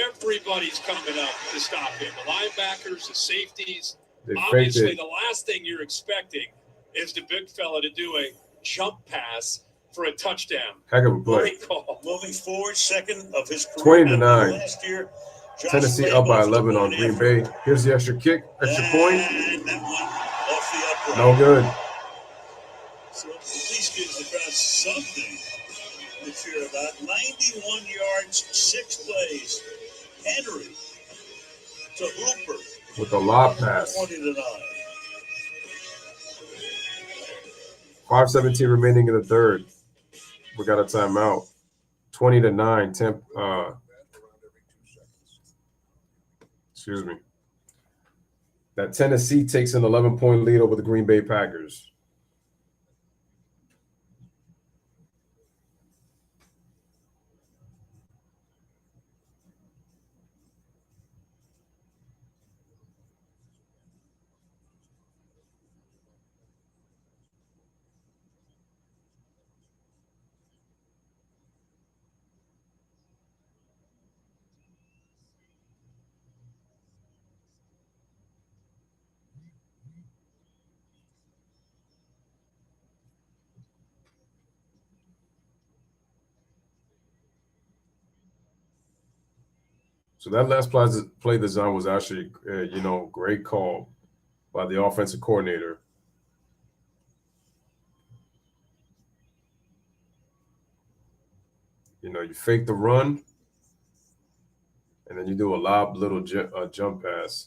Everybody's coming up to stop him. The linebackers, the safeties. Obviously, the last thing you're expecting is the big fella to do a jump pass for a touchdown. Heck of a play. Great call. Moving forward, second of his career. 20-9. Last year, Tennessee up by 11 on Green Bay. Here's the extra kick, extra point. And that one off the upright. No good. So at least gives the crowd something to cheer about. 91 yards, 6 plays. Henry to Hooper. With a lob pass. 20-9. 5:17 remaining in the third. We got a timeout. 20-9. Excuse me. That Tennessee takes an 11-point lead over the Green Bay Packers. So that last play design was actually, great call by the offensive coordinator. You fake the run, and then you do a lob little jump pass.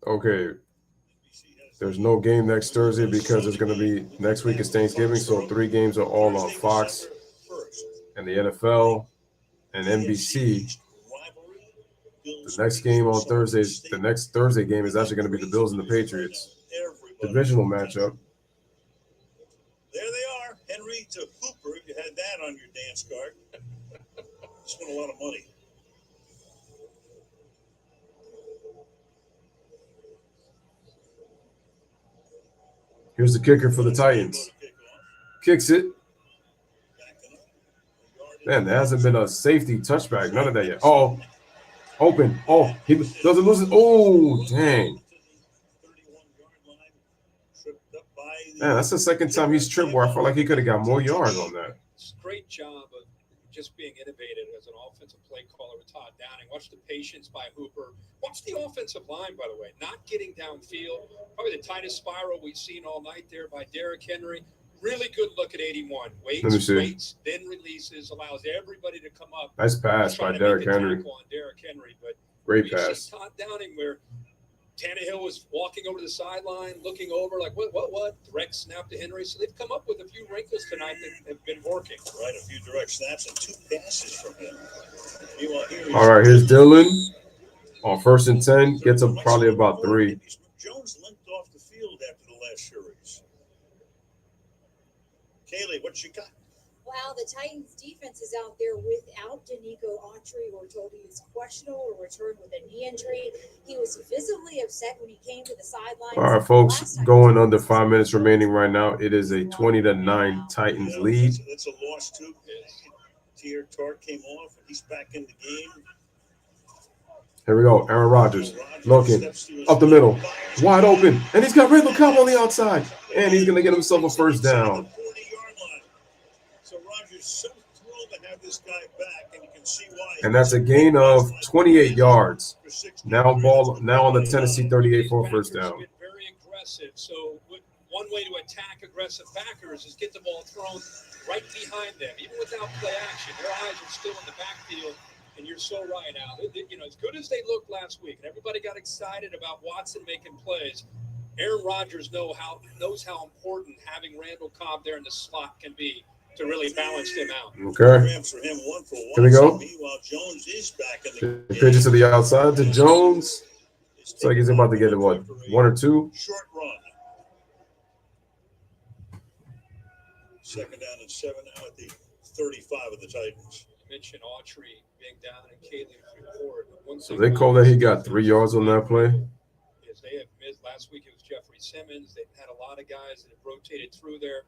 Okay. There's no game next Thursday because it's going to be next week is Thanksgiving, so 3 games are all on Fox and the NFL and NBC. The next game on Thursdays, the next Thursday game is actually going to be the Bills and the Patriots. Divisional matchup. There they are. Henry to Hooper. If you had that on your dance card, spent a lot of money. Here's the kicker for the Titans. Kicks it. Man, there hasn't been a safety touchback. None of that yet. Oh, open. Oh, he doesn't lose it. Oh, dang. Man, that's the second time he's tripped where I felt like he could have got more yards on that. Great job of just being innovative as an offensive play caller with Todd Downing. Watch the patience by Hooper. Watch the offensive line, by the way, not getting downfield. Probably the tightest spiral we've seen all night there by Derrick Henry. Really good look at 81. Waits, then releases, allows everybody to come up. Nice pass by Derrick Henry. On Derrick Henry, but great pass. See Todd Downing where Tannehill was walking over the sideline, looking over like, what? Direct snap to Henry. So they've come up with a few wrinkles tonight that have been working. Right, a few direct snaps and 2 passes from him. All right, here's Dylan on 1st and 10. Gets up probably about 3. Jones limped off the field after the last series. Kaylee, what you got? Wow, the Titans defense is out there without Danico Autry. We're told he is questionable or returned with a knee injury. He was visibly upset when he came to the sidelines. All right, folks, going under 5 minutes remaining right now. It is a 20-9 Titans lead. That's a loss too. Tier Tart came off, and he's back in the game. Here we go. Aaron Rodgers looking up the middle, wide open, and he's got Randall Cobb on the outside, and he's going to get himself a first down. So Rodgers so thrilled to have this guy back, and you can see why. And that's a gain of 28 yards. Now on the Tennessee 38 for a first down. Very aggressive. So one way to attack aggressive backers is get the ball thrown right behind them, even without play action. Their eyes are still in the backfield. And you're so right, Al. You know, as good as they looked last week, and everybody got excited about Watson making plays, Aaron Rodgers knows how important having Randall Cobb there in the slot can be to really balance them out. Okay. Here we go. Jones is back in the pitches to the outside to Jones. Looks like he's about to get it, 1 or 2? Short run. 2nd down and 7 now at the 35 of the Titans. You mentioned Autry being down in Kaylee's report. So they call that he got 3 yards on that play? Yes, they have missed. Last week it was Jeffrey Simmons. They've had a lot of guys that have rotated through there.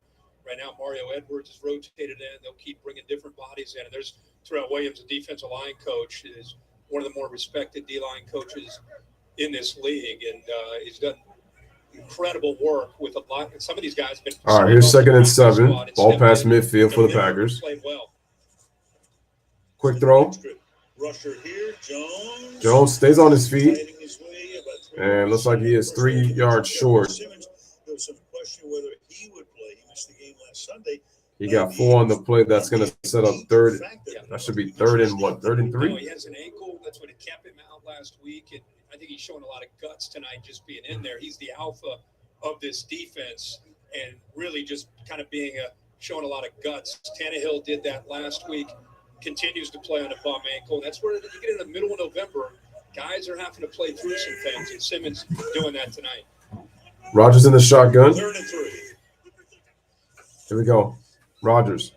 Right now, Mario Edwards is rotated in. They'll keep bringing different bodies in. And there's Terrell Williams, the defensive line coach, is one of the more respected D-line coaches in this league. And he's done incredible work with a lot. Some of these guys have been. All right, here's 2nd and 7. Ball past midfield for the Packers. Played well. Quick throw. Rusher here, Jones stays on his feet. And looks like he is 3 yards short. There was some question whether he would play. He missed the game last Sunday. He got 4 on the play. That's going to set up 3rd. That should be 3rd and what? 3rd and 3? No, he has an ankle. That's what it kept him out last week. And I think he's showing a lot of guts tonight just being in there. He's the alpha of this defense and really just kind of showing a lot of guts. Tannehill did that last week. Continues to play on a bum ankle. That's where you get in the middle of November. Guys are having to play through some things, and Simmons doing that tonight. Rodgers in the shotgun. 3rd and 3. Here we go. Rodgers.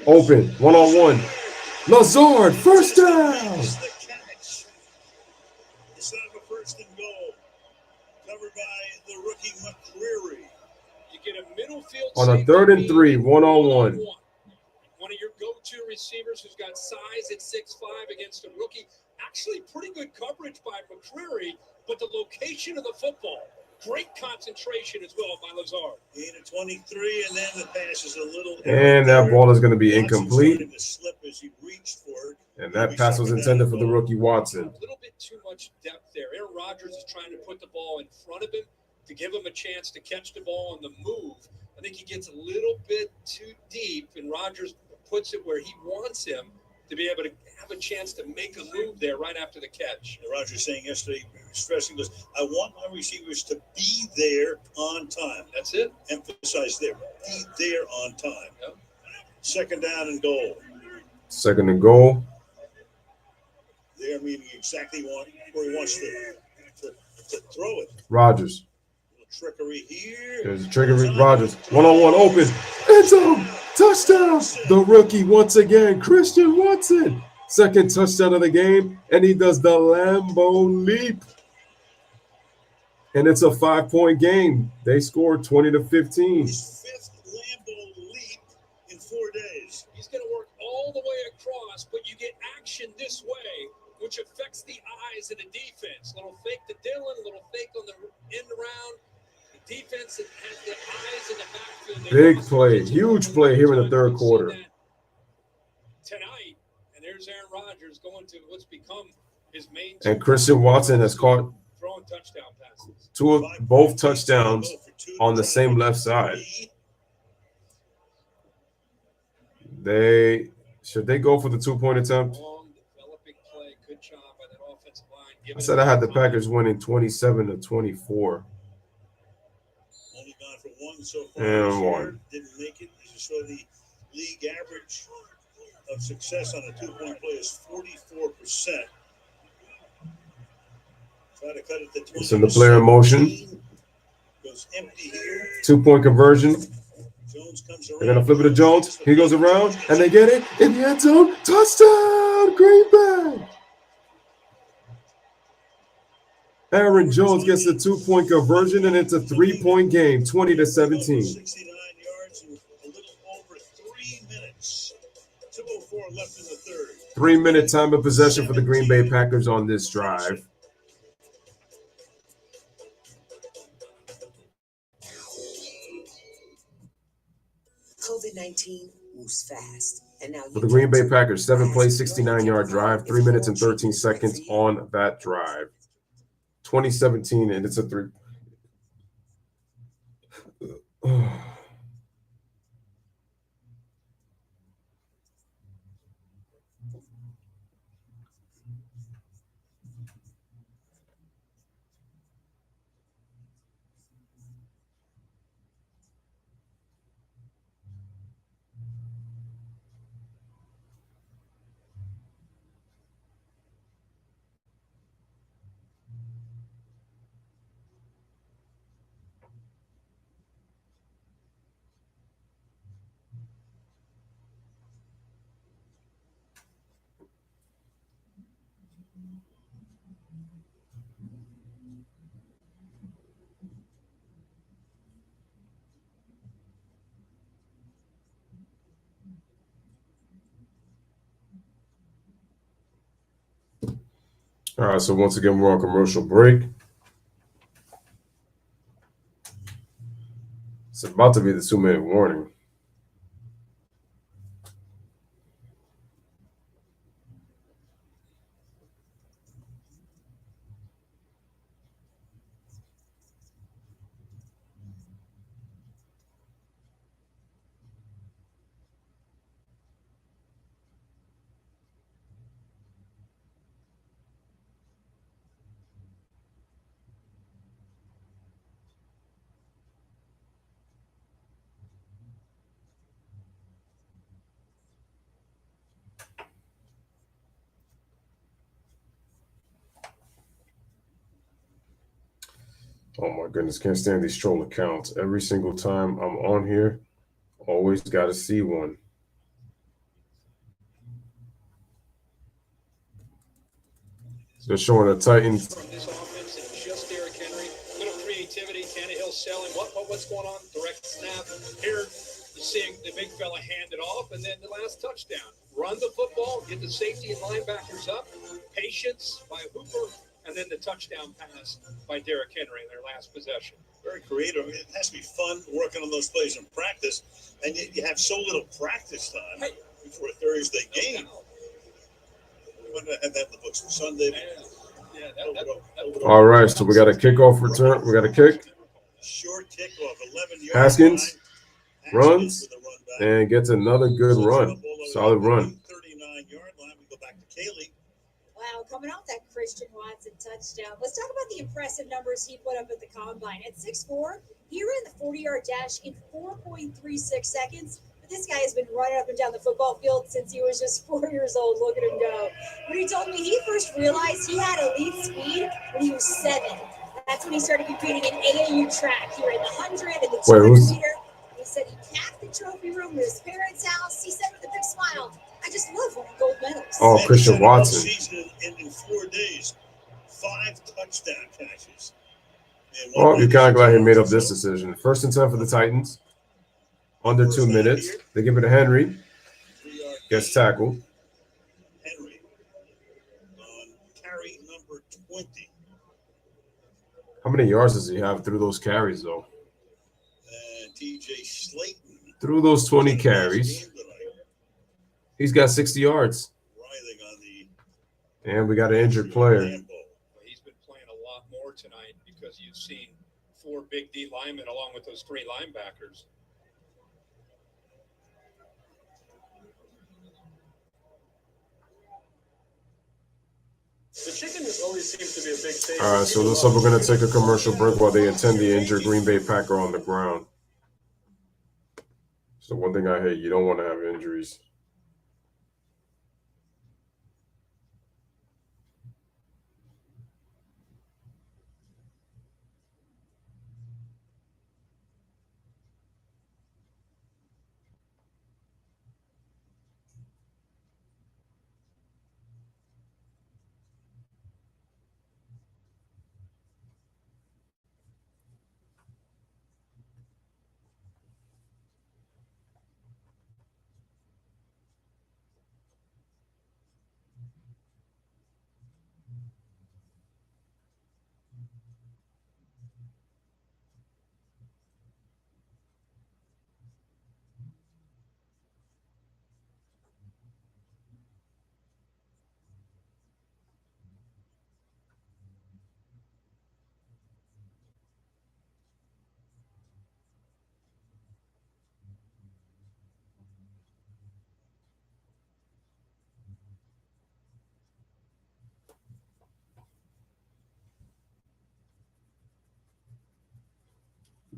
Open. 1-on-1. Lazard. First down. It's set up a 1st and goal. Covered by the rookie McCreary. You get a middle field on a 3rd and 3. 1-on-1. One of your go-to receivers who's got size at 6'5" against a rookie. Actually, pretty good coverage by McCreary, but the location of the football, great concentration as well by Lazard. Gain of 23, and then the pass is a little. And that ball is going to be incomplete. To slip as he reached for it. And that pass was intended for the rookie Watson. A little bit too much depth there. Aaron Rodgers is trying to put the ball in front of him to give him a chance to catch the ball on the move. I think he gets a little bit too deep, and Rodgers puts it where he wants him to be able to have a chance to make a move there right after the catch. Rodgers saying yesterday, stressing this, I want my receivers to be there on time. That's it. Emphasize there. Be there on time. Yep. 2nd down and goal. 2nd and goal. They're meaning exactly where he wants to throw it. Rodgers. Trickery here. There's a trickery. Rodgers. 1-on-1 open. End zone. Touchdown. The rookie once again. Christian Watson. 2nd touchdown of the game. And he does the Lambeau leap. And it's a 5-point game. They scored 20-15. His 5th Lambeau leap in 4 days. He's going to work all the way across, but you get action this way, which affects the eyes of the defense. Little fake to Dillon, little fake on the end around. Defense that has the eyes in the backfield. Big play, huge play here in the 3rd quarter. tonight. And there's Aaron Rodgers going to what's become his main. And Christian Watson has caught throwing touchdown passes. both touchdowns on the same left side. Should they go for the 2-point attempt? I said I had the Packers winning 27-24. Only gone for one so far. And one. Didn't make it. As you saw, the league average of success on a 2-point play is 44%. Try to cut it to 20. It's in the player in motion. Goes empty here. 2-point conversion. Jones comes They're going to flip it to Jones. He goes around, and they get it in the end zone. Touchdown, Green Bay. Aaron Jones gets the 2-point conversion, and it's a 3-point game, 20-17. 69 yards in a little over 3 minutes. 2:04 left in the third. 3-minute time of possession for the Green Bay Packers on this drive. COVID-19 moves fast. And now For the Green Bay Packers, 7-play, 69-yard drive, 3 minutes and 13 seconds on that drive. 2017, and it's a 3. All right, so once again, we're on commercial break. It's about to be the 2-minute warning. Oh my goodness, can't stand these troll accounts. Every single time I'm on here, always got to see one. They're showing the Titans. From this offense and just Derrick Henry, little creativity. Tannehill selling. What's going on? Direct snap. Here, you're seeing the big fella hand it off, and then the last touchdown. Run the football, get the safety and linebackers up. Patience by Hooper, and then the touchdown pass by Derrick Henry in their last possession. Very creative. I mean, it has to be fun working on those plays in practice, and yet you have so little practice time before a Thursday game. We wouldn't have had that in the books for Sunday. All right, so we got a kickoff return. We got a kick. Short kickoff, 11 yards. Haskins runs and gets another good run. Solid run. 39-yard line. We go back to Kaylee. Wow, coming off that Christian Watson touchdown. Let's talk about the impressive numbers he put up at the combine. At 6'4", he ran the 40-yard dash in 4.36 seconds. But this guy has been running up and down the football field since he was just 4 years old. Look at him go. When he told me he first realized he had elite speed when he was 7. That's when he started competing in AAU track. He ran the 100 and the 200 meter. He said he packed the trophy room at his parents' house. He said with a big smile, I just love winning gold medals. Oh, Christian Watson. Season in 4 days, 5 touchdown catches. Oh, you're kind of glad he made up this decision. 1st and 10 for the Titans. Under 2 minutes. They give it to Henry. Gets tackled. Henry on carry number 20. How many yards does he have through those carries, though? And TJ Slayton. Through those 20 carries. He's got 60 yards. And we got an injured player. He's been playing a lot more tonight because you've seen 4 big D linemen along with those 3 linebackers. The chicken always seems to be a big thing. All right, so looks like we're going to take a commercial break while they attend the injured Green Bay Packer on the ground. So one thing I hate, you don't want to have injuries.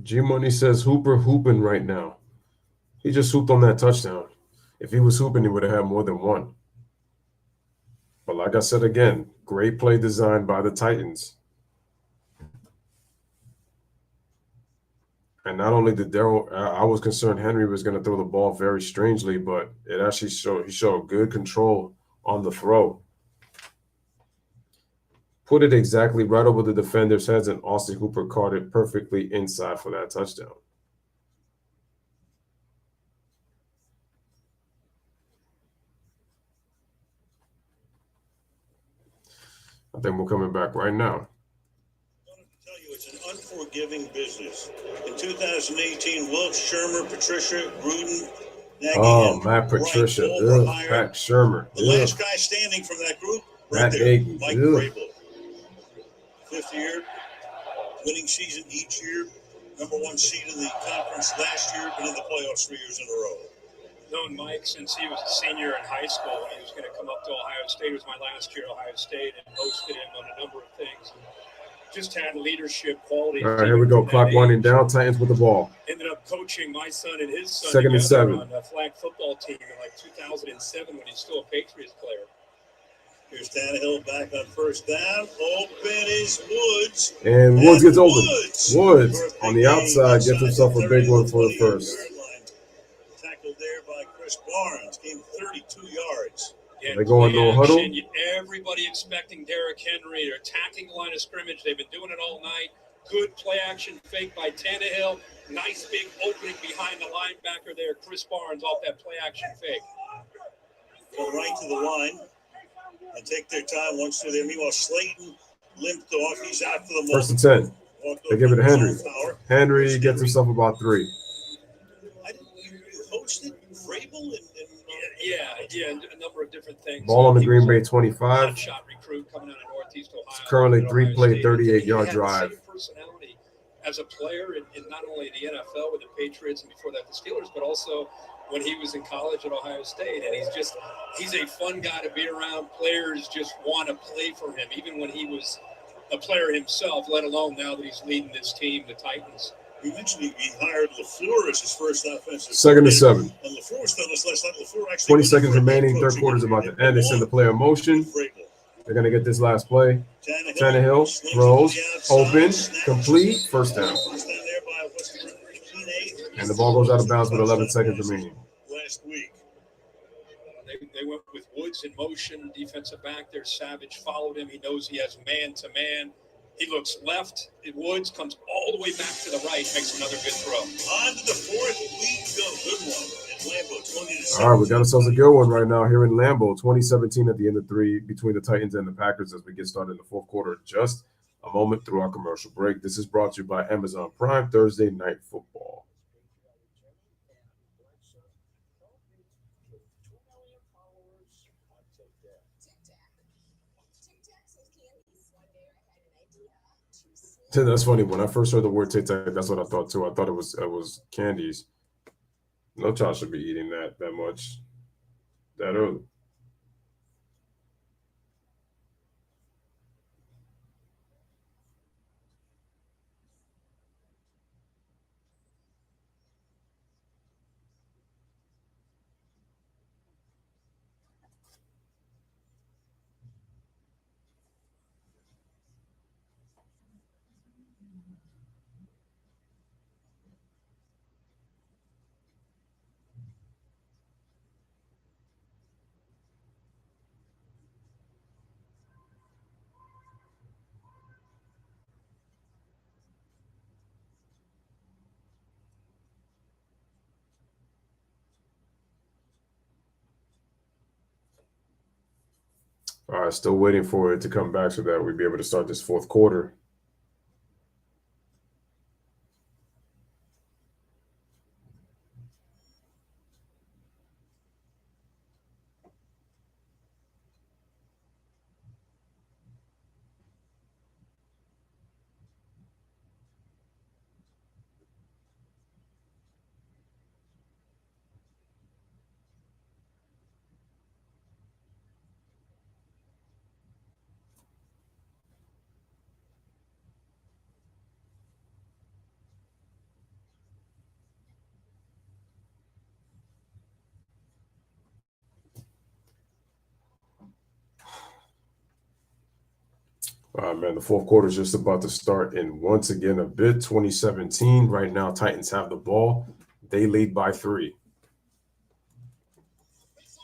G Money says Hooper hooping right now. He just hooped on that touchdown. If he was hooping, he would have had more than one. But like I said again, great play design by the Titans. And not only did Daryl, I was concerned Henry was going to throw the ball very strangely, but it actually he showed good control on the throw. Put it exactly right over the defender's heads, and Austin Hooper caught it perfectly inside for that touchdown. I think we're coming back right now. It's an unforgiving business. In 2018, Wilk, Shermer, Patricia, Gruden, Nagy, Matt Patricia, Pat Shermer. The last guy standing from that group, Matt Nagy. Mike Vrabel. 5th year, winning season each year, #1 seed in the conference last year, been in the playoffs 3 years in a row. Known Mike since he was a senior in high school. He was going to come up to Ohio State. It was my last year at Ohio State, and hosted him on a number of things. And just had leadership qualities. All right, here we go. Clock winding down. Titans with the ball. Ended up coaching my son and his son 2nd and 7 on a flag football team in like 2007 when he's still a Patriots player. Here's Tannehill back on 1st down. Open is Woods. And Woods gets open. Woods on the outside gets himself a big one for the first. Tackled there by Chris Barnes. Gained 32 yards. They go in no huddle. Everybody expecting Derrick Henry. They're attacking the line of scrimmage. They've been doing it all night. Good play action fake by Tannehill. Nice big opening behind the linebacker there. Chris Barnes off that play action fake. Go right to the line and take their time once they're there. Meanwhile, Slayton limped off. He's out for the moment. 1st and 10. They give it to Henry. Henry gets himself about 3. You hosted Vrabel and Yeah, a number of different things. Ball on the Green Bay 25. Shot recruit coming out of Northeast Ohio. It's currently 3-play, 38-yard drive. Personality as a player in not only the NFL with the Patriots and before that the Steelers, but also when he was in college at Ohio State. And he's a fun guy to be around. Players just want to play for him, even when he was a player himself, let alone now that he's leading this team, the Titans. We mentioned he hired LaFleur as his first offensive. 2nd and 7. And LaFleur was telling us last night, LaFleur actually 20 seconds remaining. 3rd quarter's about to end. They send the player in motion. They're going to get this last play. Tannehill throws, open, complete, 1st down. And the ball goes out of bounds with 11 seconds remaining. Last week. They went with Woods in motion, defensive back there. Savage followed him. He knows he has man-to-man. He looks left. Woods comes all the way back to the right, makes another good throw. On to the 4th week, good one. And Lambeau, 20-7. All right, we got ourselves a good one right now here in Lambeau. 2017 at the end of 3 between the Titans and the Packers as we get started in the 4th quarter. Just a moment through our commercial break. This is brought to you by Amazon Prime Thursday Night Football. That's funny. When I first heard the word Tic Tac, that's what I thought too. I thought it was candies. No child should be eating that much that early. All right, still waiting for it to come back so that we'd be able to start this fourth quarter. All right, man, the fourth quarter is just about to start. And once again, a bit 2017. Right now, Titans have the ball. They lead by 3.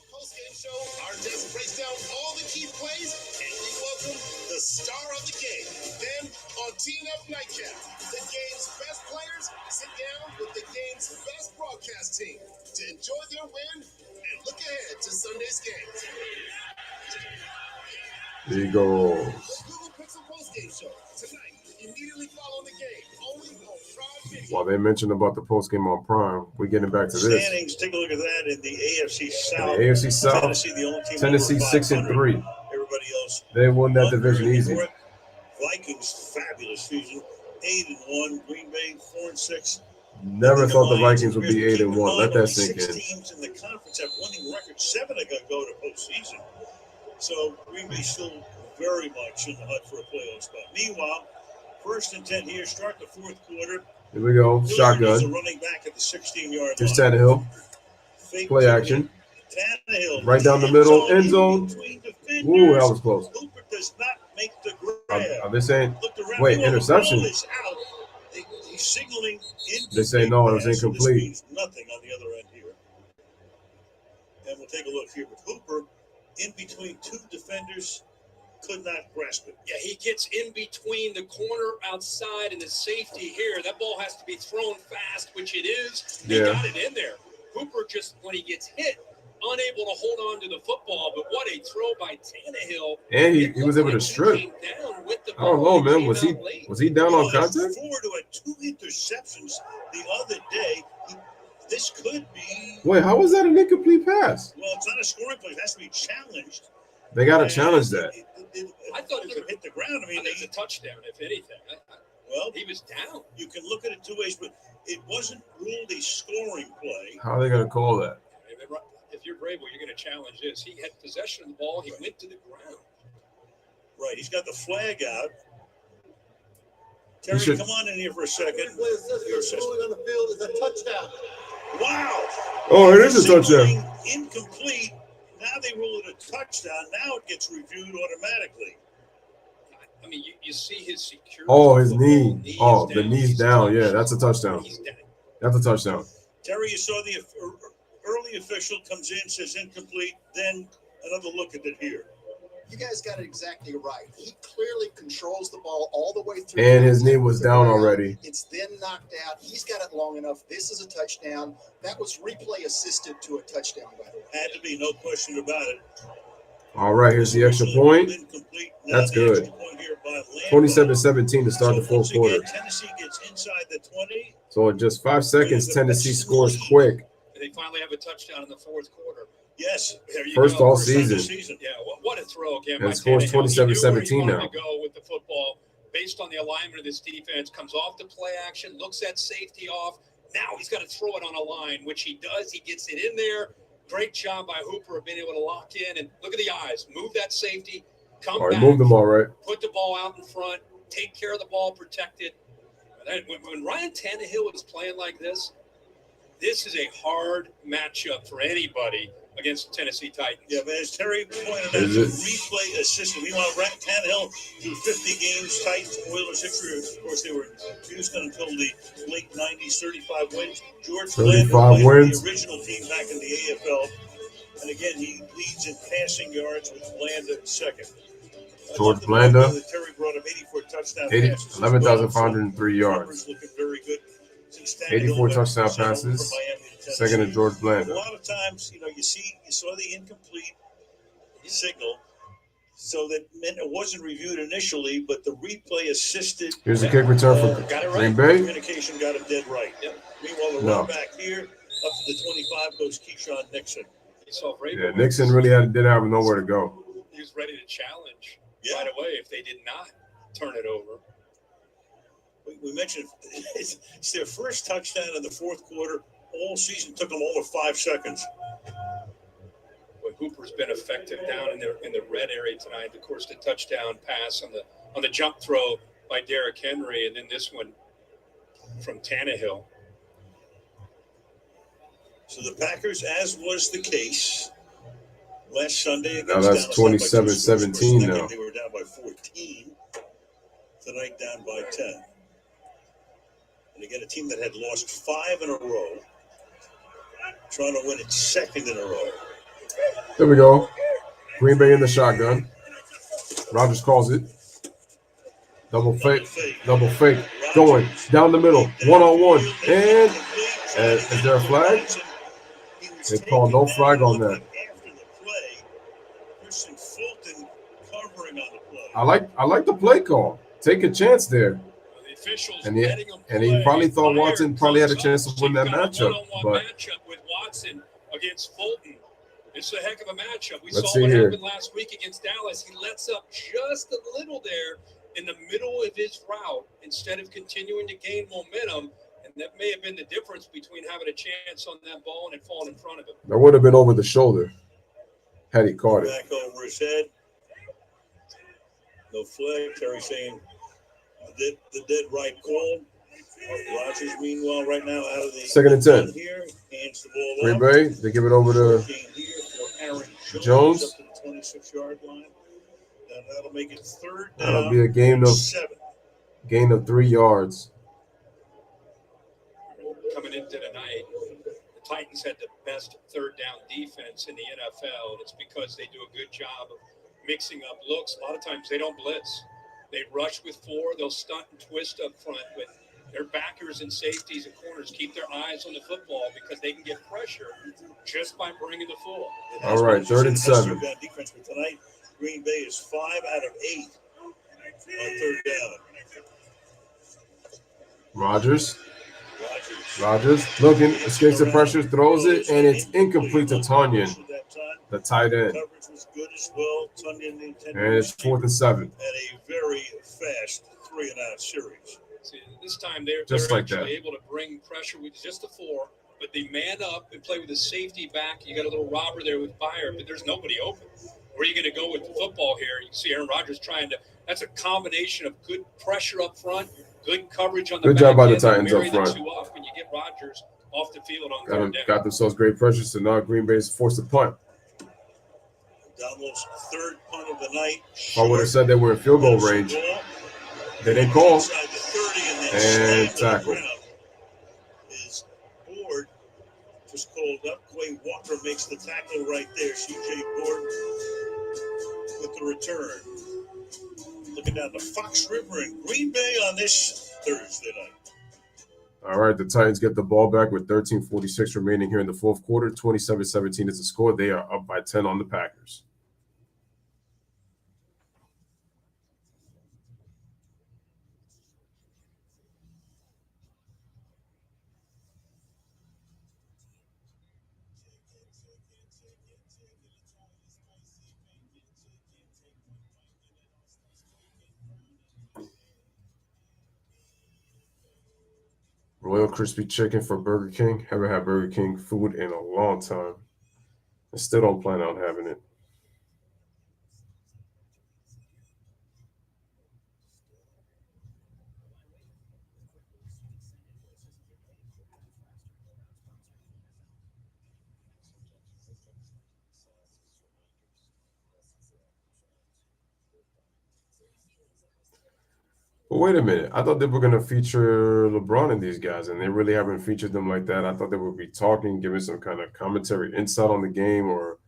Post-game show, our desk breaks down all the key plays, and we welcome the star of the game. Then, on Team Up Nightcap, the game's best players sit down with the game's best broadcast team to enjoy their win and look ahead to Sunday's games. Eagles. Google Pixel Post-game show tonight. Immediately following the game, only on Prime Video. While they mentioned about the post game on Prime, we're getting back to this. Standings, take a look at that in the AFC South. In the AFC South, Tennessee, the only team Tennessee over 6-3. 500. Everybody else, They won that under. division easy. Vikings, fabulous season, 8-1. Green Bay, 4-6. Never thought the Vikings would be 8-1. Let that sink in. 6 teams in the conference have winning records. 7 are going to go to postseason. So Green Bay still very much in the hunt for a playoff spot. Meanwhile, 1st and 10 here, start the fourth quarter. Here we go. Shotgun. Running back at the 16-yard Here's line. Tannehill. Play action. Tannehill, Right down the middle. End zone. Ooh, that was close. Hooper does not make the grab. Are they saying, wait, interception? He's signaling They say no, it was pass, so this incomplete. means nothing on the other end here. And we'll take a look here. But Hooper, in between 2 defenders, could not grasp it. Yeah, he gets in between the corner outside and the safety here. That ball has to be thrown fast, which it is. They got it in there. Hooper just, when he gets hit, unable to hold on to the football, but what a throw by Tannehill. And he was able to strip. I don't know, man. Was he down on contact? Forward to 2 interceptions the other day. This could be. Wait, how was that an incomplete pass? Well, it's not a scoring play. It has to be challenged. They got to challenge that. I thought it hit the ground. I mean, it's a touchdown, if anything. Well, he was down. You can look at it 2 ways, but it wasn't ruled a scoring play. How are they going to call that? If you're Vrabel, you're going to challenge this. He had possession of the ball. He went to the ground. Right. He's got the flag out. Terry, come on in here for a second. Your assessment on the field is a touchdown. Wow. Oh, it is a touchdown. Incomplete. Now they rule it a touchdown. Now it gets reviewed automatically. I mean, you see his security. Oh, his knee. Oh, the knee's down. Yeah, that's a touchdown. That's a touchdown. Terry, you saw the early official comes in, says incomplete, then another look at it here. You guys got it exactly right. He clearly controls the ball all the way through. And his knee was down already. It's then knocked out. He's got it long enough. This is a touchdown. That was replay assisted to a touchdown, by the way. Had to be, no question about it. All right, here's the extra point. That's good. 27-17 to start the fourth quarter. Tennessee gets inside the 20. So in just 5 seconds, Tennessee scores quick. They finally have a touchdown in the fourth quarter. Yes, there you First go. all season. Yeah, what a throw again. And it scores 27-17 now. To go with the football based on the alignment of this defense, comes off the play action, looks at safety off. Now he's got to throw it on a line, which he does. He gets it in there. Great job by Hooper of being able to lock in. And look at the eyes. Move that safety. Come back. Moved them all right. Put the ball out in front. Take care of the ball. Protect it. When Ryan Tannehill is playing like this is a hard matchup for anybody against Tennessee Titans. Yeah, but as Terry pointed out, the replay assistant. Meanwhile, Tannehill through 50 games, Titans, Oilers, Sixers. Of course, they were in Houston until the late 90s, 35 wins. George 35 wins. The original team back in the AFL. And again, he leads in passing yards with Blanda second. George Blanda, Terry brought up 84 touchdown 11,503 yards. Looking very good. 84 touchdown passes. Second to George Blanda. A lot of times, you saw the incomplete signal, so that meant it wasn't reviewed initially, but the replay assisted. Here's a kick return from Green Bay. Communication got it dead right. Yep. Meanwhile, the run back here up to the 25 goes Keyshawn Nixon. Yeah, Nixon really didn't have nowhere to go. He was ready to challenge right away if they did not turn it over. We mentioned it's their first touchdown in the fourth quarter. All season took them over 5 seconds. Boy, Hooper's been effective down in the red area tonight. Of course, the touchdown pass on the jump throw by Derrick Henry, and then this one from Tannehill. So the Packers, as was the case last Sunday against now that's 27-17 now. They were down by 14. Tonight down by 10. And again, a team that had lost 5 in a row, trying to win its second in a row. There we go. Green Bay in the shotgun. Rodgers calls it. Double fake. Going down the middle. One-on-one. And is there a flag? They call no flag on that. I like the play call. Take a chance there. And he probably thought Watson probably had a chance to win that matchup. But with Watson against Fulton, it's a heck of a matchup. We Let's saw what see here. happened last week against Dallas. He lets up just a little there in the middle of his route instead of continuing to gain momentum. And that may have been the difference between having a chance on that ball and it falling in front of him. that would have been over the shoulder had he caught it. Back over his head. No flag. Terry saying the dead right call. Rodgers, meanwhile, right now out of the Second and 10. Here, hands the ball Green off. Bay, they give it over to Jones. Up to the 26-yard line. And that'll make it third down. That'll be a gain of 3 yards. Coming into the night, the Titans had the best third down defense in the NFL. And it's because they do a good job of mixing up looks. A lot of times they don't blitz. They rush with 4. They'll stunt and twist up front with their backers and safeties and corners. Keep their eyes on the football because they can get pressure just by bringing the 4. All right, 3rd and 7. Defense, but tonight, Green Bay is 5 out of 8 on third down. Rodgers looking, escapes the pressure, throws it, and it's incomplete to Tonyan, the tight end. Coverage was good as well. And it's 4th and 7. And a very fast 3-and-out series. See, this time they're Just like actually that. able to bring pressure with just the 4, but they man up and play with a safety back. You got a little robber there with Fire, but there's nobody open. Where are you going to go with the football here? You see Aaron Rodgers trying to – that's a combination of good pressure up front, good coverage on the Good back job by the end, Titans marry up the front. two off, and you get Rodgers off the field on third down. Got themselves great pressure, so now Green Bay is forced to punt. Donald's third punt of the night. If I would have said they were in field goal range, they didn't call. And tackle. His board just called up. Quay Walker makes the tackle right there. C.J. Gordon with the return. Looking down the Fox River in Green Bay on this Thursday night. All right, the Titans get the ball back with 13:46 remaining here in the fourth quarter. 27-17 is the score. They are up by 10 on the Packers. Royal Crispy Chicken for Burger King. Haven't had Burger King food in a long time. I still don't plan on having it. But wait a minute. I thought they were going to feature LeBron and these guys, and they really haven't featured them like that. I thought they would be talking, giving some kind of commentary insight on the game or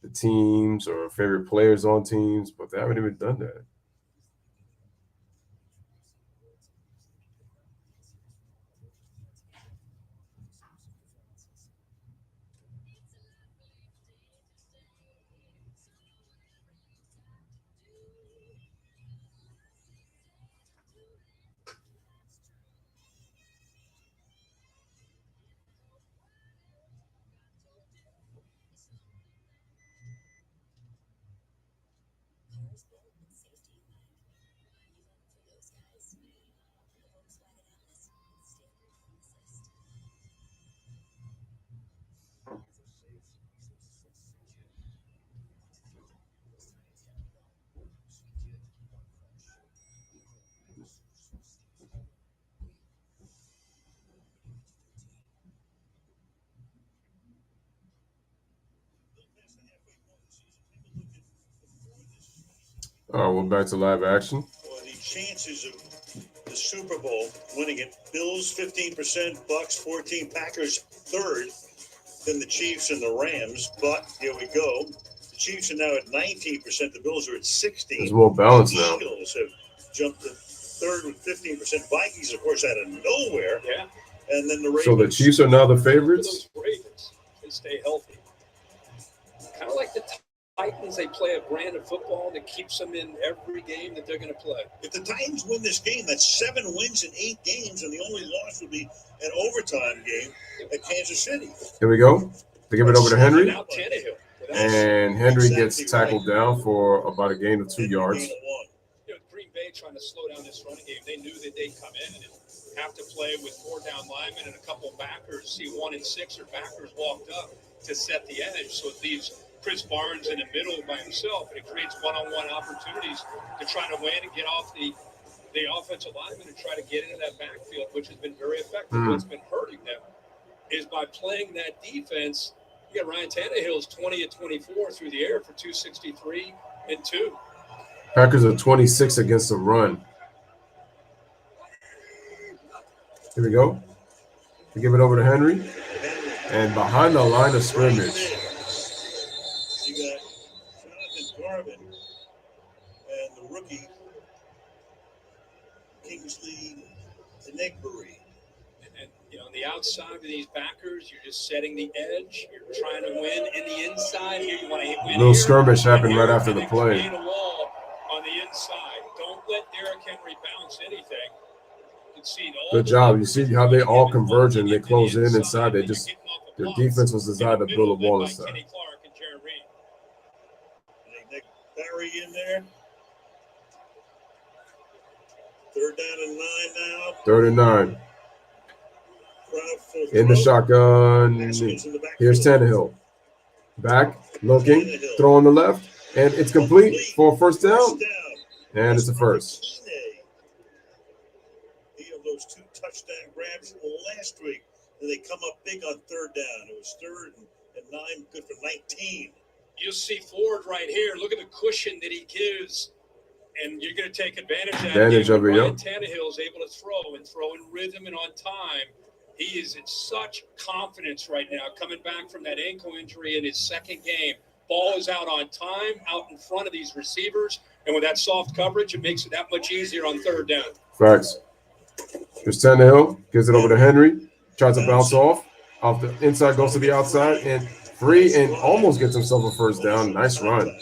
the teams or favorite players on teams, but they haven't even done that. All right, we're back to live action. Well, the chances of the Super Bowl winning it: Bills 15%, Bucks 14, Packers third, then the Chiefs and the Rams. But here we go. The Chiefs are now at 19%. The Bills are at 16. There's more balance now. The Eagles have jumped to third with 15%. Vikings, of course, out of nowhere. Yeah. And then the Ravens. So the Chiefs are now the favorites? Ravens, they stay healthy. Kind of like the Titans, they play a brand of football that keeps them in every game that they're going to play. If the Titans win this game, that's 7 wins in 8 games, and the only loss would be an overtime game at Kansas City. Here we go. They give it over to Henry. Without Tannehill. And Henry gets tackled down for about a gain of 2 yards. You know, Green Bay trying to slow down this running game. They knew that they'd come in and have to play with 4 down linemen and a couple of backers. See 1 and 6 or backers walked up to set the edge. So it leaves Chris Barnes in the middle by himself, and it creates one-on-one opportunities to try to win and get off the offensive lineman and try to get into that backfield, which has been very effective. What's been hurting them is by playing that defense. You got Ryan Tannehill's 20 of 24 through the air for 263 and 2. Packers are 26 against the run. Here we go. They give it over to Henry. And behind the line of scrimmage. You got Jonathan Garvin and the rookie Kingsley Enegbury. And you know, on the outside of these backers, you're just setting the edge. You're trying to win in the inside. Here you want to win. A little skirmish happened right after the play. A wall on the inside. Don't let Derrick Henry bounce anything. Good job. You see how they all converge and they close in inside. They just, their defense was designed to build a wall inside. Barry in there. 3rd down and 9 now. 3rd and 9. In the shotgun. Here's Tannehill. Back, looking, throw on the left, and it's complete for a 1st down. And it's a first. Those 2 touchdown grabs last week, and they come up big on 3rd down. It was 3rd and 9, good for 19. You'll see Ford right here. Look at the cushion that he gives, and you're going to take advantage of that. Ryan Tannehill is able to throw in rhythm and on time. He is in such confidence right now, coming back from that ankle injury in his 2nd game. Ball is out on time, out in front of these receivers, and with that soft coverage, it makes it that much easier on 3rd down. Facts. Here's Tannehill, gives it over to Henry, tries to bounce off the inside, goes to the outside, and free, and almost gets himself a 1st down. Nice run.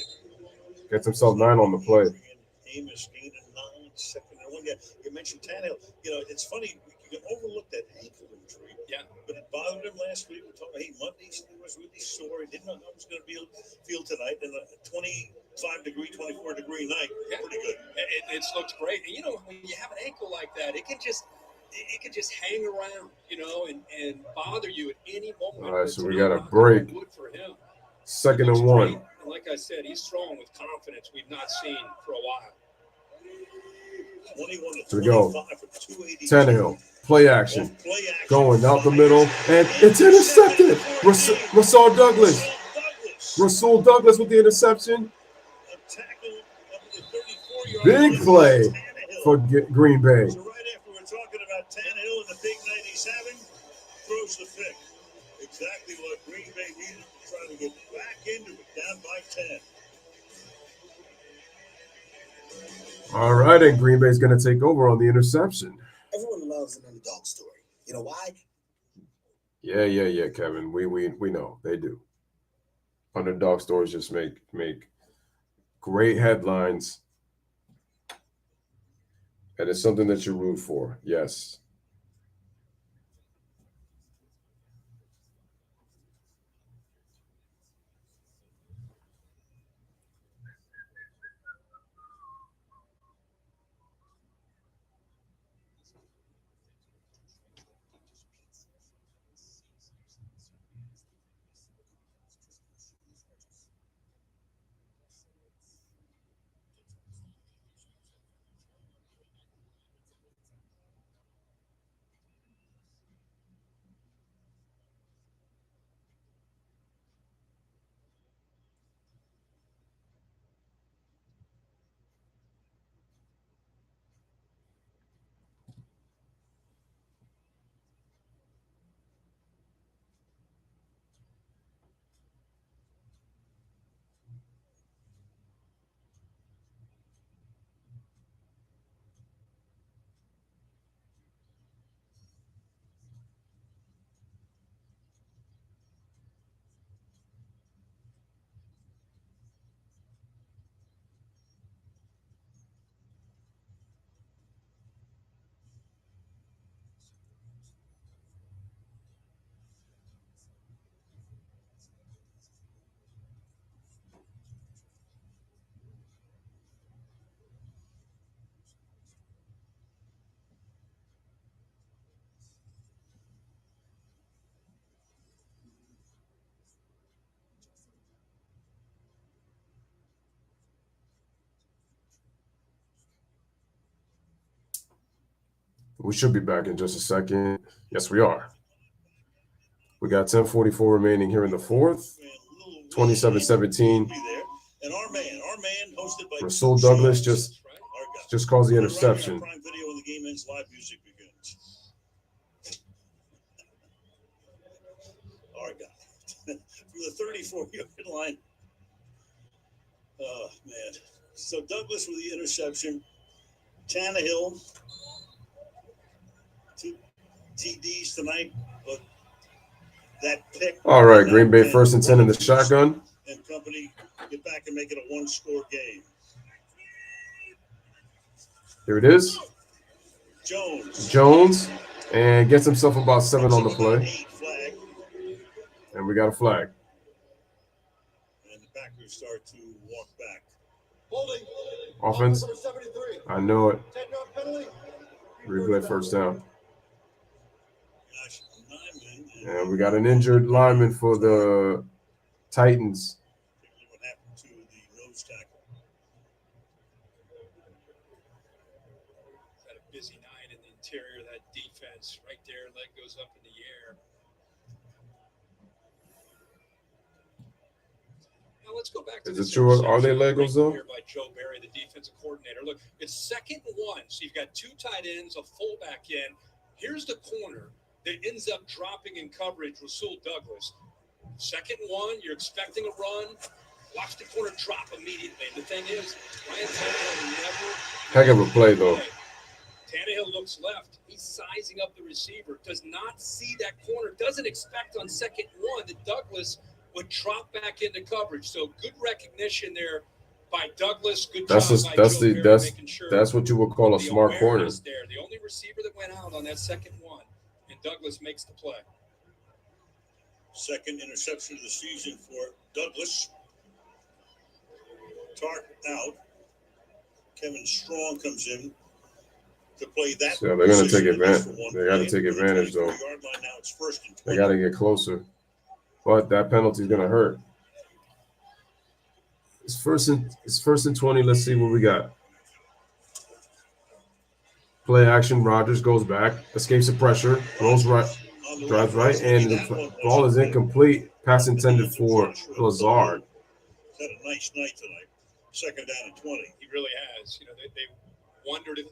Gets himself 9 on the play. Amos gained a 9, 2nd and 1. You mentioned Tannehill. You know, it's funny, you can overlook that ankle injury. Yeah. But it bothered him last week. We're talking, hey, Monday he was really sore. He didn't know how he was going to feel tonight. And a 25-degree, 24-degree night. Yeah. Pretty good. It looks great. And, you know, when you have an ankle like that, it can just it could just hang around, and bother you at any moment. All right, But so we tonight, got a knock on break. wood for him. Second He and looks one. great. And like I said, he's throwing with confidence we've not seen for a while. Here we go. Tannehill, play action. Going out the middle, and it's intercepted. Rasul Douglas. Rasul Douglas with the interception. Big play for Green Bay. So right after we're talking about Tannehill and the big 97, throws the pick. Exactly what Green Bay needed to try to get back into it, down by 10. All right, and Green Bay's going to take over on the interception. Everyone loves an underdog story. You know why? Yeah, Kevin. We know they do. Underdog stories just make great headlines, and it's something that you root for. Yes. We should be back in just a second. Yes, we are. We got 10:44 remaining here in the fourth. 27-17. And our man hosted by Rasul Douglas just caused the interception. Prime Video when the game ends, live music begins. Our guy from the 34-yard line. Oh man! So Douglas with the interception. Tannehill, 2 TDs tonight, but that pick. All right, Green Bay 1st and 10 in the shotgun. And company get back and make it a one-score game. Here it is. Jones and gets himself about 7 on the play. And we got a flag. And the Packers start to walk back. Offense. I know it. Replay first down. And we got an injured lineman for the Titans. What happened to the nose tackle? Had a busy night in the interior of that defense. Right there, leg goes up in the air. Now let's go back to Is it true? Are they Legos though? Here by Joe Barry, the defensive coordinator. Look, it's 2nd and 1. So you've got 2 tight ends, a fullback in. Here's the corner that ends up dropping in coverage, Rasul Douglas. 2nd and 1, you're expecting a run. Watch the corner drop immediately. And the thing is, Ryan Tannehill never. Heck of a play, though. Tannehill looks left. He's sizing up the receiver. Does not see that corner. Doesn't expect on 2nd and 1 that Douglas would drop back into coverage. So good recognition there by Douglas. Good job by Joe Barry making sure that's what you would call a smart corner. There, the only receiver that went out on that 2nd 1, and Douglas makes the play. 2nd interception of the season for Douglas. Tark out. Kevin Strong comes in. to play that. So they're going to take position advantage. for one They got to play. take advantage, though. 24-yard line, now it's 1st and 20. They got to get closer. But that penalty is going to hurt. It's first and 20. Let's see what we got. Play action. Rodgers goes back, escapes the pressure, rolls right, drives right, and the ball is incomplete. Pass intended for Lazard. He's had a nice night tonight. 2nd down and 20. He really has. You know, they wondered if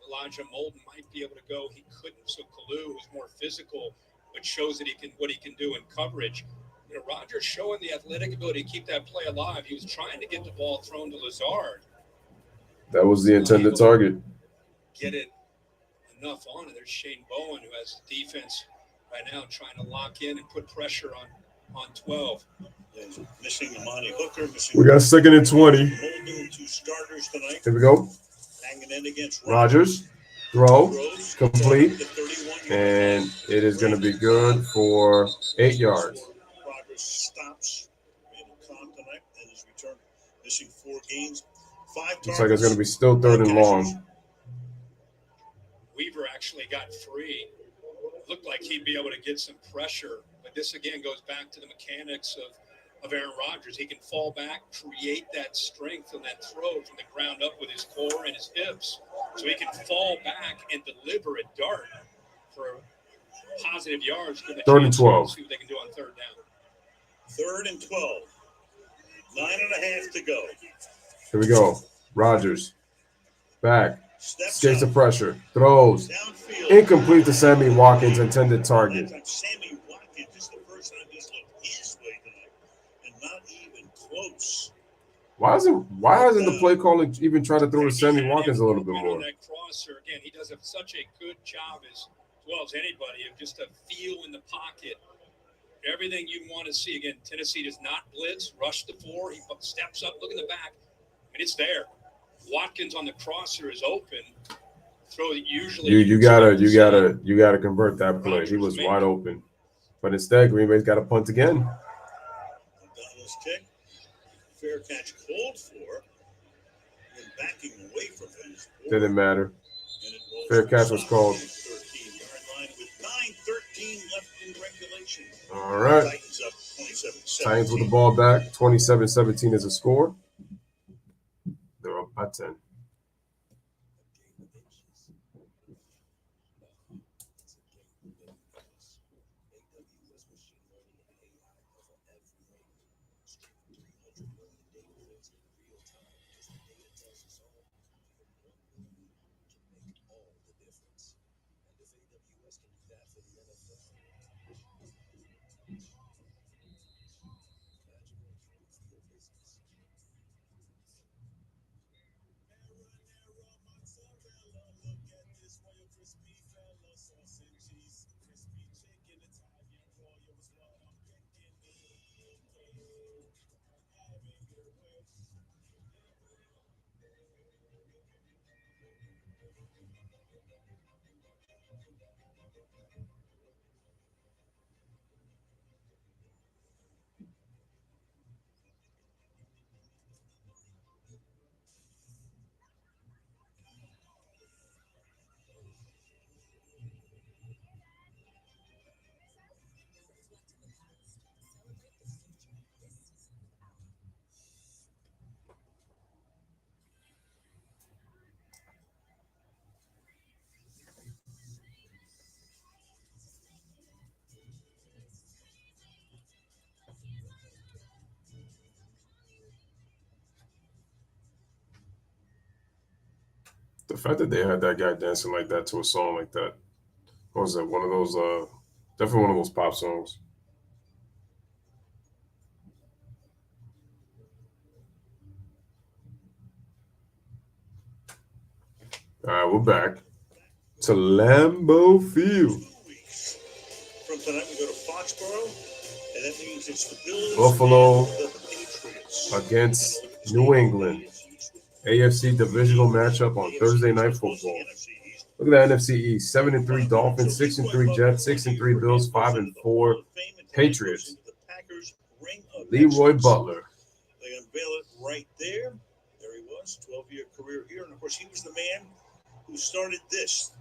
Elijah Molden might be able to go. He couldn't. So Kalu, who's more physical, but shows that what he can do in coverage. You know, Rodgers showing the athletic ability to keep that play alive. He was trying to get the ball thrown to Lazard. That was the intended target. Get it enough on it. There's Shane Bowen, who has the defense right now trying to lock in and put pressure on 12. Missing Amani Hooker. We got 2nd and 20. Molden, 2 starters tonight. Here we go. Hanging in against Rodgers, throw, complete, and it is going to be good for 8 yards. Progress stops. Calm tonight and his return. Missing 4 games. 5 targets. Looks like it's going to be still 3rd and long. Weaver actually got free. Looked like he'd be able to get some pressure, but this again goes back to the mechanics of Aaron Rodgers. He can fall back, create that strength on that throw from the ground up with his core and his hips. So he can fall back and deliver a dart for positive yards. 3rd and 12. See what they can do on 3rd down. 3rd and 12. 9.5 to go. Here we go. Rodgers, back, escapes the pressure, throws, incomplete to Sammy Watkins, intended target. Sammy Watkins is the first time he's looked his way tonight, and not even close. Why hasn't the play calling even tried to throw to Sammy Watkins a little bit more? That crosser again, he does such a good job as well as anybody of just a feel in the pocket. Everything you'd want to see. Again, Tennessee does not blitz, rush the 4. He steps up, look in the back, and it's there. Watkins on the crosser is open. Throw it usually. You gotta convert that play. He was wide open, but instead Green Bay's got a punt again. Donald's kick, fair catch called for, and backing away from him. Didn't matter. Fair catch was called. 13-yard line with 9:13 left in regulation. All right. Titans up 27-17. Titans with the ball back. 27-17 is a score. They're up by 10. The fact that they had that guy dancing like that to a song like that, what was that? One of those, definitely one of those pop songs. All right, we're back to Lambeau Field. From tonight, we go to Foxborough, and that means it's the Bills Buffalo and the Patriots against New England. AFC divisional matchup on Thursday Night Football. Look at that NFC East: 7-3 Dolphins, 6-3 Jets, 6-3 Bills, 5-4 Patriots. Leroy Butler. They unveil it right there. There he was, 12-year career here, and of course he was the man who started this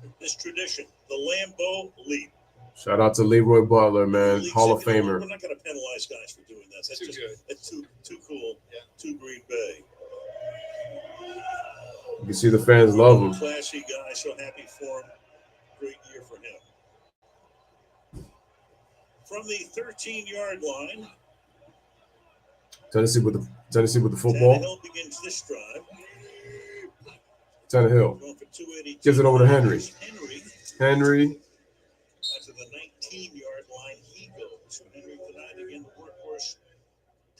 tradition, the Lambeau Leap. Shout out to Leroy Butler, man, Leaps Hall in. of Famer. We're not going to penalize guys for doing that. That's Too just good. That's too cool. Yeah. Too Green Bay. You can see the fans love him. Classy guy. So happy for him. Great year for him. From the 13-yard line, Tennessee with the football. Tannehill begins this drive. Tannehill Going for 282. gives it over to Henry. Henry. To the 19-yard line, he goes. Henry tonight again, the workhorse.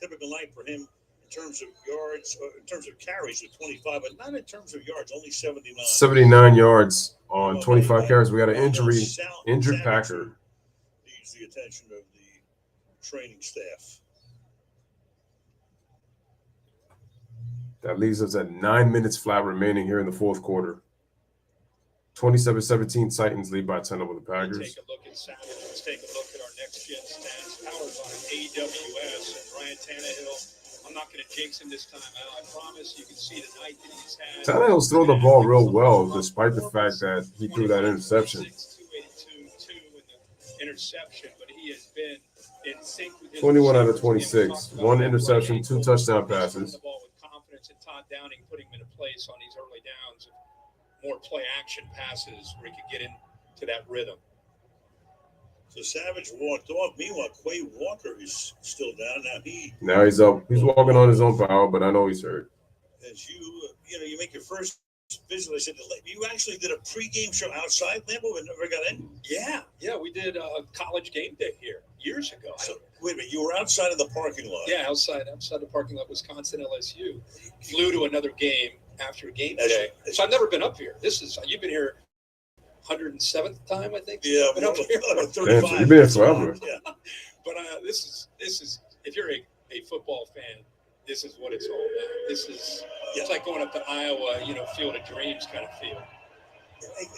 Typical night for him in terms of yards, or in terms of carries with 25, but not in terms of yards, only 79. 79 yards on 25 carries. We got an injured Packer. Needs the attention of the training staff. That leaves us at 9 minutes flat remaining here in the fourth quarter. 27-17 Titans lead by 10 over the Packers. Take a look at Saturday. Let's take a look at our next gen stats powered by AWS and Ryan Tannehill. I'm not going to jinx him this time out. I promise. You can see the night that he's had. Tannehill's thrown the ball real well, despite the fact that he threw that interception. 282 in the interception, but he has been in sync with his 21 out of 26. One interception, 2 touchdown passes. The ball with confidence, and Todd Downing putting him in a place on these early downs. More play action passes where he could get into that rhythm. So Savage walked off. Meanwhile, Quay Walker is still down. Now he's up. He's walking on his own power, but I know he's hurt. As you make your first visit, I said, you actually did a pregame show outside Lambeau and never got in? Yeah, we did a college game day here years ago. So, wait a minute, you were outside of the parking lot? Yeah, outside the parking lot, Wisconsin LSU. Flew to another game after game day. So I've never been up here. You've been here 107th time, I think. Yeah, been up here. 35. You've been here forever. Yeah. But this is if you're a football fan, this is what it's all about. It's like going up to Iowa, Field of Dreams kind of feel.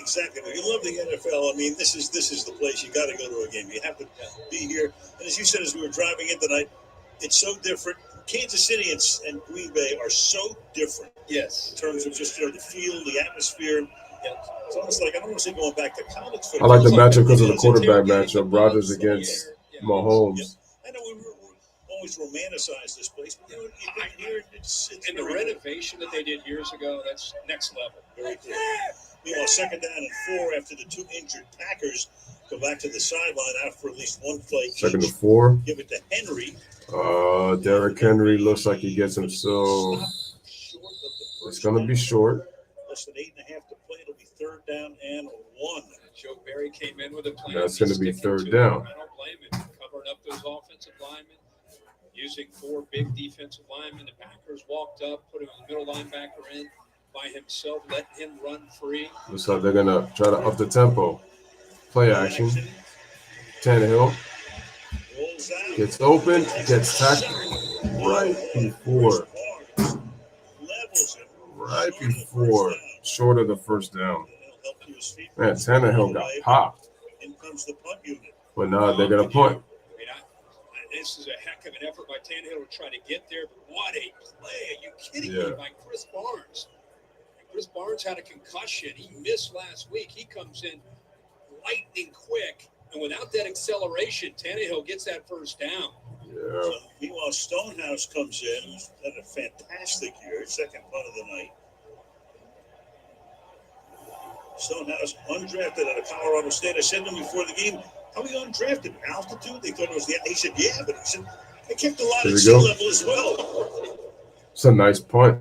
Exactly. If you love the NFL, I mean, this is the place. You got to go to a game. You have to be here. And as you said, as we were driving in tonight, it's so different. Kansas City and Green Bay are so different. Yes. In terms of just the field, the atmosphere. Yeah. It's almost like I don't want to say going back to college I football. like the matchup because of the quarterback matchup. Rodgers against Mahomes. Yeah. I know we always romanticize this place, but you can hear it's and the renovation that they did years ago, that's next level. Very cool. Meanwhile, second down and 4 after the 2 injured Packers go back to the sideline after at least one play. Second to 4. Give it to Henry. Derrick Henry looks like he gets him, so it's going to be short. Less than 8.5 to play. It'll be 3rd down and 1. Joe Barry came in with a plan. That's going to be 3rd down. I don't blame him. Covering up those offensive linemen, using 4 big defensive linemen. The Packers walked up, put him in the middle linebacker in by himself, let him run free. Looks like they're going to try to up the tempo. Play action. Tannehill gets open, gets tackled right before short of the first down. Man, Tannehill got popped. In comes the punt unit. But now they're going to punt. This is a heck of an effort by Tannehill to try to get there, but what a play. Are you kidding me? By Chris Barnes. Chris Barnes had a concussion. He missed last week. He comes in lightning quick, and without that acceleration, Tannehill gets that first down. Yeah. So, meanwhile, Stonehouse comes in. He's had a fantastic year. Second punt of the night. Stonehouse, undrafted out of Colorado State. I said to him before the game, how are you undrafted? Altitude? They thought it was the. He said, yeah, but he said, I kicked a lot at sea level as well. It's a nice punt.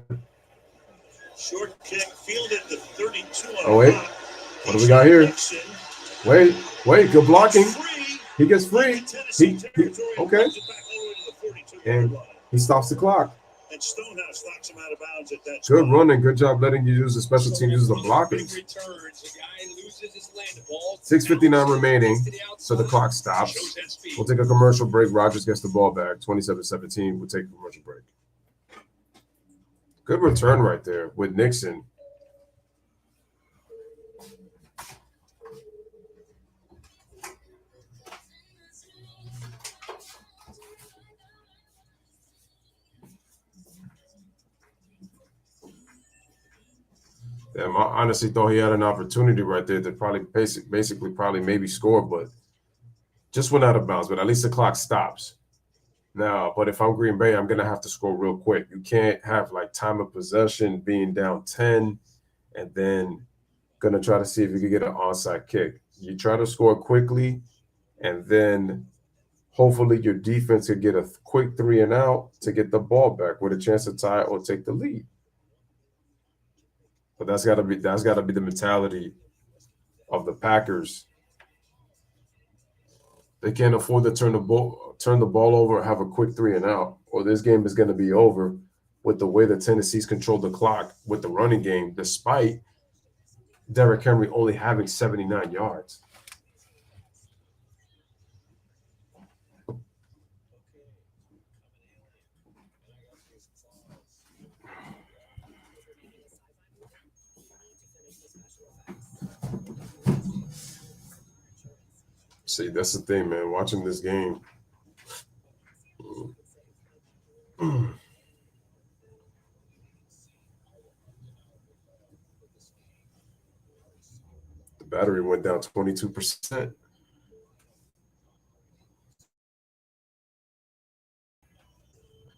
Short kick, fielded the 32 on Oh, wait. What do we got here? Wait, good blocking. He gets free. Okay. And he stops the clock. And Stonehouse knocks him out of bounds at that Good running. Good job letting you use the special team, use the blockers. 6:59 remaining, so the clock stops. We'll take a commercial break. Rodgers gets the ball back. 27-17. We'll take a commercial break. Good return right there with Nixon. Damn, I honestly thought he had an opportunity right there to probably basically probably maybe score, but just went out of bounds. But at least the clock stops. Now, but if I'm Green Bay, I'm going to have to score real quick. You can't have like time of possession being down 10 and then going to try to see if you can get an onside kick. You try to score quickly, and then hopefully your defense could get a quick 3 and out to get the ball back with a chance to tie or take the lead. But that's got to be the mentality of the Packers. They can't afford to turn the ball over and have a quick 3 and out, or this game is going to be over with the way that Tennessee's controlled the clock with the running game, despite Derrick Henry only having 79 yards. See, that's the thing, man. Watching this game, the battery went down 22%. I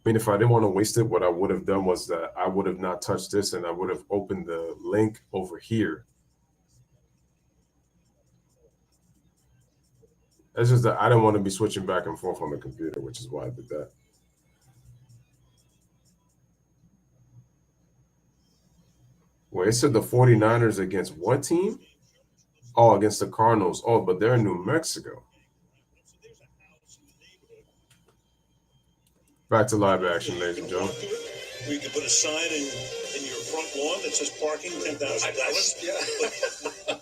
mean, if I didn't want to waste it, what I would have done was that I would have not touched this and I would have opened the link over here. It's just that I didn't want to be switching back and forth on the computer, which is why I did that. Well, it said the 49ers against what team? Oh, against the Cardinals. Oh, but they're in New Mexico. Back to live action, ladies and gentlemen. We can put a sign in your front lawn that says parking $10,000. Yeah.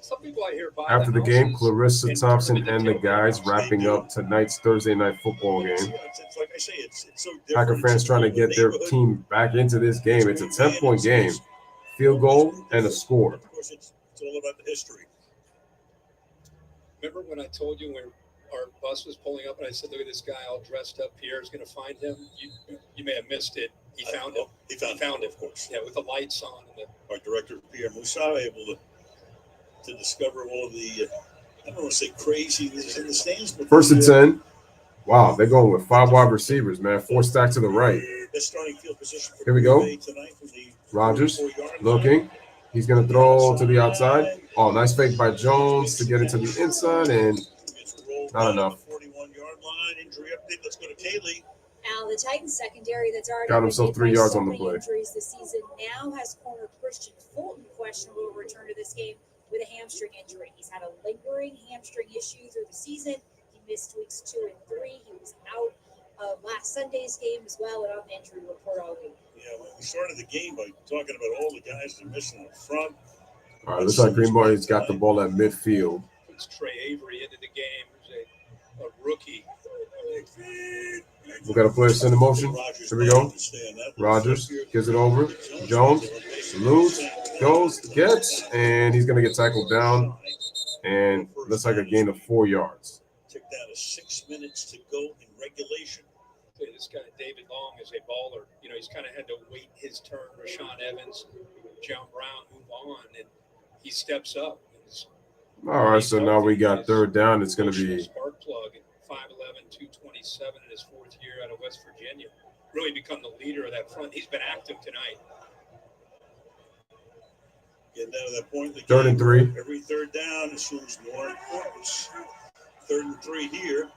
Some people I hear buy After the game, Clarissa Thompson and the guys wrapping up tonight's Thursday night football game. Like I say, it's so Packer fans trying to get their team back into this game. It's a 10-point game, field goal, and a score. Of course, it's all about the history. Remember when I told you when our bus was pulling up and I said, look at this guy all dressed up. Pierre's going to find him. You may have missed it. He found him. He found it, of course. Yeah, with the lights on. And our director, Pierre Moussa, able to discover all of the, I don't want to say crazy in the stands. But First and 10. Wow, they're going with 5 wide receivers, man. 4 stacked to the right. Starting field position Here we go. Rodgers looking. He's going to throw to the outside. Oh, nice fake by Jones to get into the inside, and not enough. 41-yard line, injury update. Let's go to Kaylee. Now, the Titans secondary that's already got himself 3 yards on the play. Injuries this season now has corner Christian Fulton questionable to return to this game with a hamstring injury. He's had a lingering hamstring issue through the season. He missed weeks 2 and 3. He was out of last Sunday's game as well and on the injury report all week. Yeah, well, we started the game by talking about all the guys that are missing up front. All right, looks like Green Bay's got the ball at midfield. puts Trey Avery into the game, who's a rookie. We got a player send in motion. Here we go. Rodgers gives it over. Jones salutes, goes, gets, and he's going to get tackled down. And looks like a gain of 4 yards. Took down to 6 minutes to go in regulation. This guy, David Long, is a baller. You know, he's kind of had to wait his turn. Rashawn Evans, John Brown move on, and he steps up. All right, so now we got third down. It's going to be spark plug at 5'11", 227 in his fourth year out of West Virginia. Really become the leader of that front. He's been active tonight. Getting down to that point in the third game. and 3. Every third down assumes more importance. 3rd and 3 here.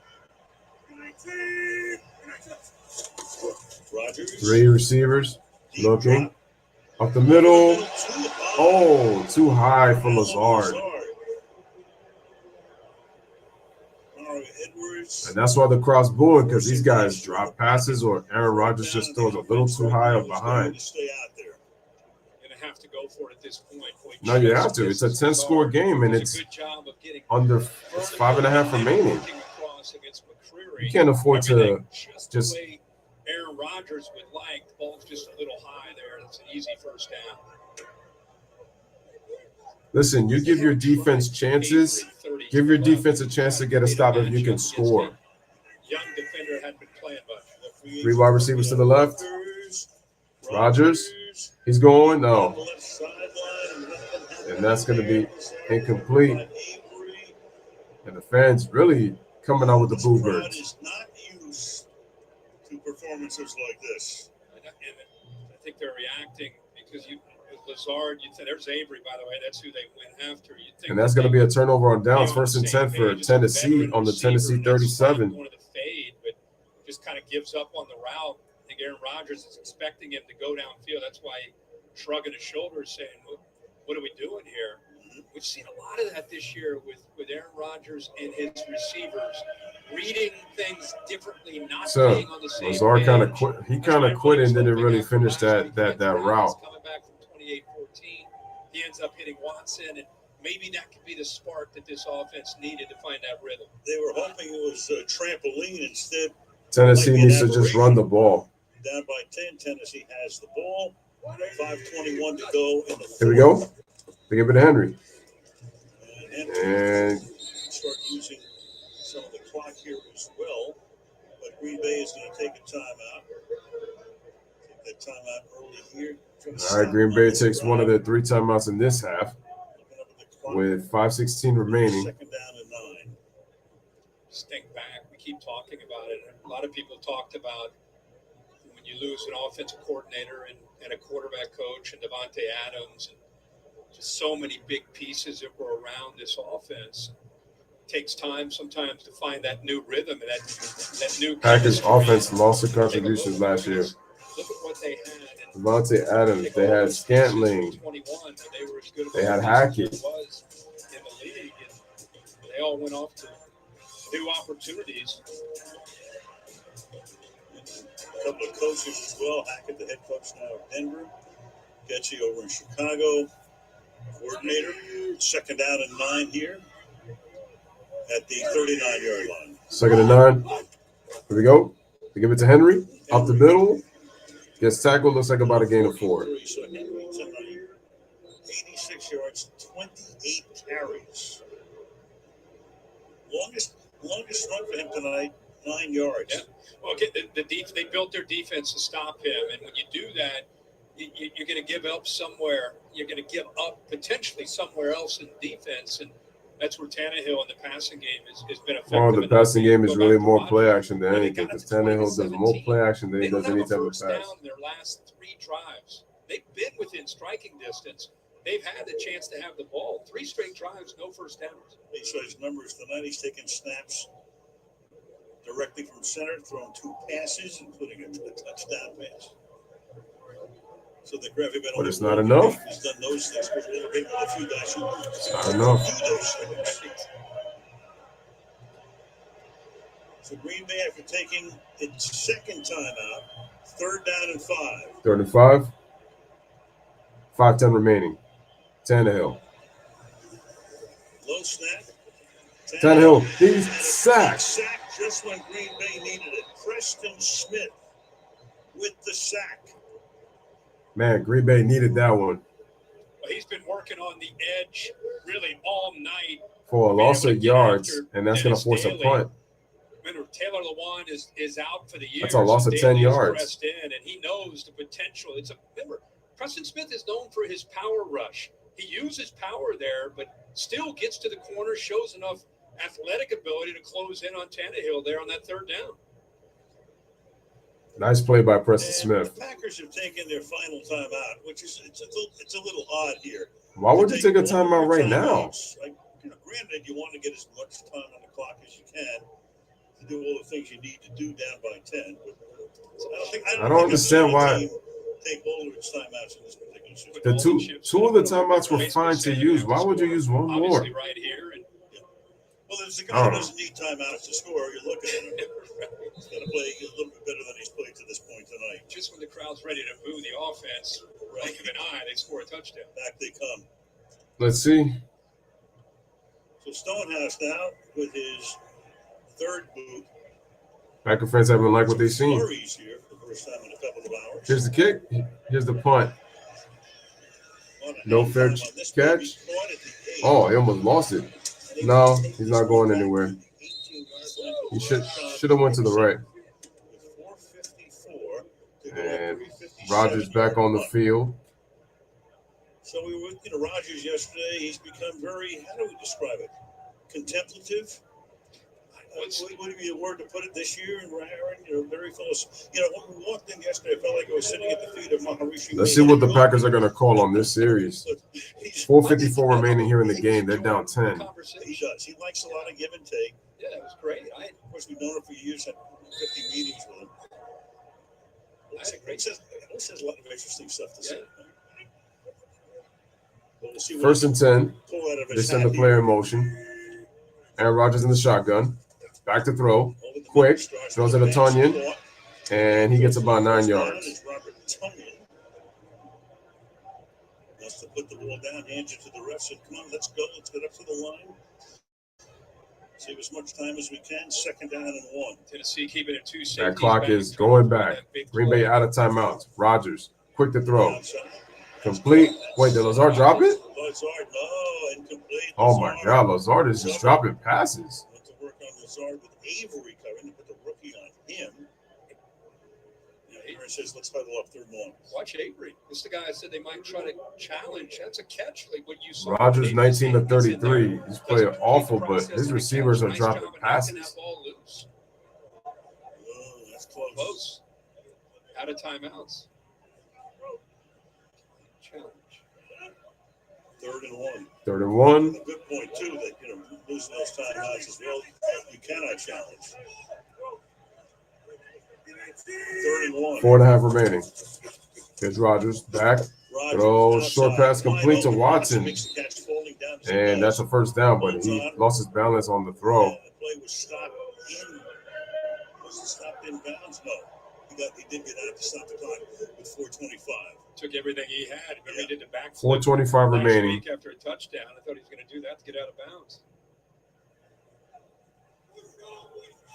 Rodgers. 3 receivers looking up the middle. Oh, too high for Lazard. And that's why the crowd's booing, because these guys drop passes or Aaron Rodgers just throws a little too high or behind. Going to have to go for it at this point. No, you have to. It's a 10-score game, and it's under 5.5 remaining. You can't afford to just. Aaron Rodgers would like the ball's just a little high there. It's an easy first down. Listen, you give your defense chances. Give your defense a chance to get a stop if you can score. Young defender hadn't been playing much. 3 wide receivers to the left. Rodgers He's going? No. And that's going to be incomplete. And the fans really coming out with the boo birds. Is not used to performances like this. And I think they're reacting because Lazard, there's Avery, by the way. That's who they went after. And that's going to be a turnover on downs, 1st and 10 for Tennessee on the Tennessee 37. Going to the fade, but just kind of gives up on the route. I think Aaron Rodgers is expecting him to go downfield. That's why he's shrugging his shoulders, saying, "What are we doing here?" We've seen a lot of that this year with Aaron Rodgers and his receivers reading things differently, not being on the same Lazard page. kind of quit. He kind of quit and didn't really finish that route. Coming back from 28-14, he ends up hitting Watson, and maybe that could be the spark that this offense needed to find that rhythm. They were hoping it was a trampoline instead. Tennessee needs to just run the ball. Down by 10, Tennessee has the ball. 5:21 to go in the fourth. Here we go. They give it to Henry. And start using some of the clock here as well. But Green Bay is going to take a timeout. Take that timeout early here. All right, Green Bay takes one of their 3 timeouts in this half with 5:16 remaining. Second down and 9. Stink back. We keep talking about it. A lot of people talked about when you lose an offensive coordinator and a quarterback coach and Devontae Adams and just so many big pieces that were around this offense. It takes time sometimes to find that new rhythm and that new Packers offense lost their contributions last year. Look at what they had. Devontae Adams, they had Scantling, they had Hackett. In the league, and they all went off to new opportunities. A couple of coaches as well. Hackett, the head coach now of Denver. Getchy over in Chicago. Coordinator. Second down and 9 here at the 39-yard line. Second and 9. Here we go. They give it to Henry. Up the middle. Gets tackled. Looks like about a gain of 4. So Henry tonight, 86 yards, 28 carries. Longest run for him tonight, 9 yards. Yeah. Well, they built their defense to stop him, and when you do that, you're going to give up somewhere. You're going to give up potentially somewhere else in defense, and that's where Tannehill in the passing game has been effective. Well, the passing game is really more play action than anything because Tannehill does more play action than he does any type of pass. Down their last 3 drives. They've been within striking distance. They've had the chance to have the ball. 3 straight drives, no first downs. He saw his numbers tonight. He's taking snaps directly from center, thrown 2 passes, including a touchdown pass. So the graphic been. But it's not enough. He's done those things. A few guys who it's not enough. Do those things. So Green Bay, after taking its second time out, 3rd down and 5. 3rd and 5. 5:10 remaining. Tannehill. Low snap. Tannehill. He's sacked. Sack just when Green Bay needed it. Preston Smith with the sack. Man, Green Bay needed that one. Well, he's been working on the edge really all night. For a loss of yards, and that's going to force a punt. Remember, Taylor Lewan is out for the year. That's a loss of 10 yards. And he knows the potential. Remember, Preston Smith is known for his power rush. He uses power there, but still gets to the corner, shows enough athletic ability to close in on Tannehill there on that 3rd down. Nice play by Preston Smith. The Packers have taken their final timeout, which is it's a little odd here. Why would you take a timeout right now? Granted, you want to get as much time on the clock as you can to do all the things you need to do down by 10. But I don't understand why. Take all of its timeouts in this particular situation. The two of the timeouts were fine to use. Why would you use one more? Right here. Well, there's a guy who doesn't need timeouts to score. You're looking at him. He's going to play a little bit better than he's played to this point tonight. Just when the crowd's ready to boo the offense, blink of an eye, they score a touchdown. Back they come. Let's see. So Stonehouse now with his 3rd boot. Packer fans haven't liked what they've seen. Here for the first time in a couple of hours. Here's the kick. Here's the punt. No fair catch. Oh, he almost lost it. No, he's not going anywhere. He should have went to the right. And Rodgers back on the field. So we were looking at Rodgers yesterday. He's become very, how do we describe it? Contemplative. What would be a word to put it this year? And very close. When we walked in yesterday, I felt like I was sitting at the feet of Maharishi. Let's see what the Packers are going to call on this series. 4:54 remaining here in the game. They're down 10. He does. He likes a lot of give and take. Yeah, it was great. Of course, we've known him for years. Had 50 meetings with him. He says a lot of interesting stuff to say. We'll First and 10. They send the player in motion. Aaron Rodgers in the shotgun. Back to throw. Quick. Throws it to Tonyan. And he gets about 9 yards. Wants to put the ball down, hands it to the refs, and come on, let's go. Let's get up to the line. Save as much time as we can. 2nd down and 1. Tennessee keeping it 2 safeties. That clock is going back. Green Bay out of timeouts. Rodgers, quick to throw. Complete. Wait, did Lazard drop it? Lazard, no, incomplete. Oh my God, Lazard is just dropping passes. Want to work on Lazard with Avery covering to put the rookie on him. Avery says, let's huddle up 3rd and 1. Watch Avery. This is the guy I said they might try to challenge. That's a catch. Like what you saw. Rodgers 19 to 33. He's playing awful, but his receivers are dropping passes. That's close. Out of timeouts. Challenge. 3rd and 1. 3rd and 1. A good point too that losing those timeouts as well. You cannot challenge. 3rd and 1. 4.5 remaining. Here's Rodgers back. Throws short pass complete to Watson. And that's a first down, but he lost his balance on the throw. The play was stopped in. Was it stopped in bounds? No. He did get out to stop the clock with 4:25. Took everything he had. Remember, he did the back 4:25 remaining. After a touchdown, I thought he was going to do that to get out of bounds.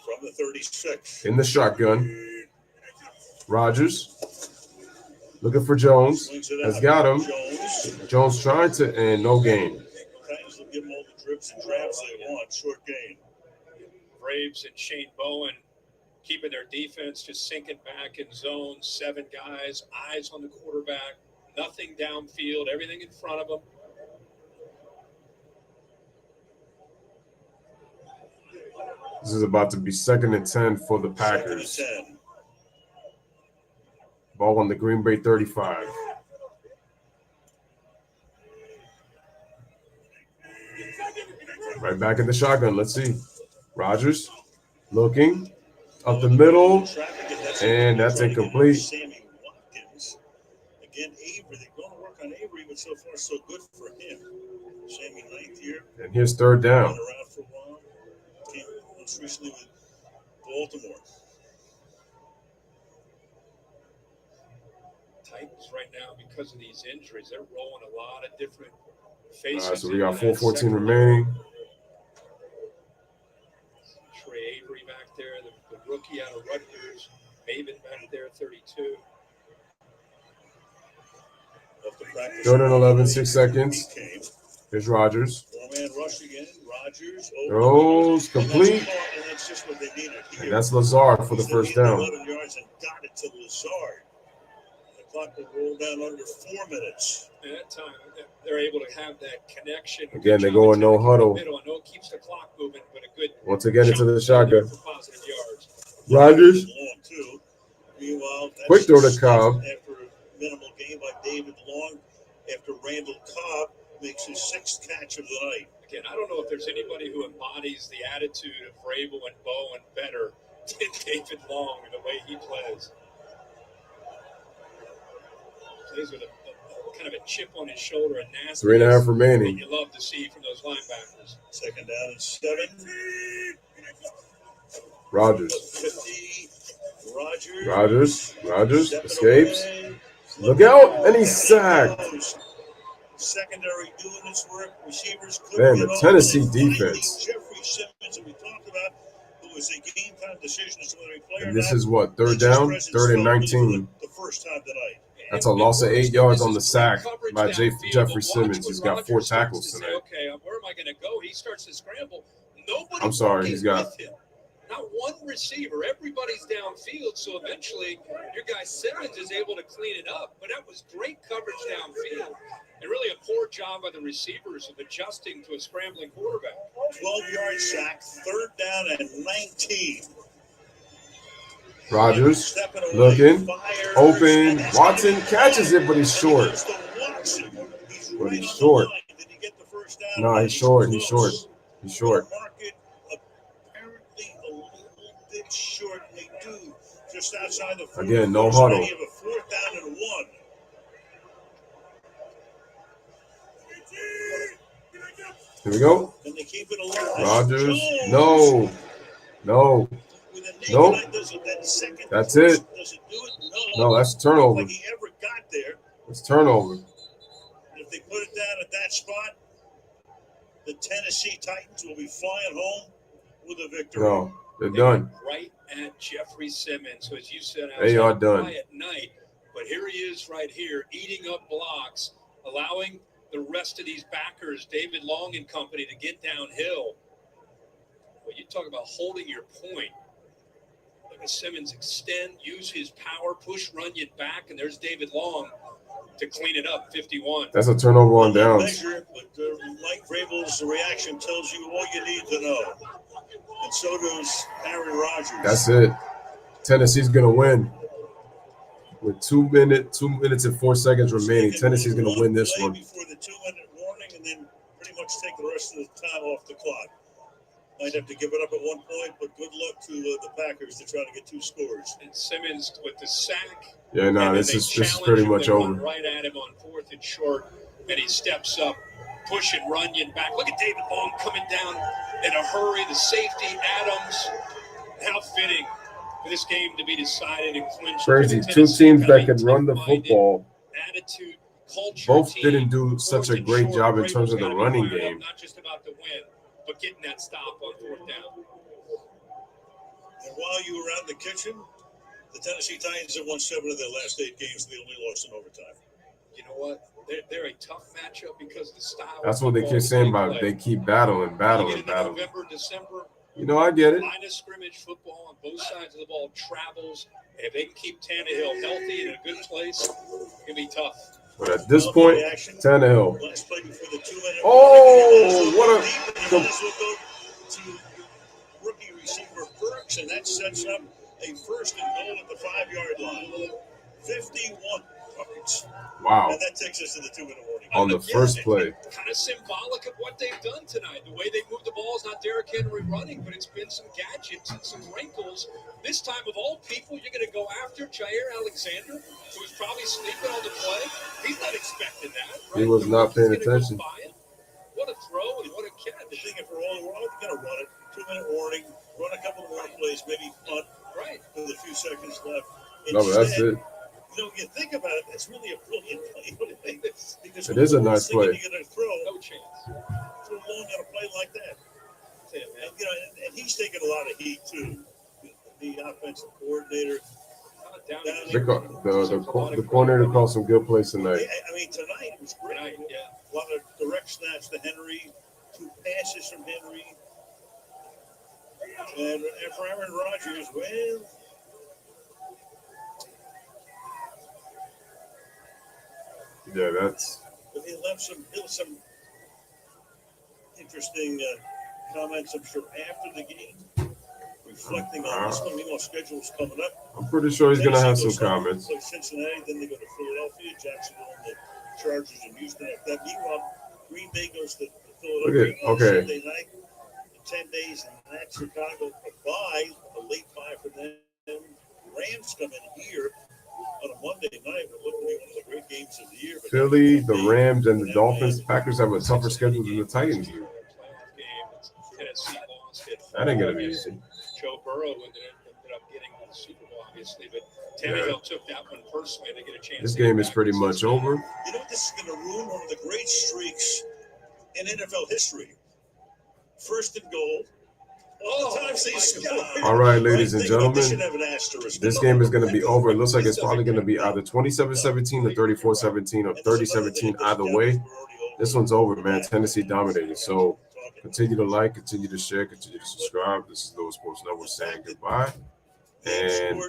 From the 36. In the shotgun. Rodgers looking for Jones. Has got him. Jones trying to, and no gain. Titans will give them all the drips and drabs they want. Short gain. Braves and Shane Bowen keeping their defense just sinking back in zone. 7 guys, eyes on the quarterback, nothing downfield, everything in front of them. This is about to be 2nd and 10 for the Packers. 2nd and 10. Ball on the Green Bay 35. Right back in the shotgun. Let's see. Rodgers looking up the middle, and that's incomplete. Sammy Watkins. Again, Avery. They're going to work on Avery, but so far so good for him. Sammy 9th year. And here's 3rd down. Been around for a while. Came most recently with Baltimore. Titans right now, because of these injuries, they're rolling a lot of different faces. All right, so we got 4:14 remaining. Trey Avery back there, the rookie out of Rutgers. Maven back there, 32. 3rd and 11, 6 seconds. Here's Rodgers. 4-man rush again. Rodgers. Throws complete. And that's just what they needed here. And that's Lazard for the first down. 11 yards and got it to Lazard. The clock will roll down under 4 minutes. At that time, they're able to have that connection. Again, they go in no huddle. I know it keeps the clock moving, but a good Once again into the shotgun. for positive yards. Rodgers. Long too. Meanwhile, Quick throw to Cobb. After a minimal game by David Long, after Randall Cobb makes his 6th catch of the night. Again, I don't know if there's anybody who embodies the attitude of Vrabel and Bowen better than David Long and the way he plays. Plays with a kind of a chip on his shoulder and nasty. 3.5 remaining. You love to see from those linebackers. 2nd down and 7. Rodgers. 50. Rodgers escapes. Look out, and he's sacked. Secondary doing its work. Receivers. Man, the Tennessee defense. Jeffrey Simmons, that we talked about, who was a game time decision as to whether he played And this is what, 3rd down? 3rd and 19. The first time tonight. That's a loss of 8 yards on the sack by Jeffrey Simmons. He's got 4 tackles tonight. Okay, where am I going to go? He starts to scramble. Nobody I'm sorry, he's got not one receiver. Everybody's downfield, so eventually your guy Simmons is able to clean it up. But that was great coverage downfield. And really a poor job by the receivers of adjusting to a scrambling quarterback. 12-yard sack, 3rd down and 19. Rodgers looking open. Watson catches it, but he's short. But he's short. No, he's short. He's short. He's short. Apparently a little bit short. They do just outside the Again, no huddle. They have a 4th down and 1. Here we go. Rodgers. No. No. Nope. That's it. No, that's turnover. It's turnover. If they put it down at that spot, the Tennessee Titans will be flying home with a victory. No, they're done. Right at Jeffrey Simmons. So as you said, they are done. At night, but here he is right here, eating up blocks, allowing the rest of these backers, David Long and company, to get downhill. Well, you talk about holding your point. Look at Simmons extend, use his power, push Runyon back, and there's David Long to clean it up, 51. That's a turnover on downs. But Mike Vrabel's reaction tells you all you need to know. And so does Aaron Rodgers. That's it. Tennessee's going to win. With 2 minutes and 4 seconds remaining, Tennessee's going to win this one. Before the 2-minute warning, and then pretty much take the rest of the time off the clock. Might have to give it up at one point, but good luck to the Packers to try to get 2 scores. And Simmons with the sack. Yeah, no, this is pretty much over. Right at him on 4th and short, and he steps up, pushing Runyon back. Look at David Long coming down in a hurry. The safety, Adams. How fitting for this game to be decided and clinched. Crazy. 2 teams that can run the football. Attitude, culture. Both didn't do such a great job in terms of the running game. Not just about the win, but getting that stop on 4th down. And while you were out in the kitchen, the Tennessee Titans have won 7 of their last 8 games. They only lost in overtime. You know what? They're a tough matchup because of the style. That's what they keep saying about it. They keep battling. November, December. You know, I get it. Line of scrimmage football on both sides of the ball travels. If they can keep Tannehill healthy in a good place, it can be tough. But at this point, Tannehill. Oh, what a to rookie receiver Burks, and that sets up a 1st and goal at the 5-yard line. 51 yards. Wow. And that takes us to the 2-minute warning. On the first play. Kind of symbolic of what they've done tonight. The way they moved the ball is not Derrick Henry running, but it's been some gadgets and some wrinkles. This time, of all people, you're going to go after Jair Alexander, who's probably sleeping on the play. He's not expecting that. Right? He was not paying attention. What a throw and what a catch. The thing, if we're all going to run it, 2-minute warning, run a couple more plays, maybe punt. Right. With a few seconds left. No, but that's it. You know, you think about it, that's really a brilliant play. Because it is a nice play. You're going to throw, no chance. Throw long on a play like that. And, you know, and he's taking a lot of heat too. The offensive coordinator. The coordinator called some good plays tonight. I mean, tonight it was great. A lot of direct snaps to Henry, 2 passes from Henry. And for Aaron Rodgers, well, yeah, that's. But he left some interesting comments, I'm sure, after the game, reflecting on this one. Meanwhile, schedule's coming up. I'm pretty sure he's going to have some comments. Play Cincinnati, then they go to Philadelphia, Jacksonville, and the Chargers and Houston. After that, meanwhile, Green Bay goes to Philadelphia on Sunday night. 10 days, and that's Chicago a bye, a late bye for them. Rams come in here on a Monday night. It looked to be one of the great games of the year. Philly, the Rams, and the Dolphins. Packers have a tougher schedule than the Titans do. That ain't gonna be easy. Joe Burrow ended up getting the Super Bowl, obviously, but Tannehill took that one personally to get a chance. This game is pretty much over. You know what? This is going to ruin one of the great streaks in NFL history. 1st and goal. All the times they scored. All right, ladies and gentlemen, this game is going to be over. It looks like it's probably going to be either 27-17 or 34-17 or 30-17 either way. This one's over, man. Tennessee dominated. So Continue to like, continue to share, continue to subscribe. This is Louis Sports Network saying goodbye. And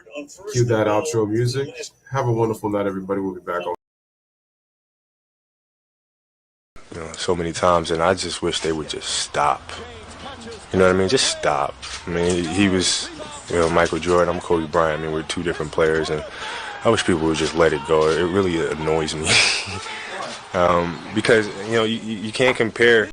cue that outro music. Have a wonderful night, everybody. We'll be back on. So many times, and I just wish they would just stop. You know what I mean? Just stop. I mean, he was, Michael Jordan. I'm Kobe Bryant. I mean, we're two different players, and I wish people would just let it go. It really annoys me because you can't compare